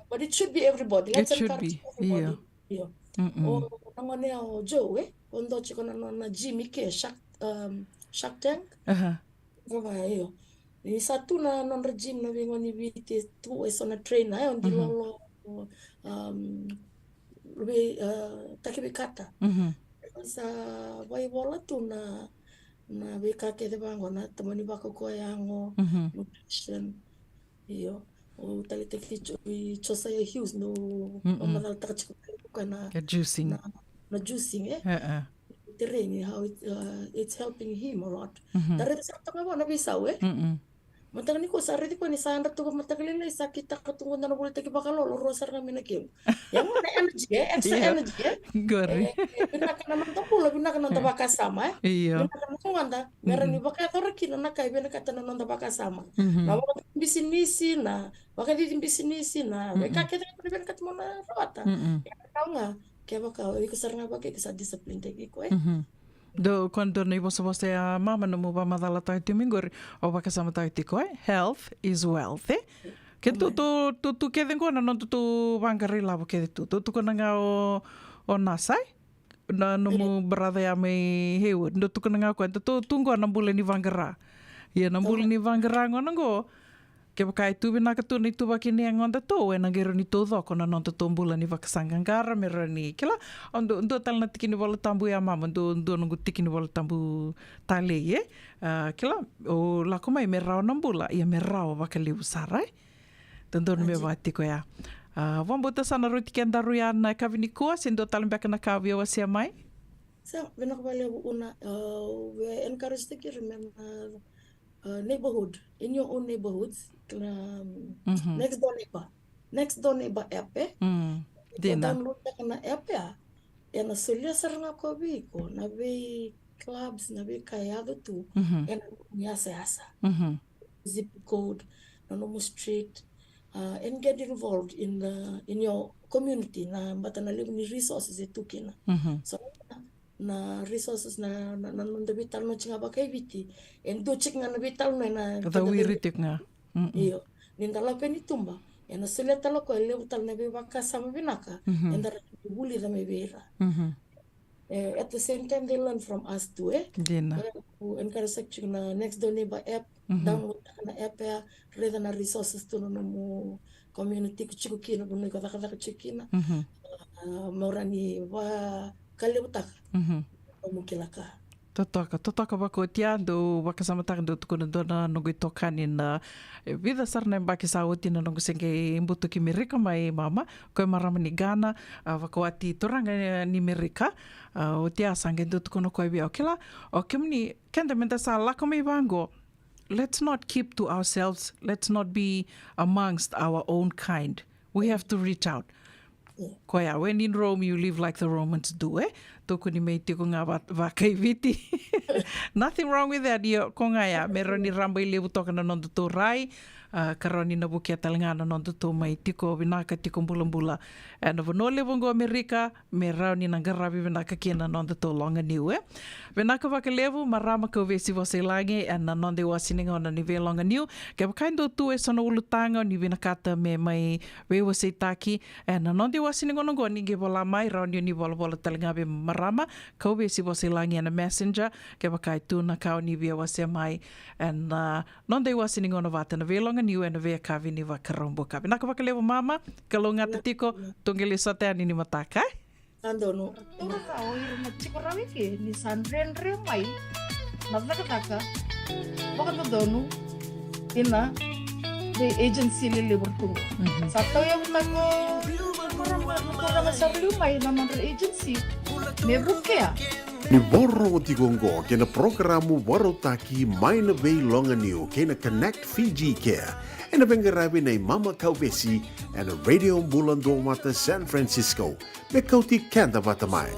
but it should be everybody. Let's encourage everybody. Yeah. O namane o Joe ondo chikona na Jimmy ke Shark Tank. Vava yo. Ni satu na non regime na vingoni vite tu na trainer on di lolo takibi kata. Sa vai bola tu na beka ke de bango na tamani bako ko yango nutrition. Iyo o tali teki chosa ya Hughes no madal takachiko kana juicing. Na juicing terrain how it's helping him a lot. Dari sa tanga na bisa Matang ni ko sari di ko ni sandra tu matagalila isa kita katungo na nabulita ki baka lolo rosar kami na kim. Yang mana energy extra energy Gori. Binaka naman to pula binaka nang tabaka sama Binaka naman wanda meron ni baka to rakin na kay binaka tanan nang tabaka sama. Na wala bisinisi na baka di bisinisi na baka kita binaka mo na rawata. Tao nga kaya baka ko sar nga baka sa discipline tegi ko Do quando nei você a mama no muba madala tai timingor o baka sama tai tiko health is wealth que tu que den kona no tu bangari lavo que tu kona nga o nasai na no mu brada ya me heu no tu kona nga kwenta tu ngo na bule ni bangara ia na bule ni bangara ngona ngo ke baka tu bina ka tu ni tu bakini ngonda to e na gero ni to do kona no to bula ni vakasangangara me rani kila ondo tal na tikini bola tambu ya mama ndo nungu tikini bola tambu tale kila o la koma me rao nambula ia me rao vakali usara tendo me vati ko ya vamos sana roti kenda ruyan kavini ko sindo tal mbeka na kavio wasia mai sa bina ko bale una we encourage the remember neighborhood in your own neighborhoods next door neighbor app download na app ya na solia saranga ko biko na be clubs na be kayado tu and yasa zip code no street and get involved in your community na batana ni resources etukina so na resources na vital no chinga bakai viti en do chik na vital na da wiritik nga iyo nindala peni tumba ya na sele talo ko le vital na be baka sama binaka and da buli da me vera at the same time they learn from us too dina encourage section na next door neighbor app download na app ya reda na resources to no mo community ku kina bunu ka ka chikina morani wa kalibutak mukilaka Totoka bako tia do wakasamatakan do tukuna dona nungu tokani na vida sarna mbaki sauti na nungu senge mbutu ki Amerika mai mama koe marama ni Ghana wakawati toranga ni Amerika o tia sange do tukuna koe bia okila o kimni kenda menta sa lako mai bango. Let's not keep to ourselves. Let's not be amongst our own kind. We have to reach out. Koia, when in Rome, you live like the Romans do, eh? Toko ni mei tiko ngā wakai viti. Nothing wrong with that. Ko ngā ia, me roni ramba i lewu toka na nondu tō rai, karoni na buki a talingana nondu tō mai tiko vinaka tiko mbula. E na wano lewu ngo Amerika, me rauni na ngarabi vinaka kia na nondu tō longa niu, eh? Vinaka waka lewu, marama kau vesi wase lange, e na nonde wasininga o na niwe longa niu. Kia wakaindo tu e sona ulutanga, ni vinakata me mai wewa se taki, e na nonde wasininga o na ngo, ninge wala mai, rauni ni wala talingabe marama, kau vesi wase lange na messenger, kia wakai tu na kau ni via wase mai, and nonde wasininga o na wata na velonga niu, e na vea kavi ni wakarombo kavi. Naka waka lewu mama, kalau ngata tiko, tungele sote ani ni mataka, eh? Andono, ora ka o ira na chiko rawi ke ni sanrenre mai na taka baka no donu ina the agency le bertungo. Sato ya utako orang sarlu mai na mandre agency me bukea. Ni borro o tigongo kena programu warotaki mai na vei longa niu kena Connect Fiji Care. En na bengarabi na Mama Kauvesi en a Radio Bulan Domata San Francisco. Me kauti kenda batamai.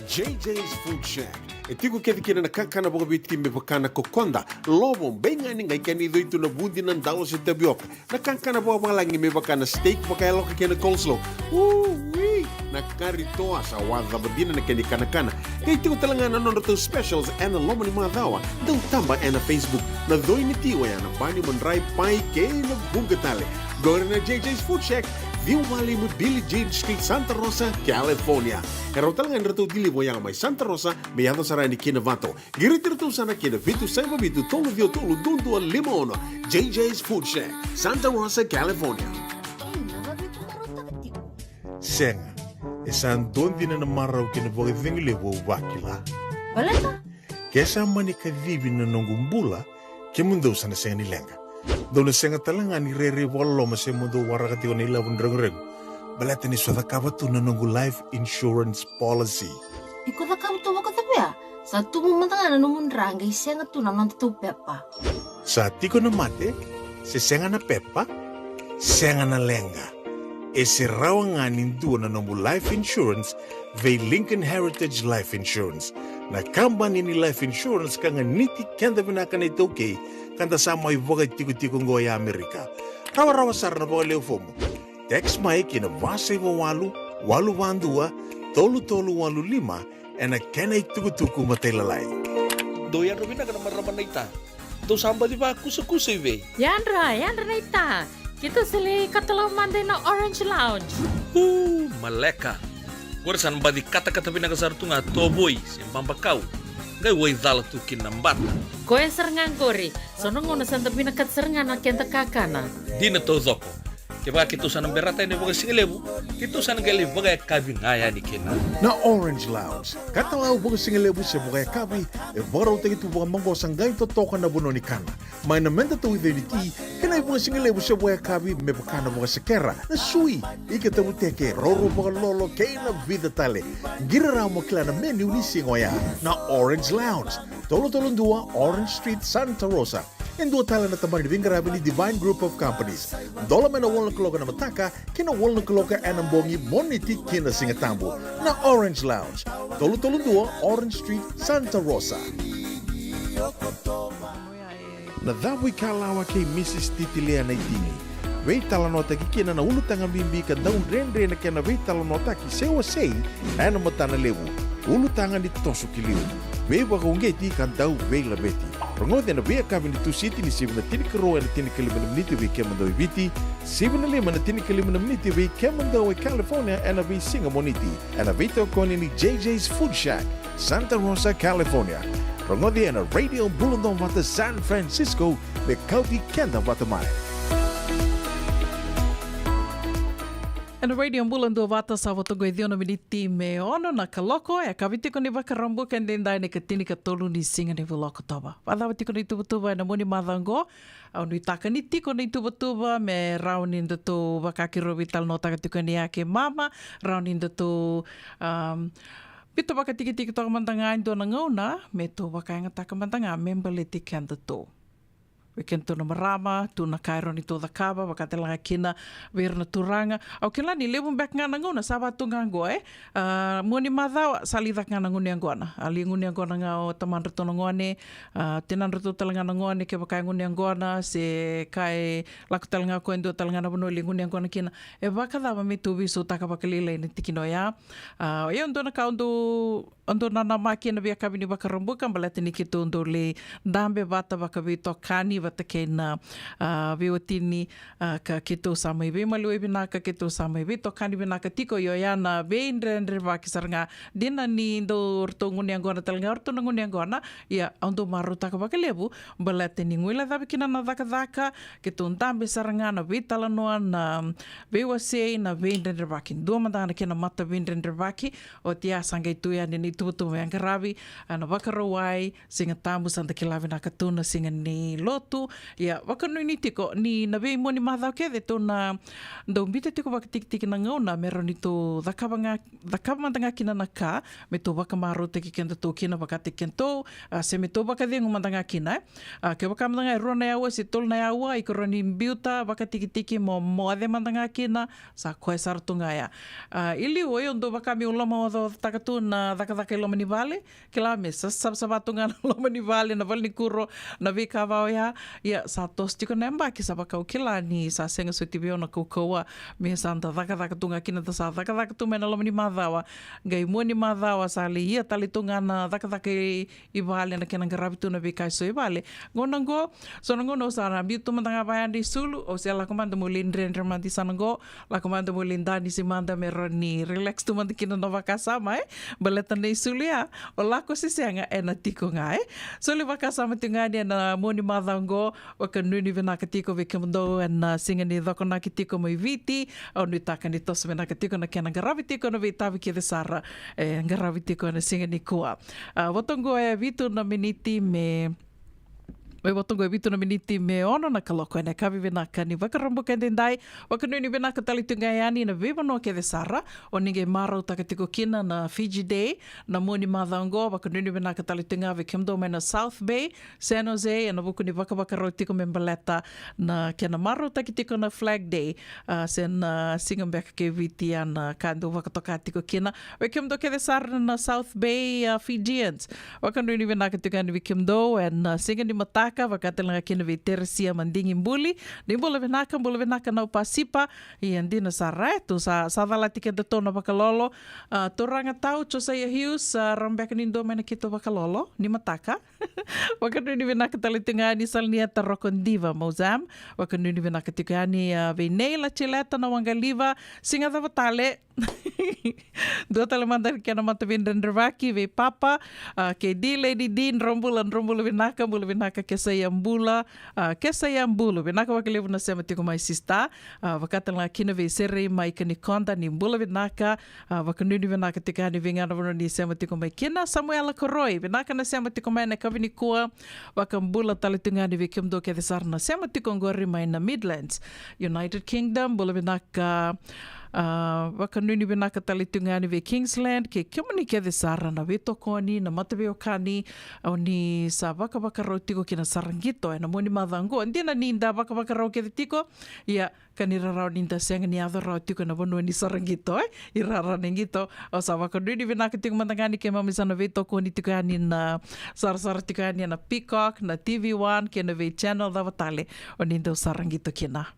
JJ's Food Shack. E tiku kedi kena na kakana boka biti me pakana kokonda. Lobo benga ni ngai kani doitu na bundi na ndalo se tabioka. Na kakana boka malangi me pakana steak pakai loka kena coleslaw. Na karitoa sa wadha badina na keni kana-kana. Kaya tiku talangana non rato specials and a loma ni mga dawa. Daw tamba and a Facebook. Na doi ni tiwa ya na bani manray pai kay na bungatale. Gore na JJ's Food Shack. View Valley mo Billie Jean Street, Santa Rosa, California. Kaya talagang rato dili mo yang may Santa Rosa, may yato saray ni Kinavato. Giriti sana Kinavitu, Saiba Vitu, Tolo Vio Tolo, Dundu a Limono. JJ's Food Shack, Santa Rosa, California. Senga, isang doon din na namaraw kinabagay lewo wakila. Wala ka? Kesa mani kadibi na nungumbula, kimundo sa nasenga nilenga. Daw nasenga talanga ni Rere walo masemundo warakati ko nila wundrang-reng. Balata ni Swadakaba to na nungu life insurance policy. Iko na kam to waka tapya. Sa tumumantanga na numundrang ay senga to na nonto pepa. Sa tiko na mate, si senga na pepa, senga na lenga. E si rawa nga ninduwa na nomu life insurance vei Lincoln Heritage Life Insurance. Na kambani ni life insurance ka nga niti kenda vinaka na ito okay kanda sa may vagay tiko-tiko ngoya Amerika. Rawa-rawa sar na bawa leo fomo. Text mai kina vasay wawalu, walu wandua, tolu-tolu walu lima, e na kena ituku-tuku matailalay. Doyan rubina ka naman raman na ita. Do samba di ba kusa-kusa iwe? Yandra na ita. Kita sili katalaw Monday na Orange Lounge. Maleka. Kuarasan ba di kata-kata pinakasar tu nga toboy, simpang bakaw. Gay way dala tu kinambat. Koe serengan kori, sono ngono santa pinakat serengan na kenta kakana. Di na to zoko. Kaya kita sana berata ini bagai singelebu, kita sana gali bagai kabin ngaya ni kena. Na Orange Lounge, katalaw bagai singelebu siya bagai kabi, e baraw tayo ito bagai manggosang gay totokan na buno ni kana. May namenda to with unity, kena bagai singelebu siya bagai kabi, may bakana bagai sekera, na sui, ikatabuteke, roro bagai lolo, kaya na vida tale. Giraraw mo kila na menu ni singoya, na Orange Lounge, Tolo-Tolong 2, Orange Street, Santa Rosa. En dua tala na tamang ni Vingarabi ni Divine Group of Companies. Dola may na walong kaloka na mataka, kina walong kaloka anambongi moniti kina singatambo na Orange Lounge. Tolo-Tolong 2, Orange Street, Santa Rosa. Na dawi kalawa kay Mrs. Titilea na itini. Wei talanota ki kina na ulutang ambimbi ka daun renre na kina wei talanota ki sewa sei ay na matana lewu. Ulutangan ni toso kiliu. Wei wakungeti ka daw wei labeti. Rongote na via kabin di tu city ni 7 na tinikaro na tinikalimana miniti wei kemando ibiti, 7 na 5 na tinikalimana miniti wei kemando California and na wei Singamoniti, and na vei tokoni ni JJ's Food Shack, Santa Rosa, California. Rongote na Radio Bulundong Wata San Francisco, me kauti kenda watamai. Ana radio bulan dua vata sa votongo e diona miniti me ono na kaloko e kawitiko ni wakarambu kendendai ne katini katolu ni singa ni vuloko toba. Wadawatiko ni tubutuba na muni madhango au ni taka ni tiko ni tubutuba me rauni ndatu wakakiro vital no takatiko ni ake mama rauni ndatu pito wakatiki-tiki toka mantanga indo na ngauna me to wakainga taka mantanga membele tikanda to. Weekend tuna marama, tuna kairo ni toda kaba, wakatelanga kina verna turanga. Au kila ni lebu mbek ngana nguna sabat tunga ngoe. Muni madhawa salida ngana nguni angona. Ali nguni angona ngao taman reto ngone, tenan reto talanga ngone ke bakai nguni angona se kai laku talanga ko endo talanga na bono li nguni angona kina. E bakada me tu viso taka bakalile ni tikino ya. E ondo na ka ondo na makina via kabini bakarambuka balate ni kito ondo le dambe bata bakavito kani vata kena veotini ka kito samai ve malu e binaka kito samai ve tokani binaka tiko yo yana ve indre vaki saranga dina ni ndo ortongo ni angona talanga ortongo ni angona ya ondo maru taka bakalebu balate ni nguila dabe kina na daka kito ndambe saranga na vitala noa na vewase na ve indre vaki dua mandana kena mata ve indre vaki o tia sanga itu ya ni tutu me angaravi ana wakarawai singa tambu santa kilavi na katuna singa ni lotu ya wakanu ni tiko ni na vei moni madhau kede tona ndo mbite tiko wakatik na ngauna mero ni to dakabamantanga kina na ka me to wakamaru teki kenda to kina wakatik kento se me to wakadengu mantanga kina ke wakamantanga e rona yawa si tol na yawa i koroni mbiuta wakatik mo moade mantanga kina sa koe sartunga ya ili oi ondo wakami ulama wado takatuna daka loma ni vale ke la mesa sabatunga na loma ni vale na vale ni kuro na vika vao ya sa tos tiko nemba ki sa bakau kila ni sa senga sutibio na kukaua me santa daka tunga kina ta sa daka tunga na loma ni madhawa gai mo ni madhawa sa li ia tali tunga na daka i vale na kena ngarabitu na vika so i vale ngonango so ngono sa rambi tu mantanga bayandi sulu o se la komanda mo lindre mandi sanango la komanda mo lindani si manda meroni relax tu mandi kina no vakasama baletan nei sulia o lako sisenga e na tiko ngai suli vakasama tungani na moni madhango waka nuni vinaka tiko vekemdo na singa ni dhokona ki tiko mai viti o ni taka ni tos vinaka tiko na kena ngaravi tiko na vitavi ki desara ngaravi tiko na singa ni kua watongo e vitu na miniti me Oi watongo e vitu na miniti me ono na kaloko ene kavi vinaka ni wakarambu kendendai wakanuni vinaka talitunga yani na vivano ke desara o ninge marau takatiko kina na Fiji Day na moni madhango wakanuni vinaka talitunga ve kemdo me na South Bay San Jose e na vuku ni wakawakarau tiko me mbaleta na kena marau takitiko na Flag Day sen singambeka ke viti ana kando wakatoka tiko kina ve kemdo ke desara na South Bay Fijians wakanuni vinaka tuka ni kemdo and singa ni mata wakatelanga kina ve Teresia mandingi mbuli ni mbula venaka na upasipa i andina sa reto sa dalati kenda tona bakalolo toranga tau Josiah Hughes rambeka ni ndo mena kito bakalolo ni mataka wakanu ni venaka talitingani salnieta rokondiva Mozam wakanu ni venaka tikani ve Neila Chileta na Wangaliva singa da vatale dua talemandar kena mata vindendravaki ve papa ke di lady din rombula vinaka kesayambula vinaka wakalevu na sema tiko mai sista wakatala kina ve sere mai kanikonda ni mbula vinaka wakanuni vinaka tikani vingana vono ni sema tiko mai kina Samuela Koroi vinaka na sema tiko mai na kavini kua wakambula talitungani ve kimdo ke desar na sema tiko ngori mai na Midlands United Kingdom bula vinaka wakanuni vinaka talitungani ve Kingsland ke kimani ke desara na vetokoni na mataveo kani au ni sa wakawakarau tiko kina Sarangito e na moni madhango andina ninda wakawakarau ke tiko ia kanira rau ninda senga ni adho rau tiko na vono ni Sarangito i rara nengito o sa wakanuni vinaka tiko mantangani ke mamisana vetokoni tiko yani na sarasara tiko yani na Peacock na TV1 ke na ve channel da vatale o ninda o Sarangito kina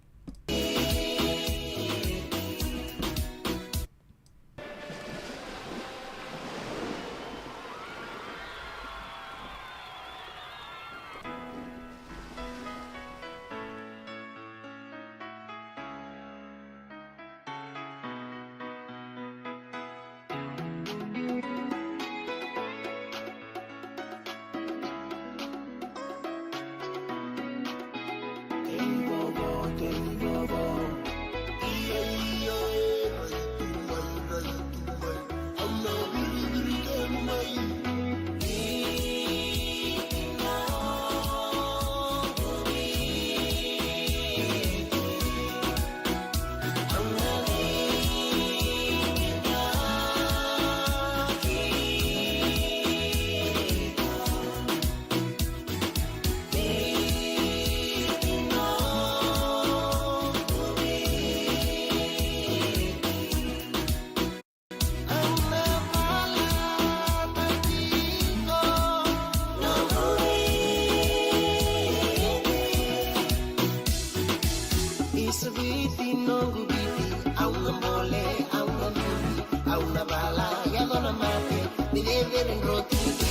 there and roll to the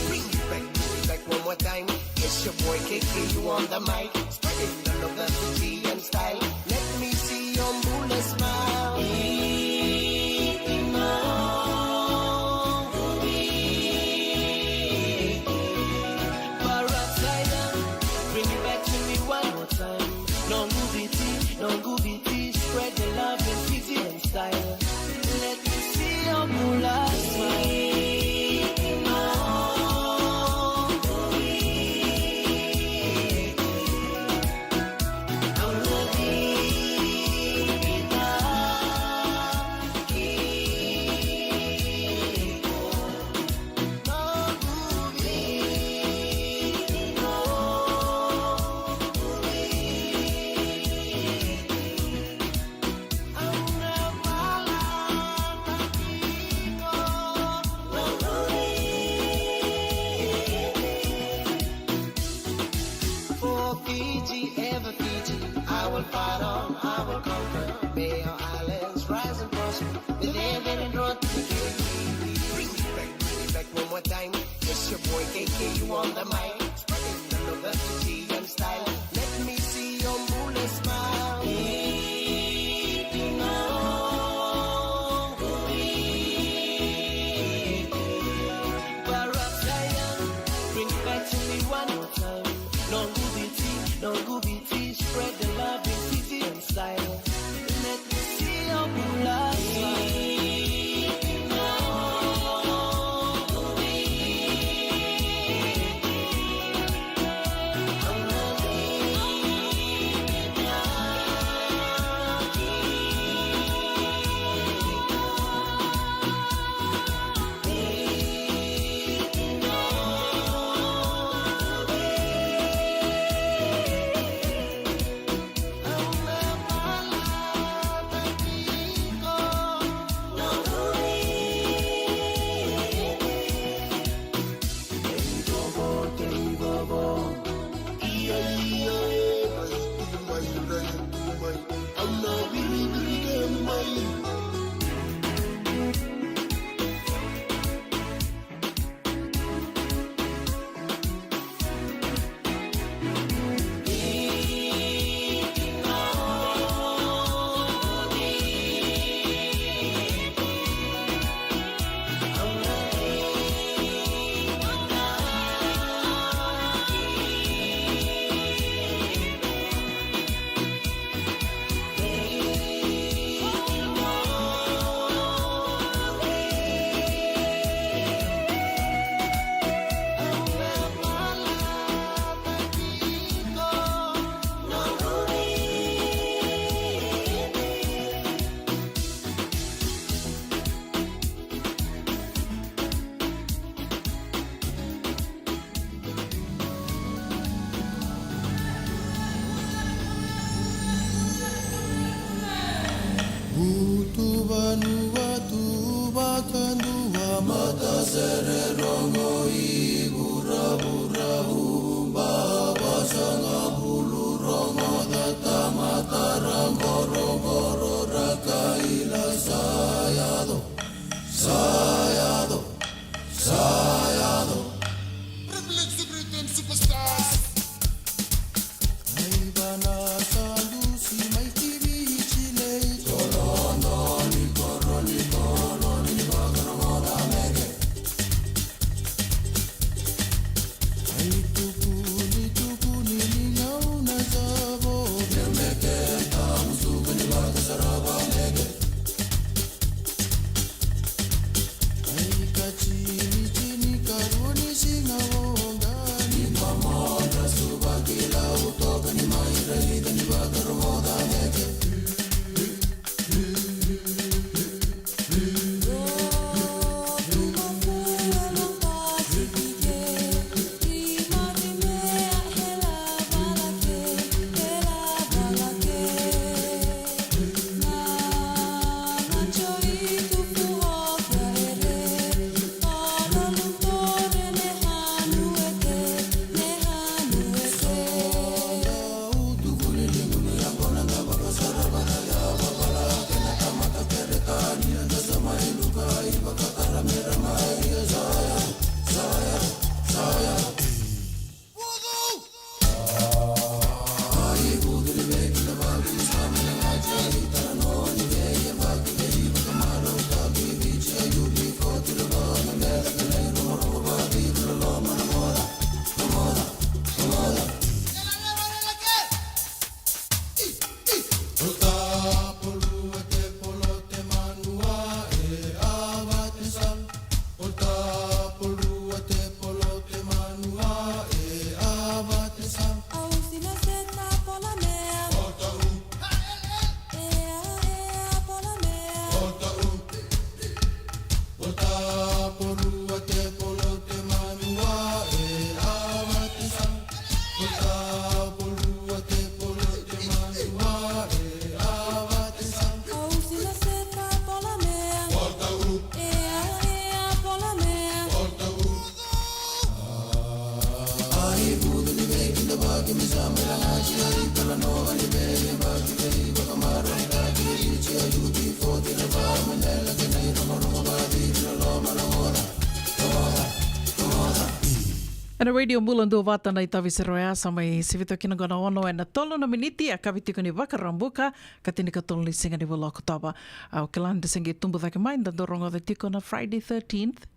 bring it back one more time. It's your boy KK, you on the mic. Spreading the love, the G and style. Let me see your moonlight smile. Bring it back to me one more time. No gubiti, spread the love and pity and style. Let me see your moonlight smile. Your boy KK, you on the mic. Spreading the love, the G and style. Let me see your moonlight smile. Bring it back to me one more time. No gubiti, spread the love in pity and style. Let me see your moonlight smile. Ana radio mulando vata na itavi seroea sa mai sivito kina gona ono e na tolo na miniti a kawitiko ni waka rambuka ka tini ka tolo ni singa ni wala kutaba. Au kelanda singi tumbu thake mai nda dorongo the tiko na Friday 13th.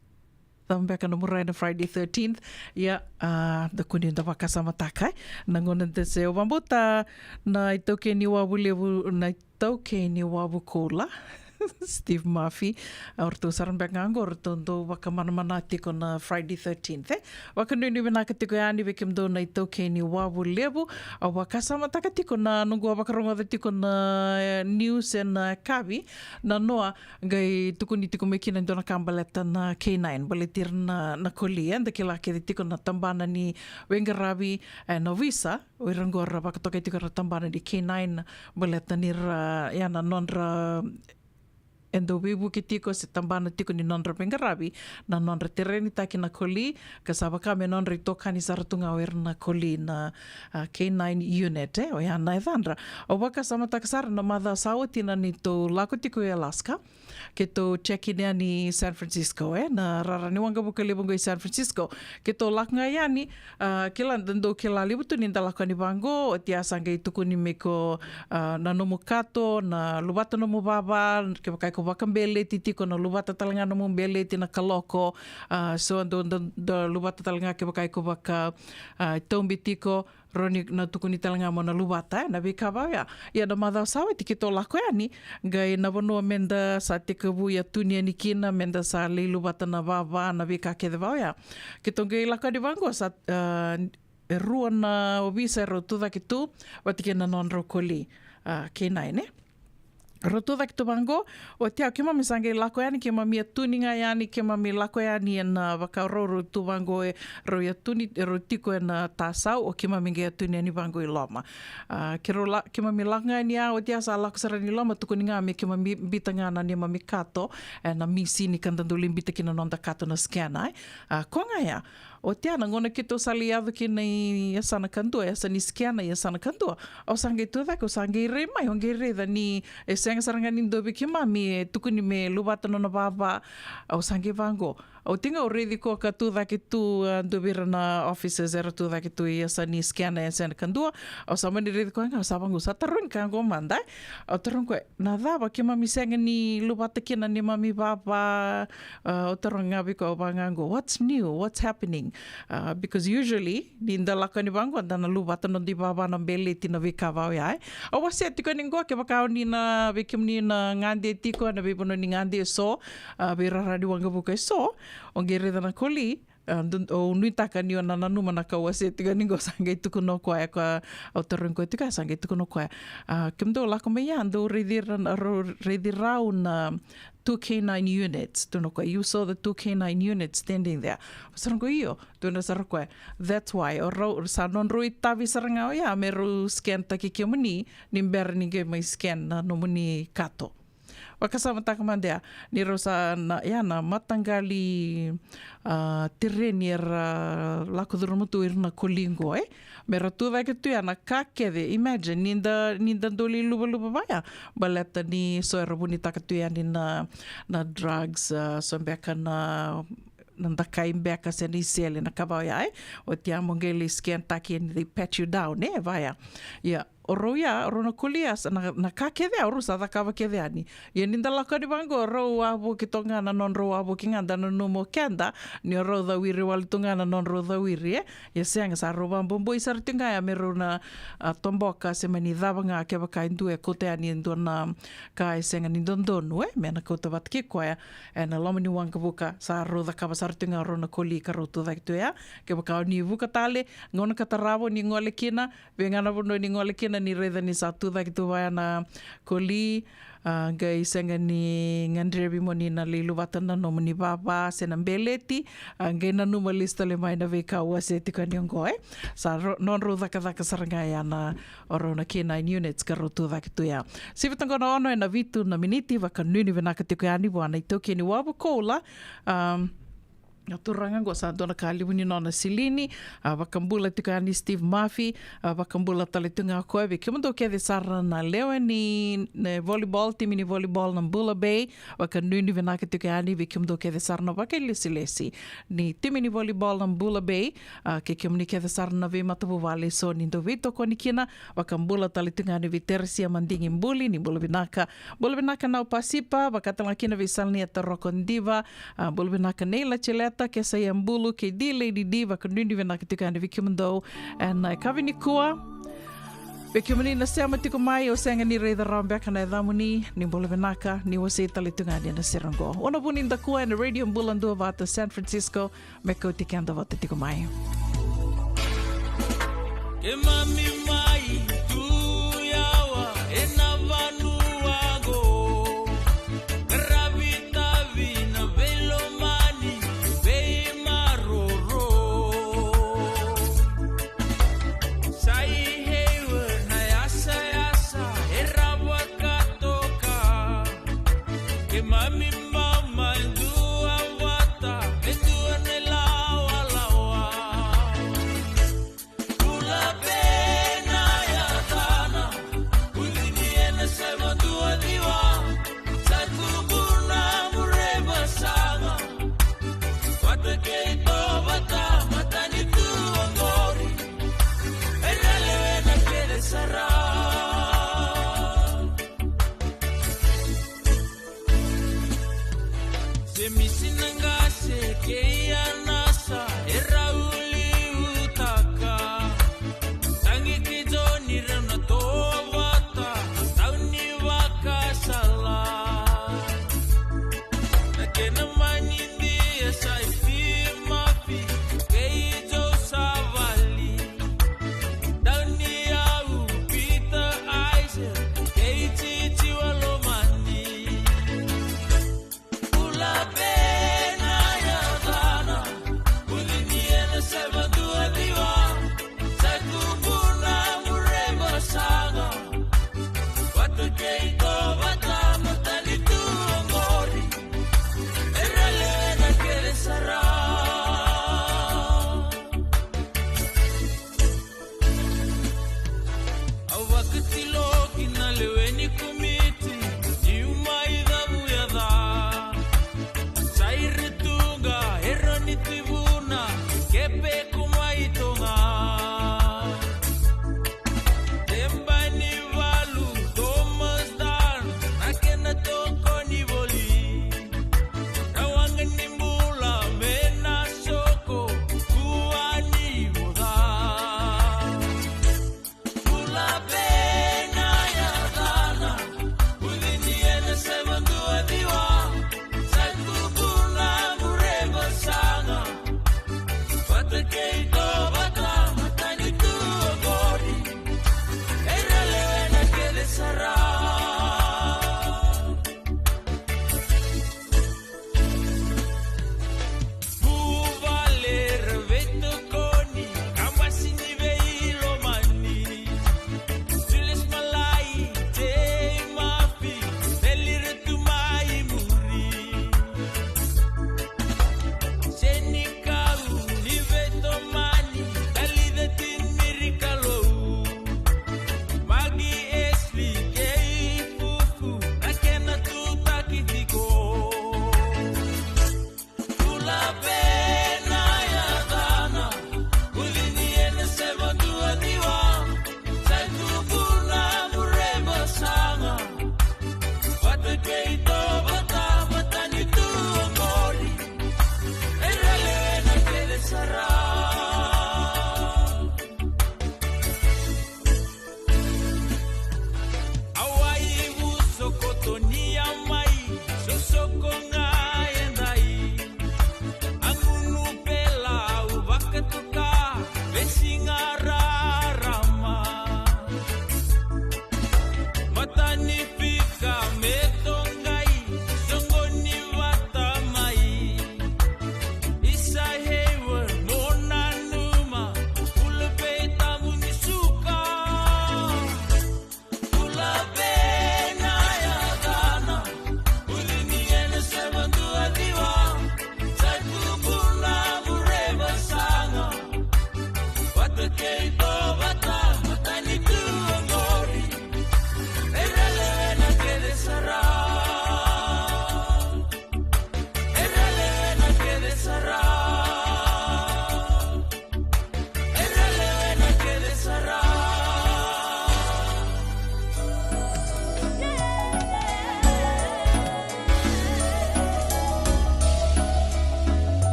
Tambeka na murai na Friday 13th. Ia, da kuni nda waka sama takai. Nangona te se o wambuta na itauke ni wabulevu na itauke ni wabukola. Steve Murphy, orto saranbek ngango orto ndo waka mana tiko na Friday 13th. Waka nuni winaka tiko yani wekim do na itauke ni wabu lebu. A waka sama taka tiko na nungu waka rongo da tiko na news and kavi. Na noa gai tuku ni tiko mekina ndo na kambaleta na K9. Baletir na kolia. Nda kilake di tiko na tambana ni Wengarabi na Visa. Oirangora waka toka tiko na tambana ni K9. Baleta nira yana nonra endo wibu ki tiko se tambana tiko ni nonra Wengarabi na nonra tereni taki na koli kasaba kame nonra i tokani saratunga o na koli na K9 unit o ya na evandra o waka sama takasara na madha sawatina ni to lako tiko i Alaska ke to check-in ni San Francisco na rarani wanga buka libungo i San Francisco ke to laknga yani kila ndendo kila libutu ni ndalako ni bango o tiasanga i tuku ni meko na nomu kato na lubata nomu baba ke bakai ko wakambele titiko na lubata talanga no mbele tina kaloko so ando lubata talanga ke bakai ko baka tombi tiko roni na tukuni talanga mo na lubata na bikaba ya na madha sawa tikito lako yani gai na bono menda sa tikabu ya tunia nikina menda sa le lubata na baba na bikake de ya kitonge lako di bango sa rua na obisa ro tuda kitu watike na non rokoli K9 Roto vek tubango, o te au ke mami sange lako yani, ke mami tuninga yani, ke mami lako yani na wakauroro tubango e roi atuni, roi tiko e na tāsau, o ke mami nge atuni ani bango i loma. Ke mami langa ni a, o te asa lako sarani loma, tuko ni ngā me ke mami bitanga na ni mami kato, e na misi ni kandanduli mbita ki na nonda kato na scanai. Ko ngai a, o te ana ngona ki tō sali adu ki nei asana kandua, asani scanna i asana kandua. O sange tūwek, o sange i rei mai, o nge rei da ni e sanga saranga ni ndobe ki mami e tukuni me lubata nona baba, o sange vango. O tinga o reidi ko ka tūwek tu ndobira na officers era tūwek tu i asani scanna i asana kandua, o samani reidi ko nga, o sabangu sa tarun ka ngo mandai, o tarun ko na dhaba ki mami sanga ni lubata kina ni mami baba, o tarun nga biko o bangango, what's new, what's happening? Because usually ninda laka ni bango anda na lubata no di baba na bele tina vikava ai o wase tiko ningo ke baka ni na vikim ni na ngande tiko na bibono ni ngande so berara di wanga buka so ongere na koli o nuitaka ni ona nanu manaka wase tiko ningo sangai tuku no kwa ka o terun ko tika sangai tuku no kwa kimdo laka me ando redirau na 2 K9 units. Tuna koe, you saw the 2 K9 units standing there. Sarang koe iyo, tuna sarang koe. That's why, o sa non rui tavi sarang au ya, me ru scan taki kia mani, nimbera ni ke mai scan na no mani kato. Wakasama takamandea, ni rosa na matangali tereni era lako durumutu irna kolingo Mera tuwa ke tu na kakede, imagine, ninda doli luba baya. Baleta ni so erabuni takatuya ni na drugs, so mbeka na nandakai mbeka se ni sele na kabaya o te amongeli scan taki and they pat you down, vaya. Yeah. Oro na kulia na kakede oro sa takava kede ani. Ye ninda laka di bango ro abo ki tonga na non ro abo ki nganda na numo kenda ni ro da wiri wal tonga na non ro da wiri ye senga sa ro bambo i sar tinga ya mero na tomboka se mani davanga ke baka indu e kote ani ndo na ka senga ni dondonu me na kota bat ki koya na lomani wanga buka sa ro da ka sar tinga ro na koli ka ro to da ke baka ni buka tale ngona ka tarabo ni ngole kina venga na bono ni ngole kina na ni reda ni satu da gitu na koli ga isenga ni ngandrebi moni na lilu watana no moni baba sena beleti ga na numa lista le mai na veka wase tikaniongo sa non ro daka saranga ya na orona K9 units ka rotu da gitu ya sivitanga no ono na vitu na miniti waka nuni venaka tikani wana itoke ni wabu kola Turanga go sa dona kaliwini nona Silini, wakambula tikani Steve Murphy, wakambula talitunga koe, kimundo ke de sarra na leo ni volleyball, timi ni volleyball na Bula Bay, wakanuni venaka tikani, kimundo ke de sarra na wakelesi ni timi ni volleyball na Bula Bay, ke kimuni ke de sarra na ve matabu vale so ni do vito ko nikina, wakambula talitunga ni Tersia mandingi mbuli ni Bula Vinaka na upasipa, wakatalakina visalni at Rokondiva, Bula Vinaka neila chileta ke saya mbulu ke di Lady Diva kandundi vena ketika anda vikimendo and kavini kua vikimuni na sema tiko mai o senga ni reida rambia kana damuni ni Bula Vinaka ni wase talitunga dia na serango ona buni nda kua na radio mbulando vata San Francisco meko tikanda vata tiko mai ke mami mai tu yawa ena vanu wago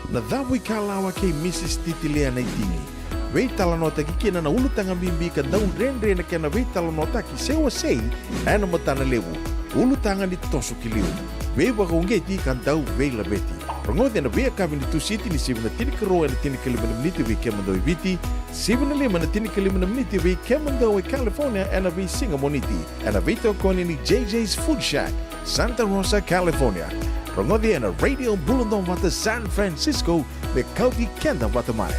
Na dhawi kalawa kay Mrs. Titilea na itingi. Wei talanota ki kina na ulu tanga bimbi ka daun rendre na kena wei talanota ki sewa sei ana matana lewu. Ulu tanga ni tosu ki liu. Wei wakongeti kan dau wei labeti. Rongote na wei kabin tu siti ni sibuna tini karo na tini kalimana meniti wei kemando i viti. Sibuna lima na tini kalimana meniti wei kemando i California ana wei Singamoniti. Ana wei tokoni ni JJ's Food Shack, Santa Rosa, California. Rongote na Radio Bulundong Wata San Francisco me kauti kenda wata mai.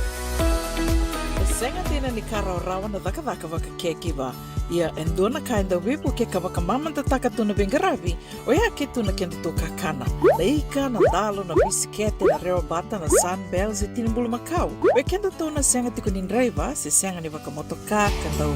Senga tena ni kara rawa na daka waka kekiwa. Ia endona ka enda wipu ke kawaka mamanta taka tuna bengaravi o ia ke tuna kenda toka kana. Leika na dalo na bisikete na rewa bata na Sunbells e tinimbulu Macau. We kenda tuna senga tiko ni driver se senga ni waka motoka kandau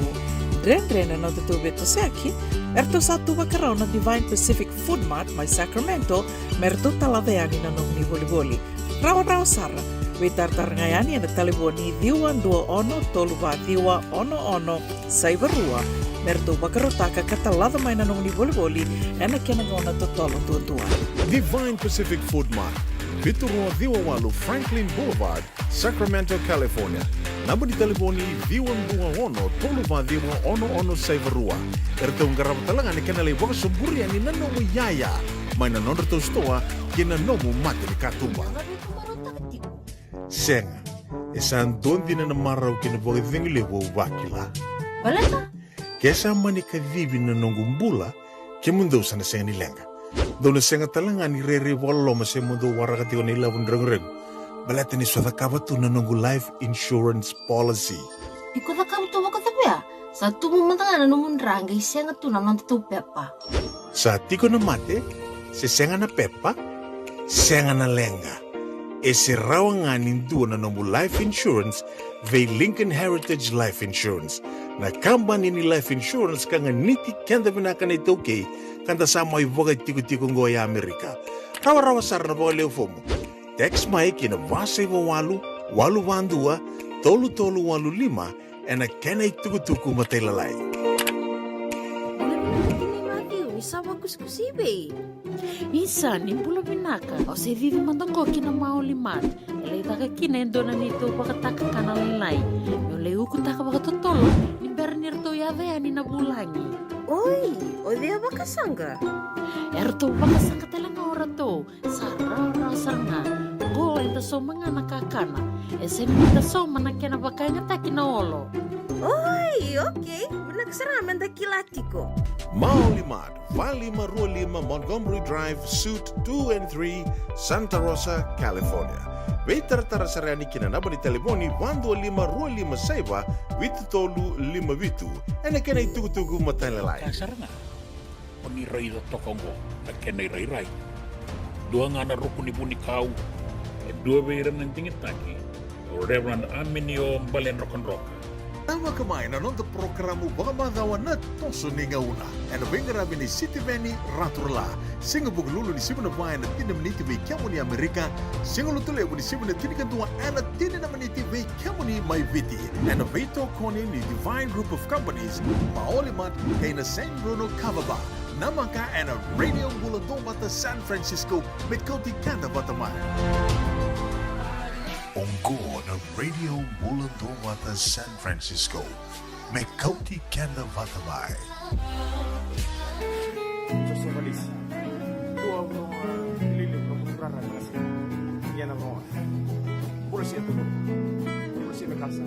Rendre na tutu beto seaki. Erto satu wakarau na Divine Pacific Food Mart mai Sacramento merto talaveani na nong ni voli. Rawa sara. We tartarngayani na taliboni diwan 21 toluva diwa ono saivarua merto bakarotaka katalada mai na nong ni voli ena kenangona totolo tutua. Divine Pacific Food Mart, Viturua Diwa Walu Franklin Boulevard, Sacramento, California. Namba di taliboni diwan 21 toluva diwa ono saivarua. Erto ngarabatalanga ni kenale waka suburi ani nanomu yaya mai na nonreto stoa kina nomu mate ni katumba. Senga, esan dondi na marau kina boga vengile wo wakila. Balata? Kesa mani ka vivi na nongumbula ke mundo sana senga ni lenga. Dona senga talanga ni rere walo ma se mundo warakati ni la wundreng. Balata ni swada kabatu na nongu life insurance policy. Iko da kabatu waka tapia. Sa tumu matanga na nongun ranga senga tu na nonta tu pepa. Sa tiko na mate, se senga na pepa, sengana lenga. Ese rawangani ndua na nomu life insurance ve Lincoln Heritage Life Insurance. Na kambani ni life insurance kanga niti kenda vinaka na itoke kanda sama ivoga tiku-tiku ngo ya Amerika. Rawa-rawa sarana bawa leo fomo. Text mai kina vasaiva walu vandua, tolu walu lima, ena kena ituku-tuku matailalai. Sawa kuskusibe. Isa ni pula binaka o se vivi mandongo kina maoli mat ele taka kina endona nito pakataka kana lelai yo le uku taka pakatotolo ni bernir to ya ve ani na bulangi Oi, o dia bakasanga. erto pakasanga telanga ora to sarara saranga go enta so mangana kakana ese minta so manakena bakanya takina olo Oi, okay. Menaksaraman da kilatiko. Maoli Mart, Valley Marua Montgomery Drive, Suite 2 and 3, Santa Rosa, California. Veitar sarani kina naba ni telefoni 125 saiba vitu tolu 5 vitu. Ena kena itugu matalalai. Kasaranga. Oni rai do tokongo, na kena rai. Dua ngana rukuni buni kau, dua beira nantingit taki. Reverend Aminio Balen Rock. Tama kemain na nonton programu Bagamadhawa na toso ninga una. Ena bengara bini City Veni Raturla. Singa bug lulu ni sibuna bayan na tina meniti vei kiamu ni Amerika. Singa lutule ni sibuna tini kantua ena tina na meniti vei kiamu ni mai viti. Ena veito koni ni Divine Group of Companies. Maoli Mat kay na San Bruno Cavaba. Namaka ena Radio Bulandomata San Francisco met Koti Kanda Batamaya. Ongo na Radio Bulandomata San Francisco. Mekauti Kenda Vatamai. Somalis. Tua no lili no rara kasi. Yana no. Por cierto. Por si me casa.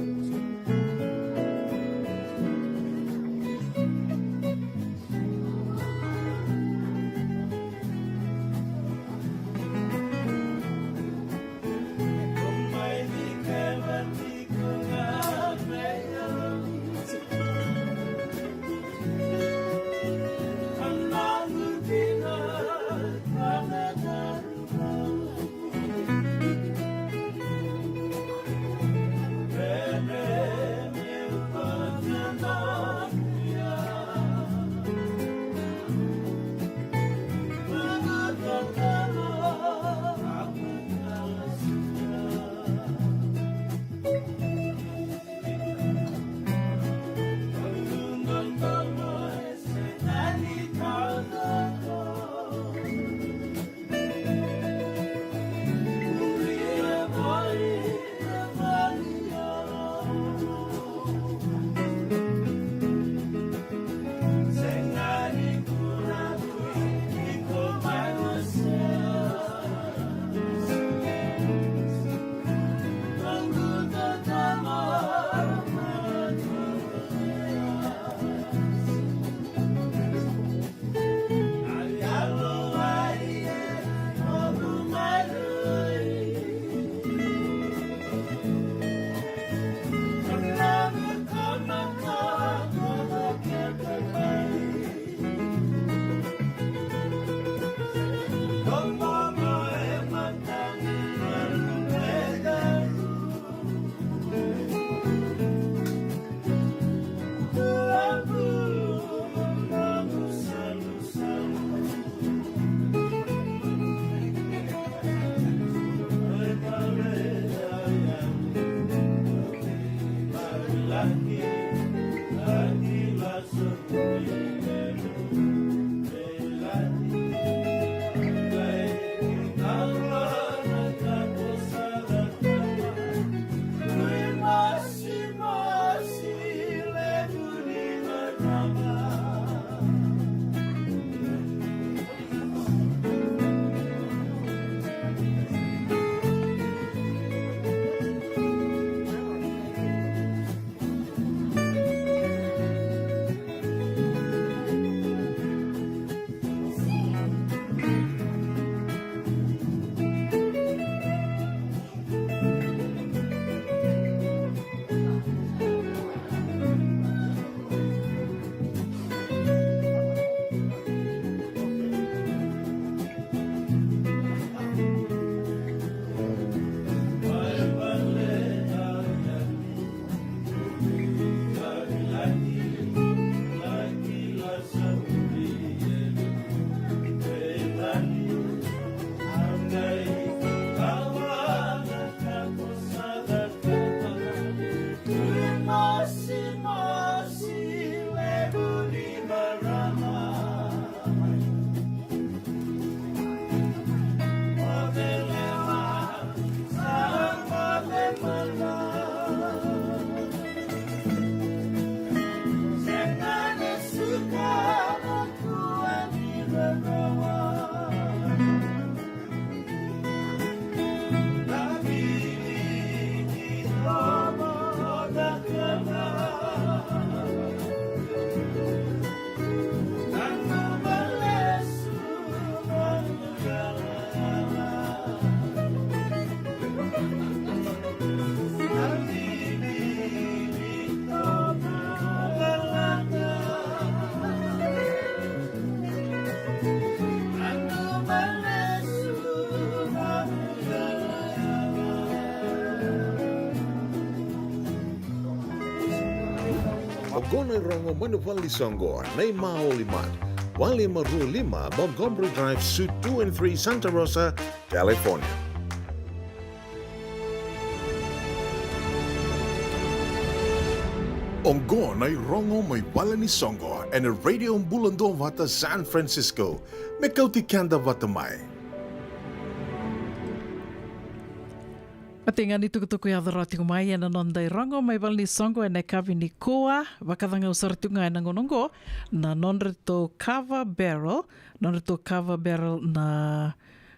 Gona rongo manu Valley Songo, Nei Mao Limat, Wali Maru Lima, Montgomery Drive, Suite 2 and 3, Santa Rosa, California. Ongo na rongo may wala ni Songo and a radio Bulando Vata San Francisco. Mekauti kanda vatamai. Matinga ni tukutuku ya dharati kumai na nondai rongo mai wala ni Songo e kavi ni koa wakadhanga usaritunga e nangonongo na nonreto Cover Barrel na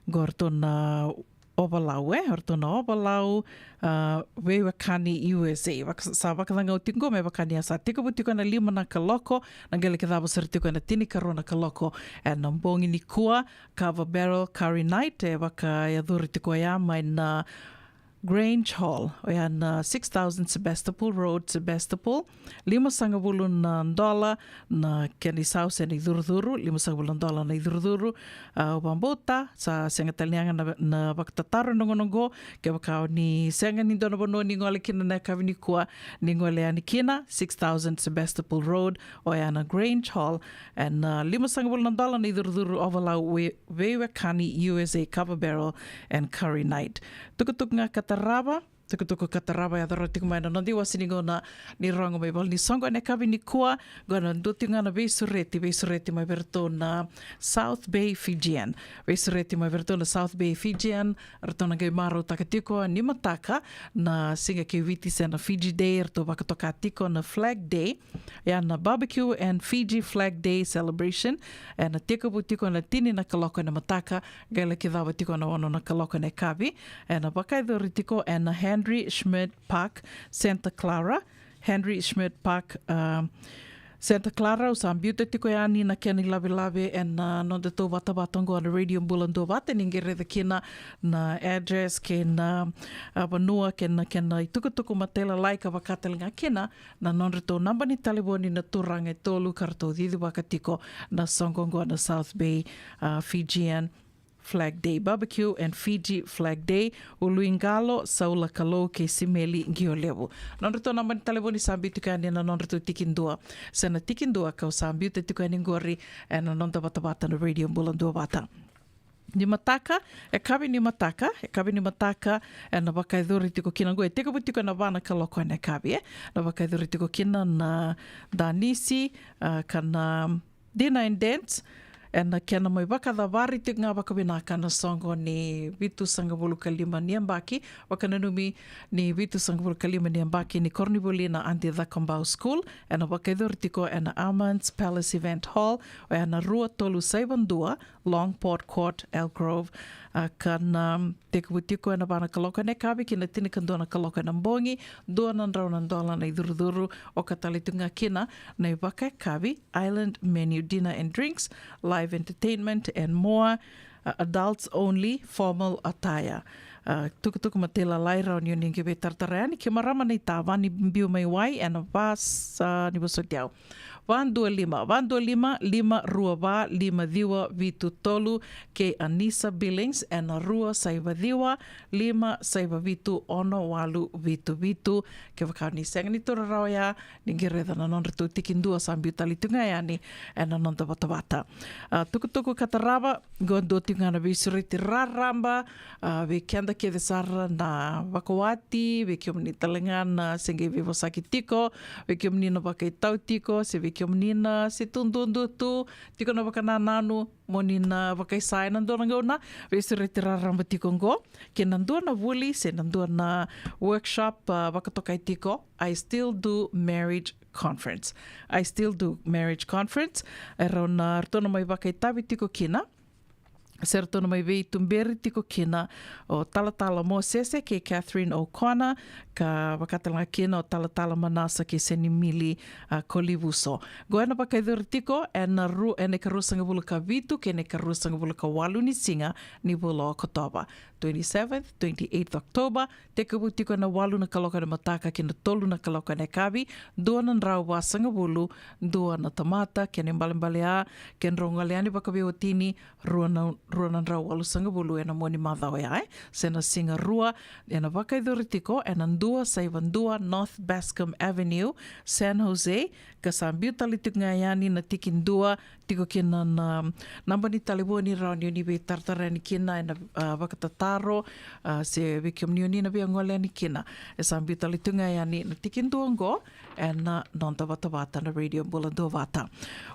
gorto na Ovalau orto na Ovalau Wewakani USA. Sa wakadhanga utingo me wakani asa tika butiko na lima na kaloko na gale kithabo sartiko na tini karo na kaloko e nambongi ni kua Cover Barrel Curry Night e waka ya dhuri tiko ya mai na Grange Hall, o yan 6,000 Sebastopol Road, Sebastopol. $5,000 na kani sauce na iduruduru, $5,000 na iduruduru. O bambota sa senga talianga na baktataro nongonongo, ke wakao ni senga ni dono bono ni ngole kina na kavini kua ni ngole ani kina 6,000 Sebastopol Road, o yan Grange Hall, and $5,000 na iduruduru Ovalau Wewakani USA Cover Barrel and Curry Night. Tukutuk nga Kataraba, tukutuku Kataraba ya dharati kumaina nondi wasiningo na ni rongo mai bal ni Songo ne kavi ni kua gana nduti nga na Veisureti mai verto na South Bay Fijian. Veisureti mai verto na South Bay Fijian, rato na gai maro takatiko ni mataka na singa ke witi se na Fiji Day, rato wakatoka tiko na Flag Day, ya na Barbecue and Fiji Flag Day Celebration, e na tiko butiko na tini na kaloko na mataka, gaila ki dhawa tiko na wano na kaloko na kavi, e na bakai dhuritiko e na Henry Schmidt Park, Santa Clara, Santa Clara, usang beauty tiko yani na kani labi and non de to vata vatongo on radio Bulando vata ningere the kina na address ke na banua ke na tukutuku matela laika vakatelinga kina na non de to namba ni taliboni na turanga tolu karto didi wakatiko na Songongo na South Bay Fijian Flag Day Barbecue and Fiji Flag Day Uluingalo Saula Kalo ke Simeli Ngiolevu. Nonreto naman telefoni sambi tukani na nonreto tikindua. Sana tikindua kau sambi tukani ngori and nonta bata na radio Bulando bata. Ni mataka, e kavi ni mataka, e na wakaidhuri tiko kina ngoe. Teka butiko na wana kaloko ne kavi, na wakaidhuri tiko kina na danisi, kana dinner and dance, e na kena mai waka da wari te ngā waka winaka na Songo ni Vitu Sangavulu Kalima ni ambaki, waka nanumi ni Vitu Sangavulu Kalima ni ambaki ni Kornibuli na Andi Thakambau School, e na waka idhurtiko e na Armand's Palace Event Hall, o e na Rua Tolu Saibandua, Longport Court, Elgrove, kan te kubutiko e na wana kaloka ne kawi ki na tinikandua na kaloka na mbongi, $200 na iduruduru o katalitunga kina na iwaka kawi, Island Menu Dinner and Drinks, live entertainment and more, adults only, formal attire. Tukutuku matela laira o nioni ngewe tartareani ki marama nei tā wani mbiu mai wai and a vas ni wasotiau. 125 5 Vitu Tolu ke Anissa Billings and Rua Saiva Diwa 5 Saiva Vitu Ono Walu Vitu ke wakani senga ni tora rauia ni gereda na nonretu tikindua sambiu talitunga yani e na nonta watawata. Tukutuku Kataraba gondo tinga na visuriti raramba we kianda ke desara na wakawati we kiomni talenga na senge vivo sakitiko we kiomni na wakaitau tiko se we kiomnina se tundundu tu tiko na wakanananu monina wakaisai nandua ngona vesi retiraramba tiko ngo ke nandua na wuli se nandua na workshop wakatokai tiko I still do marriage conference erona artona mai wakaitavi tiko kina Sertono mai vei tumberi tiko kina o talatala mo sese ke Catherine O'Connor ka wakatalanga kina o talatala manasa ke Senimili Kolivuso. Goena pakaidhuri tiko ene karusanga bula ka vitu ke ne karusanga bula ka walu ni singa ni bula o Kotoba. 27th, 28th October, te kabu tiko na walu na kaloka na mataka ke na tolu na kaloka na kavi, dua na nrau wasanga bulu, dua na tamata, ke ne mbalimbalea, ke nrongaleani wakabe o tini, ruanan rau walu sanga bulu ena moni madhao ya sena singa rua ena wakaidhoritiko ena ndua saivandua North Bascom Avenue, San Jose, kasambiu talituk ngayani na tikin dua tiko kina na namba ni taliboni rau ni be tartara ni kina ena wakatataro se wikiam ni na be ngole ni kina esambiu talituk ngayani na tikin dua ngo ena nonta wata na radio Bulandoa Vata.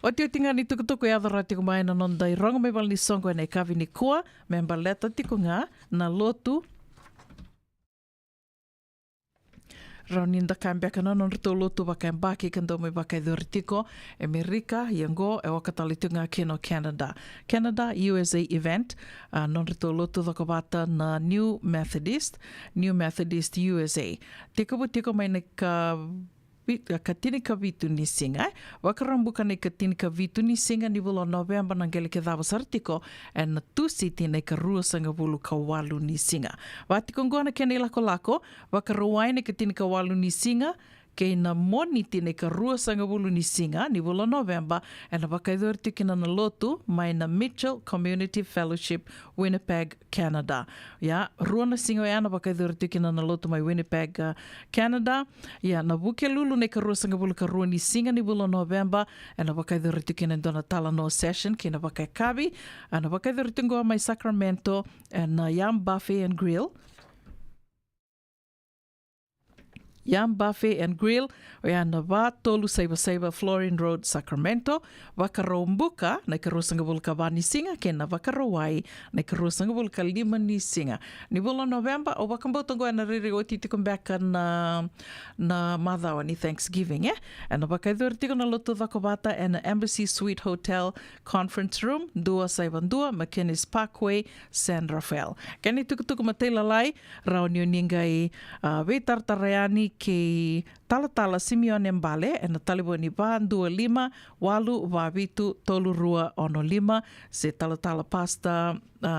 O tio tinga ni tukutuku e adhara tiko mai na nonda i rongo me wal ni songo ena kavi ni kua memba leta tiko ngā na lotu Rauninda kambiaka na non rito lotu waka mbaki kando me waka idhoritiko Amerika, Yango, e wakatalitunga kino Canada. Canada USA event, non rito lotu waka wata na New Methodist USA. Tiko mai na ka tinika vitu ni singa, wakarambuka ni ka tinika vitu ni singa ni wula November na ngele ke dhawa sartiko e na tusi tina ka rua sanga wulu ka walu ni singa. Watiko ngona kena ilako lako, wakarawai ni ka tinika walu ni singa, kei na moni tine ka rua sanga wulu ni singa ni wula November e na wakaidhori tikina na lotu mai na Mitchell Community Fellowship Winnipeg, Canada. Ya, rua na singa ya na wakaidhori tikina na lotu mai Winnipeg, Canada. Ya, na wuke lulu ne ka rua sanga wulu ka rua ni singa ni wula November e na wakaidhori tikina dona talano session kei na wakaikabi. Na wakaidhori tingoa mai Sacramento e na Yam Buffet and Grill. Yam Buffet and Grill, o ia na wā tolu saiba Florin Road, Sacramento. Wakarombuka, na ka rosanga bulka wani singa, ke na wakarawai, na ka rosanga bulka lima ni singa. Ni wula November, o wakambotongo na riri o titikum beka na madhawa ni Thanksgiving, E na wakaidhori tiko na lotu wakawata e na Embassy Suite Hotel Conference Room, 272 McKinnis Parkway, San Rafael. Kani tukutuku matela lai, rao nio ningai veitartareani ke talatala Simeone Mbale e na taliboni wā 25 walu wawitu tolu rua ono 5 se talatala pasta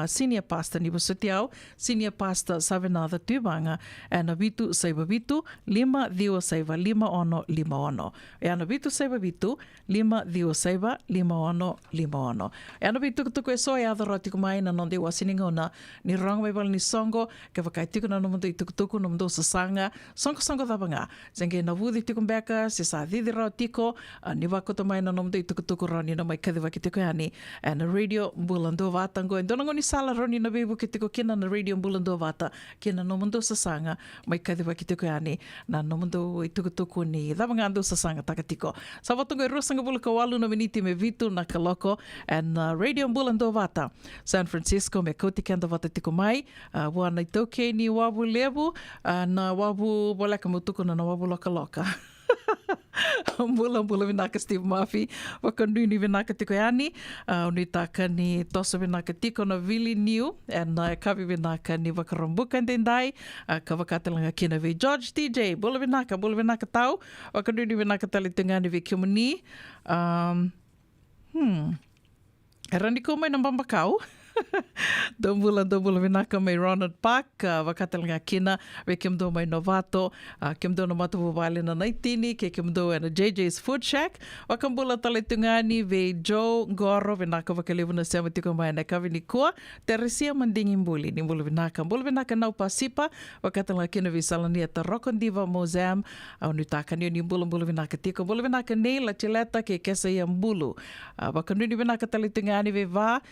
senior pastor ni Wasutiao, senior pastor Savinatha Tuivanga e na vitu saiba vitu 5 dhiwa saiba 5 ono 5 ono. E ana vitu saiba vitu 5 dhiwa saiba 5 ono 5 ono. E ana vitu kutuku e soa e adhara tiku mai na nonde wasininga ona ni rongo mai wala ni songo ke wakai tiku na nomundo i tukutuku nomundo sasanga songo dhabanga. Zenge na wudhi tiku mbeka se sa dhidhi rao tiko ni wakoto mai na nomundo i tukutuku rao ni na mai kadhi waki tiku yani e na radio Bulandoa Vata ngo e donango ni sala roni na bebu ke tiko kina na radio Bulandoa Vata kina nomundo sasanga mai kadhi waki tiku yani na nomundo i tukutuku ni dhabanga ando sasanga takatiko. Sa watongo e rosanga bulu ka walu na miniti me vitu na kaloko and radio Bulandoa Vata San Francisco me koti kenda wata tiko mai wana i toke ni wabu lebu na wabu boleka mutuku na wabu loka Mula vinaka Steve Murphy wakanduni vinaka tiko yani uni taka ni toso vinaka tiko na Vili New and kavi vinaka ni wakarambuka ndendai ka wakatelanga kina vi George TJ bula vinaka tau wakanduni vinaka talitungani vi kimuni Raniko mai nambamba kau Dombula vinaka mai Ronald Park, wakatelanga kina, we kimdo mai Novato, kimdo na matu wale na naitini, ke kimdo na JJ's Food Shack, wakambula talitungani ve Joe Goro, vinaka wakalivu na sema tiko mai na kavini kua, Teresia Mandingi Mbuli, ni mbula vinaka nau pasipa, wakatelanga kina vi Salania Tarokondiva Mozam, unitaka ni mbula vinaka tiko, mbula vinaka ni la chileta ke kesa ya mbulu, wakanduni vinaka talitungani ve va,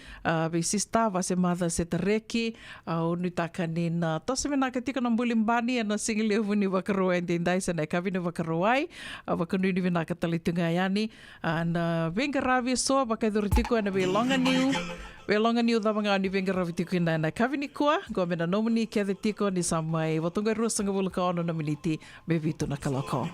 ve sister vase mother se tereki unu taka ni na tosa vinaka tiko na mbulimbani na singili uvuni wakaroa ndendai sa na kavini wakaroai wakanuni vinaka talitunga yani na venga ravi so wakaidhuri tiko na Velonga niu dhamanga ni venga ravi tiko na kavini kua gomena nomini kethe tiko ni samai watunga rusanga vulka ono na miniti bevitu na kaloko.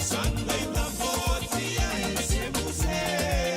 Sangai na boti ai se muse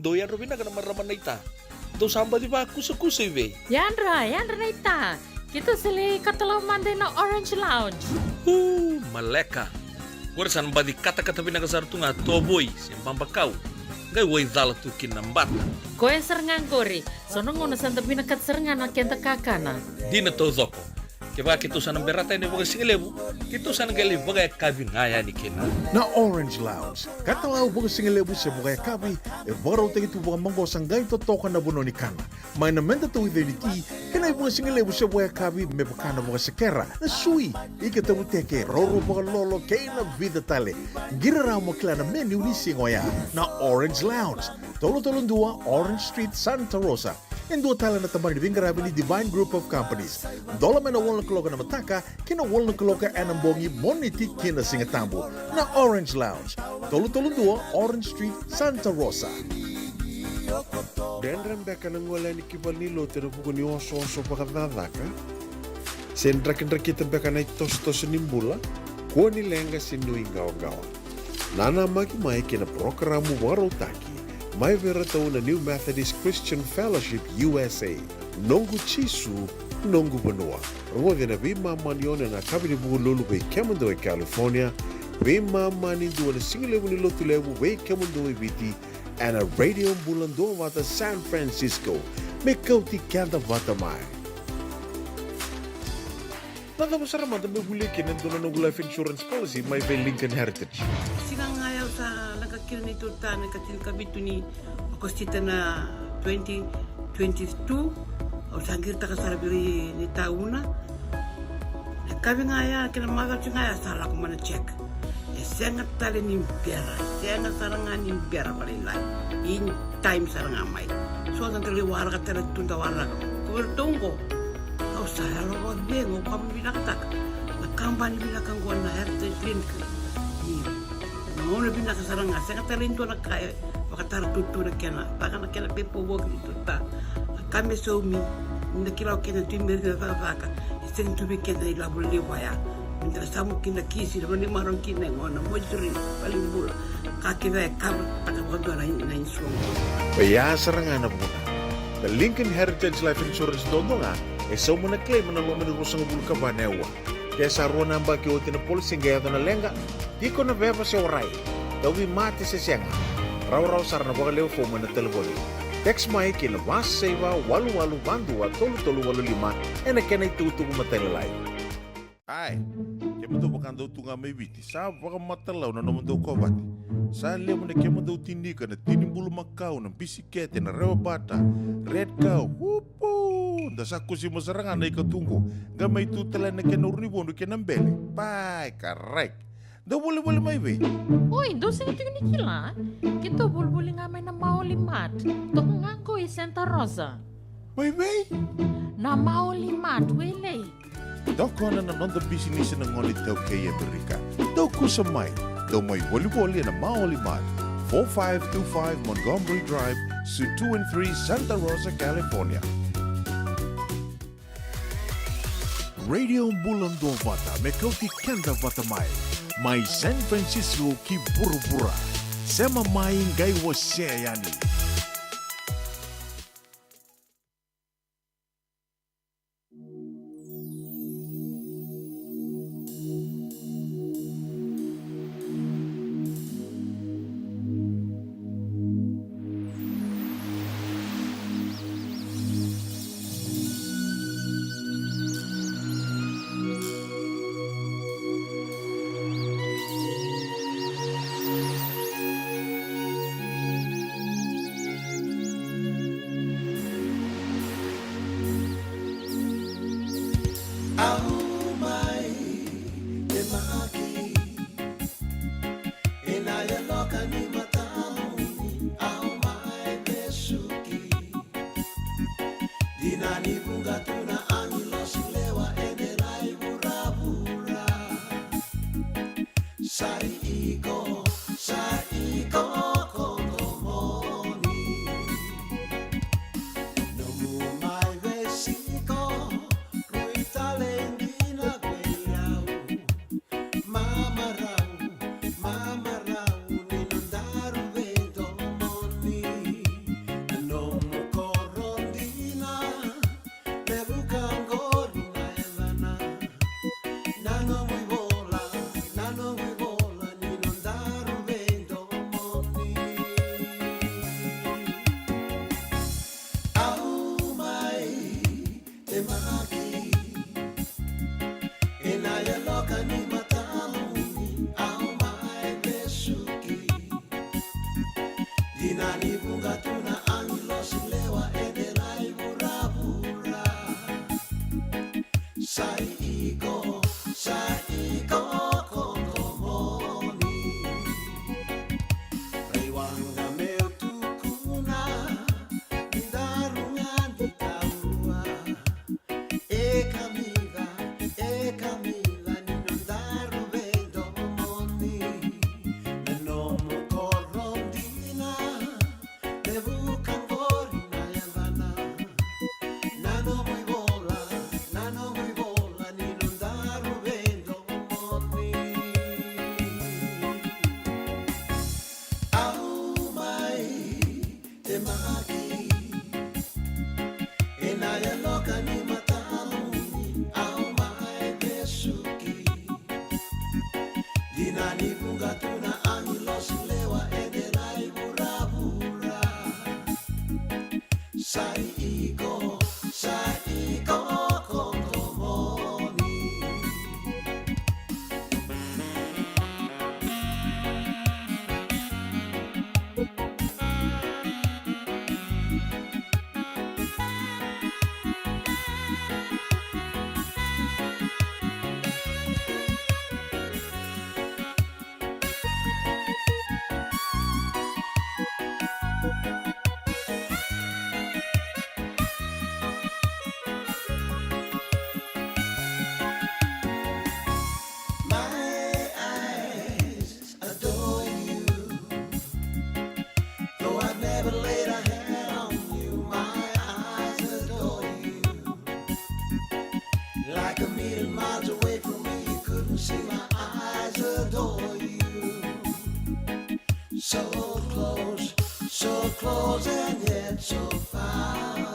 Doyan Robina kana maraman ita. Do samba di ba kusa-kusa iwe. Yandra naita. Kita sili katalaw mande na Orange Lounge. Maleka. Warasan ba di kata-kata pinakasar tunga toboy simpambakaw. Ngay way dala tu kinambata. Koe serengan kori. Sono ngono santa pinakat serengan na kenta kakana. Di na to zoko. Kaya kita sana berata ini bagai singelebu, kita sana gali bagai kabi ngaya ni kena. Na Orange Lounge, kata lau bagai singelebu se bagai kabi, baru tadi tu bagai manggo sanggai to toka na bono ni kana. Main na menda tu ide ni ti, kena bagai singelebu se bagai kabi me bakana bagai sekera. Na sui, ike tabu teke roro bagai lolo kena vida tale. Gira ramo klana menu ni singoya. Na Orange Lounge, tolo-tolong dua Orange Street, Santa Rosa. En dua tala na tambang di Vingarab ni Divine Group of Companies. Dola mena wala kaloka na mataka, kina wala kaloka anambongi moniti kina singatambo. Na Orange Lounge. Tolo-tolong dua Orange Street, Santa Rosa. Dendram beka nang wala ni kibal ni lote rupuko ni oso-oso pakadadaka. Sendrak-ndrak kita beka na itos-tos nimbula, kuwa ni lenga sinui gawa-gawa. Nana magi mai kina programo warotaki. Mai vera tau na New Methodist Christian Fellowship USA. nongu chisu, nongu banua. Rungo vina vima manione na kabini bugu lulu bei kemundo e California, vima mani dua na singilewu ni lotu lewu bei kemundo e viti, and a radio bulando vata San Francisco, me kauti kanda vata mai. Nada masara manda me huli kenen dona nongu life insurance policy mai bei Lincoln Heritage. Sigang ayaw sa nagkakil ni Tuta, nagkatil kabito ni Agostita na 2022, o sangir ta kasarabiri ni tauna. Nagkabi nga ya, kinamagal siya nga ya, sala ko man check. Sengat tali ni biara, sengat sarangan ni biara palilay. In time sarang amay. So nang taliwara ka tala tundawara ka. Kuwertongko. Kau saya lo wag bengo kami binakatak. Nakambani binakangguan na heritage clinic. Nangono binakasaranga, sengat tali nito na kaya. Pakatara tutu na kena. Baka na kena pepo wag nito ta. Kami so mi, nakilaw kena tuimir na vavaka. Iseng tubi kena ilabul liwaya. Minta samu kina kisi na mani marong kina ngona mojuri paling bula kaki ve kab takabando na insuang. Baya sarangan na muna. The Lincoln Heritage Life Insurance dondo nga so muna claim na lomi ni rusang bulu ka banewa. Kaya sa ruwan ang baki o tinapulsing gaya na lenga, di ko na beba siya waray. Dawi mati sa siya nga. Raw-raw sarang na baka leo fo mo na telefoni. Text mai kina mas seva walu-walu bandua tolu-tolu walu lima na kena itutu kumatelalay. Ai, kemundo bakando tunga may viti. Sa baka matalaw na naman daw kovati. Sa lemo na kemundo tinika na tinimbulu makau ng bisikete na rewa bata. Red cow, wupo. Dasaku si masarangan na ikatungo. Gamay tutala na kenuribon na kenambele. Pai, karek. Daw wali-wali may we. Uy, doon sa ito yung nikila. Kito bulbuli nga may na maulimat. Tok nga ko Santa Rosa. May we? Na maulimat, wele. Daw ko na nanda business ng ngonit daw kay Amerika. Daw ko sa may. Daw may wali-wali na maulimat. 4525 Montgomery Drive, Suite 2 and 3, Santa Rosa, California. Radio Bulando Vata, me kauti kenda vata mai. Mai San Francisco ki bura-bura. Sema mai ngai wase yani. yaloka ni matamu au mae besuki dinanifunga tuna angilosilewa endelai burabura sai iko kondomoni so close and yet so far.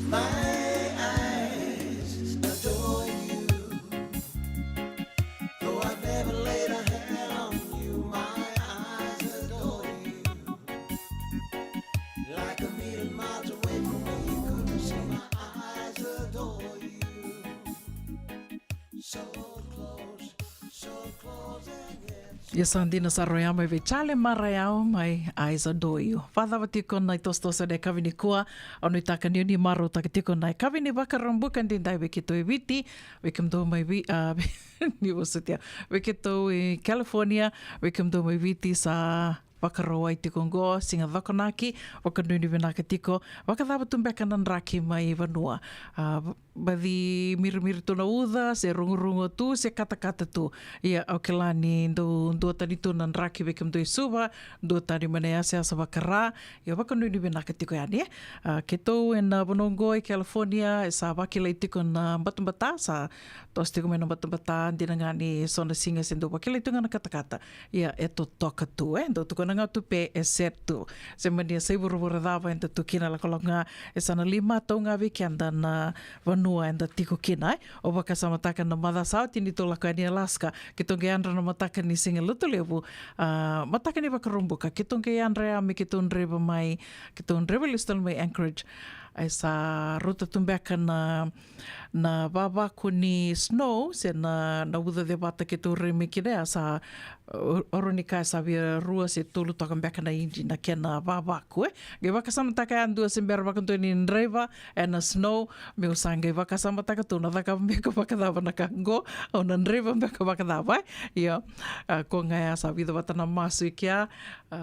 My eyes adore you, though I've never laid a hand on you. My eyes adore you, like a million miles away from me. You couldn't see my eyes adore you, so close and yet. Ia sandina sa roia mai vechale maraiao mai Eyes Adore You. Whadhawa tiko nai tostosa nei kawini kua, anu i taka niuni maro taka tiko nai kawini waka rambuka ndindai weke to e witi, weke mdo mai ni wasutia, weke to e California, weke mdo mai witi sa wakaroa i tiko ngoa, singa wakanaki, wakanuni wenaka tiko, wakathawa tumbeka nanraki mai vanua. Badi miru tuna uda, se rungu tu, se kata tu. Ia au ke lani ndo tani tu nanraki weke mdo i suwa, ndo tani mana ase asa wakara, ia wakanuni wenaka tiko yani. Ke tau e na vanongo i California, e sa wakila i tiko na mbatumbata, sa tos tiko mena mbatumbata, dina ngani sona singa se ndo wakila i tunga na kata. Ia e to toka tu, ndo tuko na ngau tupe e setu. Se mania se wurwura dawa enda tu kina lakolonga e sana 5 tau ngā wiki anda na vanua enda tiko kina. O waka sa mataka na madasau tini to laka ni Alaska. Ke tonge andra na mataka ni singa lutulevu. Mataka ni wakarumbuka. Ke tonge andra ame ke tonreba mai, ke tonreba listal mai Anchorage. Ai sa ruta tumbeka na wawaku ni snow, se na uda de wata ke tō reme kine, a sa oronika sa via rua se tolu toka mbeka na inji na kena wawaku, Ge wakasamataka andua se mbera wakantua ni nreiva, e na snow, me o sanga wakasamataka tōna waka mbeka wakadawa na kango, o na nreiva mbeka wakadawa, ia, ko ngai a sa vida wata na masu i kia,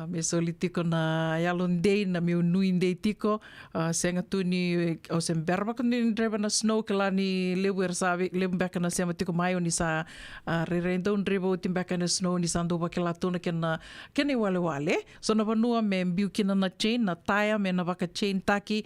me soli tiko na yalondei, na me unui ndei tiko, senga tuni o se mbera wakantua ni nreiva na snow, ke lani lewu sabe lewu mbeka na sema tiko mai o ni sa rerendo nreiva o timbeka na snow, ni sa ndo wakila tōna kena wale, so na vanua me mbiu kina na chain, na taia me na waka chain taki,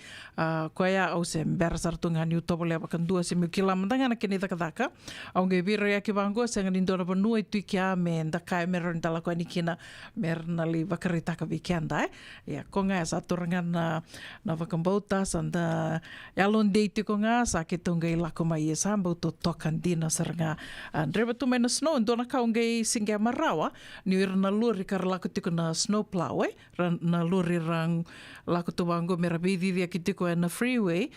koe ia au se mbera saratunga ni utopole wakandua se miukila mandanga na kene takataka, au nge vira ia ki wangoa, se ngani ndona vanua i tui kia me ndakai mera ni talako ani kina, mera na li wakaritaka vi kianda, Ia, ko ngā sa toranga na wakambauta, sa nda yalon dei tiko ngā, sa ke tonga i lako mai e sa mbauto tokandina saranga. Nreba tu mai na snow, ndona kau ngai singa marawa, ni ira na luri kara lako tiko na snowplow, na luri rang lako tu wango mera beididhi ki tiko e na freeway,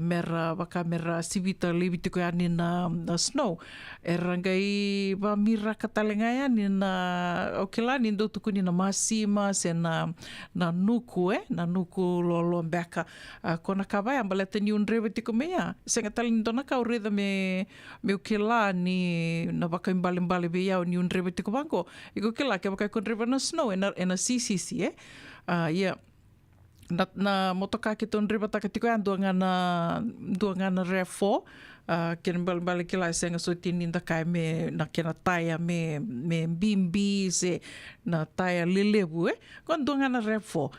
mera sivita liwi tiko ani na snow. E rangai wa mira katalenga ya ni na okela ni ndo tuku ni na masima se na nuku na nuku lolo mbeka. Kona kawai ambaleta ni unrewe tiko mea. Senga tali ni dona kau reda me okela ni na waka imbali be iau ni unrewe tiko wango. Iko kela ke waka konrewa na snow e na CCC ia. Na motoka ki tōn rewa taka tiko dua ngana RAV4, kena balik kila senga so tininda kai me na kena taia me bimbi se na taia lelebu kon donga na refo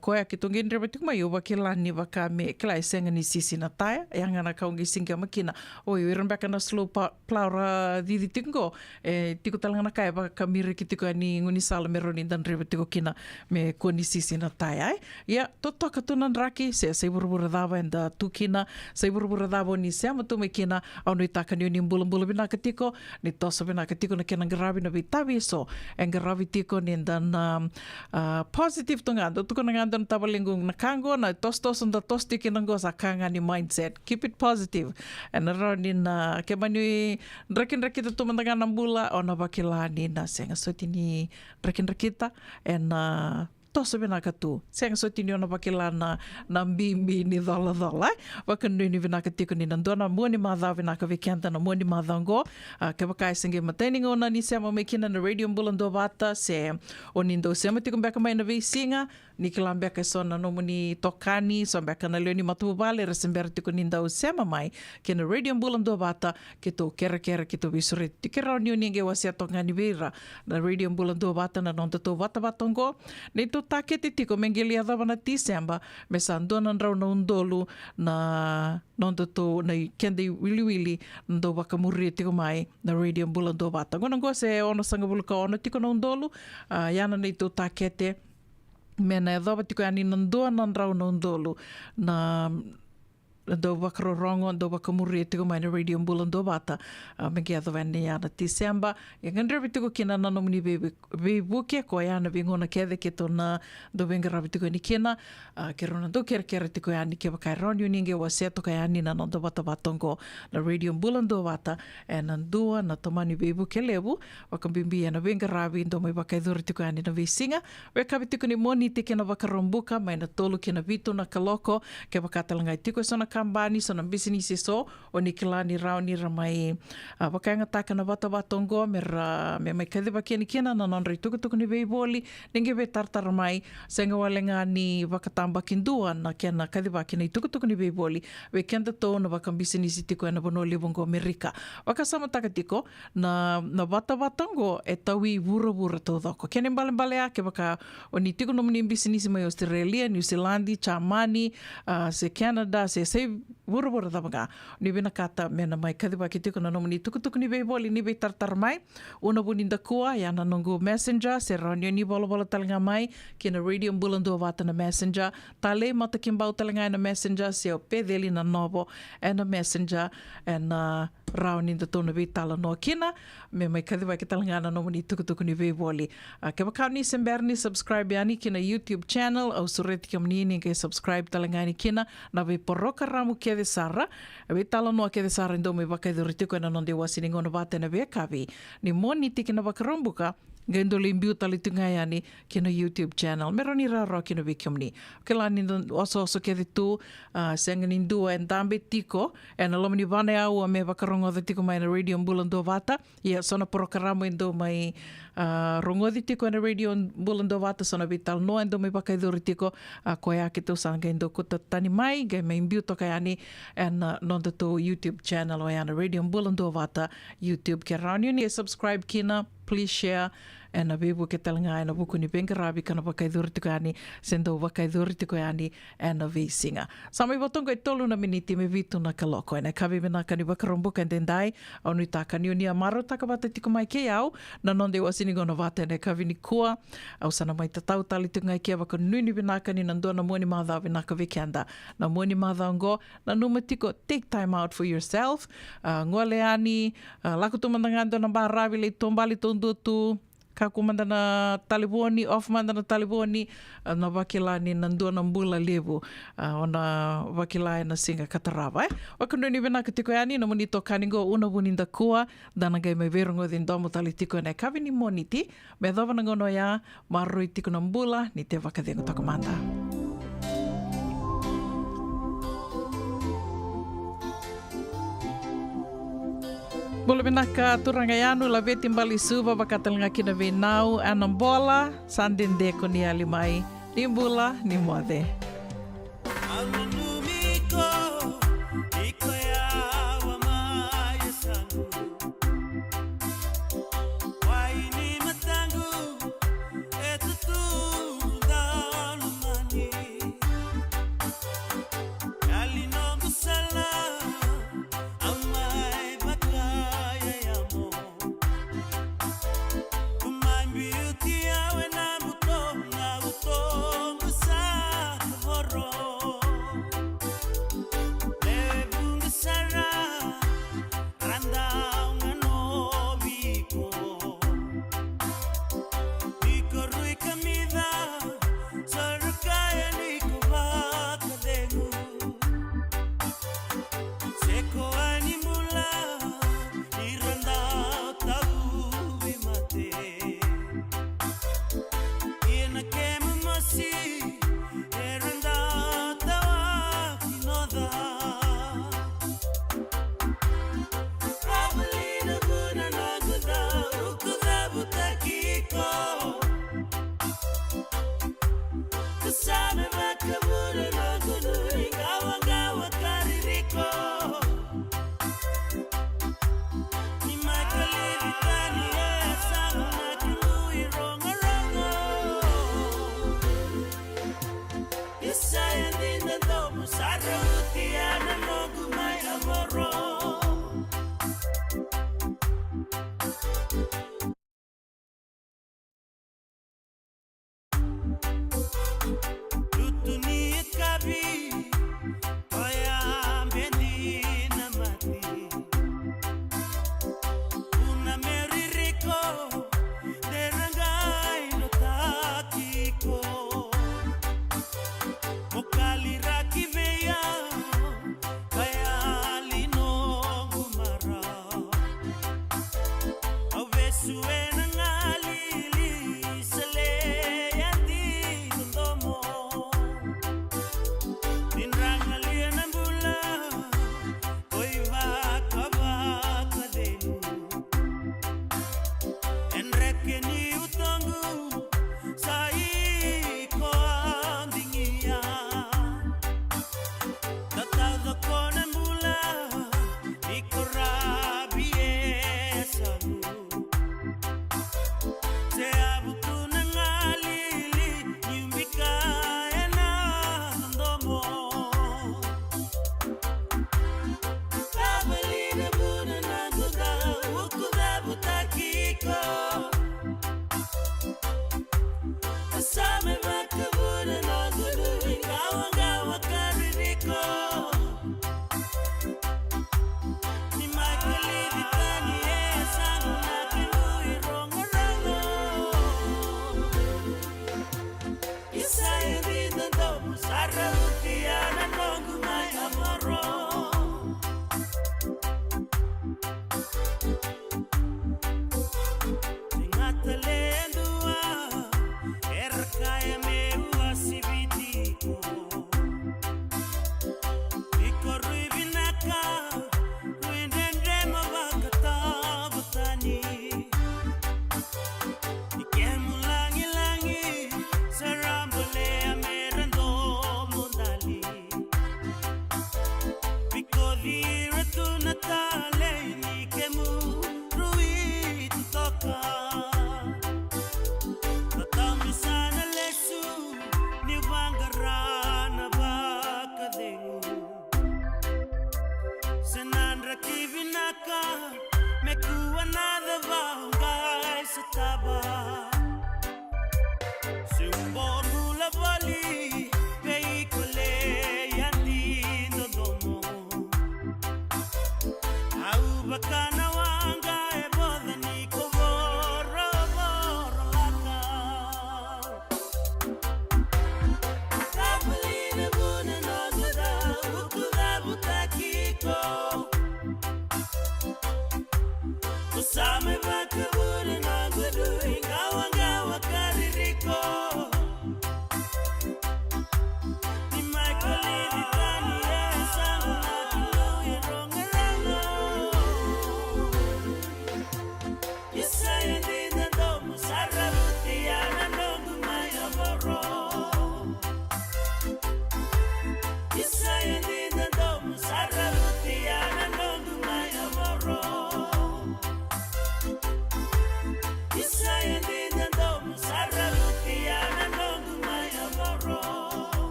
koe ki tongi ndreba tik mai oba kila ni waka me kila senga ni sisi na taia yanga na kaungi singa makina oi iran baka na slow plaura didi tingo tiko talanga na kai baka mire ki tiko ani nguni sala meroni dan reba tiko kina me koni sisi na taia ya totoka tunan raki se burbura dava enda tukina se burbura dava ni se amatu me kina au no itaka ni mbula bina katiko ni tosa bina katiko na kena ngarabi na bitabi so ngarabi tiko ni dan positive tunga do tuko na nganda na tabalingung na kango na tos nda tos tiki nango sa kanga ni mindset keep it positive and ni na kemani rakin rakita tumandanga nambula ona bakilani na senga sotini rakin rakita and tosa bina katu senga sotini ona bakilana na mbimbi ni dola wakanui ni bina katiko ni nandona mo ni madha bina ka vikenta na mo ni madhango ke bakai senge mataining ona ni sema mekina na radio mbulando bata se onindo sema tiko beka mai na visinga ni kilambeka sona no muni tokani so beka na leoni matubale resember tiko ninda sema mai ke na radio mbulando bata ke to kera ke to visure tikera ni nge wasia tongani vira na radio mbulando bata na nonta to bata batongo ni to taketi tiko mengelia dava na December me sandona ndrau na undolu na nonta to na kende wili ndo wakamuri tiko mai na radio mbulando bata ngona ngo se ono sanga buluka ono tiko na undolu yana ni to takete mena e dhoba tiko ani nandua nandrau na undolu na do wakarorongo do wakamuri tiko mai na radio mbulando bata mengi adho vane yana December e ngandra tiko kina nano muni bebuke ko yana bingona kede ke tona do bengra tiko ni kina ke rona do kere tiko yani ke bakai ronyo ninge waseto ka yani na nando bata batongo na radio mbulando bata e nandua na tomani bebuke lebu wakambimbi yana bengra ndo mai bakai dori tiko yani na visinga weka tiko ni moni tike na wakarombuka mai na tolu kina vitu na kaloko ke bakatalanga tiko sona kambani sona business so o nikilani rauni ramai wakainga taka na bata batongo me mai kadhiba kena na nonri tuku ni beiboli ninge be tartar mai senga walenga ni wakatamba kindua na kena kadhiba kena tuku ni beiboli we kenda to na wakam business tiko na bono libongo Amerika wakasama taka tiko na bata batongo e tawi bura to doko kene mbale ake baka o ni tiko no muni business mai Australia New Zealand Chamani se Canada se buru tabaga ni bina kata mena mai kadhiba ki tiko na nomuni tuku ni beiboli ni be tartar mai una buninda kua yana nongo messenger se ranyo ni bola talanga mai kina radio mbulando vata na messenger tale mata kimbau talanga na messenger se o pedeli na nobo na messenger na rauni da tona be tala no kina me mai kadhiba ki talanga na nomuni tuku ni beiboli ke bakau ni semberni subscribe yani kina YouTube channel au sureti kamni ni ke subscribe talanga ni kina na be poroka ramu kede sara be tala no kede sara ndo me bakai do ritiko na nonde wasini ngono bate na be kavi ni moni tiki na bakarombuka gendo limbiu tali tunga yani kino YouTube channel meroni raro kino bikomni kela ni oso kede tu senga ni ndua en dambe tiko en alomni vane au me bakarongo de tiko mai na radio mbulando vata ia sona programa endo mai rongo de tiko na radio mbulando vata sona vital no endo me bakai do ritiko koya kito sanga endo kuta tani mai ge me imbiu toka yani en nonde to YouTube channel o yana radio mbulando vata YouTube ke rani ni subscribe kina please share and a bebu ke talanga na buku ni bengarabi kana bakai durtiko yani sendo bakai durtiko yani and a visinga sami botongo tolu na miniti me vitu na kaloko na kavi bena kani bakarombo kan dendai au ni taka ni unia maro taka bata tiko mai ke au na nonde wasini gono vata na kavi ni kua au sana mai tatau tali tunga ke baka nuni bena kani nando na moni madha bena ka vikenda na moni madha ngo na numa tiko take time out for yourself ngole ani lakutu mandangando na baravi le tombali tondutu kaku mandana taliboni off mandana taliboni na wakilani nandua na mbula levu ona wakilai na singa katarava wakanuni bena katiko yani na monito kaningo una buninda kua dana gai mai verongo din domo tali tiko na kavini moniti me dova na ngono ya maroi tiko na mbula ni te wakadengo takomanda. Bolo benaka turanga yanu la veti mbali suba bakatalanga kina venau anambola sandende koni alimai limbula ni moade. Anunumiko iko ya wama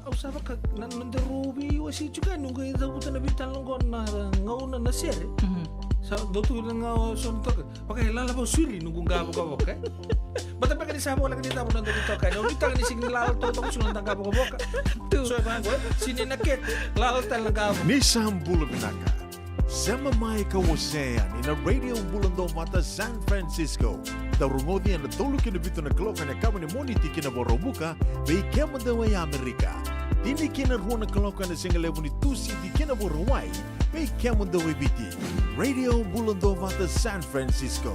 Usaba ka nanderubi wasi juga nunggu itu buta na bitan longon na ngauna na sere. Sa dotu lang nga son to. Pakai lala ba suri nunggu ngabo ka boka. Bata pa kani sabo lang dito mo nando dito ka. No bitang ni sing lalo to to sunan tangka boka. So ba go sini naket lalo tal ngabo. Ni sambul binaka. Sama mai kawasean in a radio bulando mata San Francisco. Darungodi na tolu kina bito na kloka na kama ni moniti kina borobuka bei kema da way Amerika. Dini kina ruona kloka na singale muni tusi di kina borowai bei kema da way biti. Radio bulando mata San Francisco.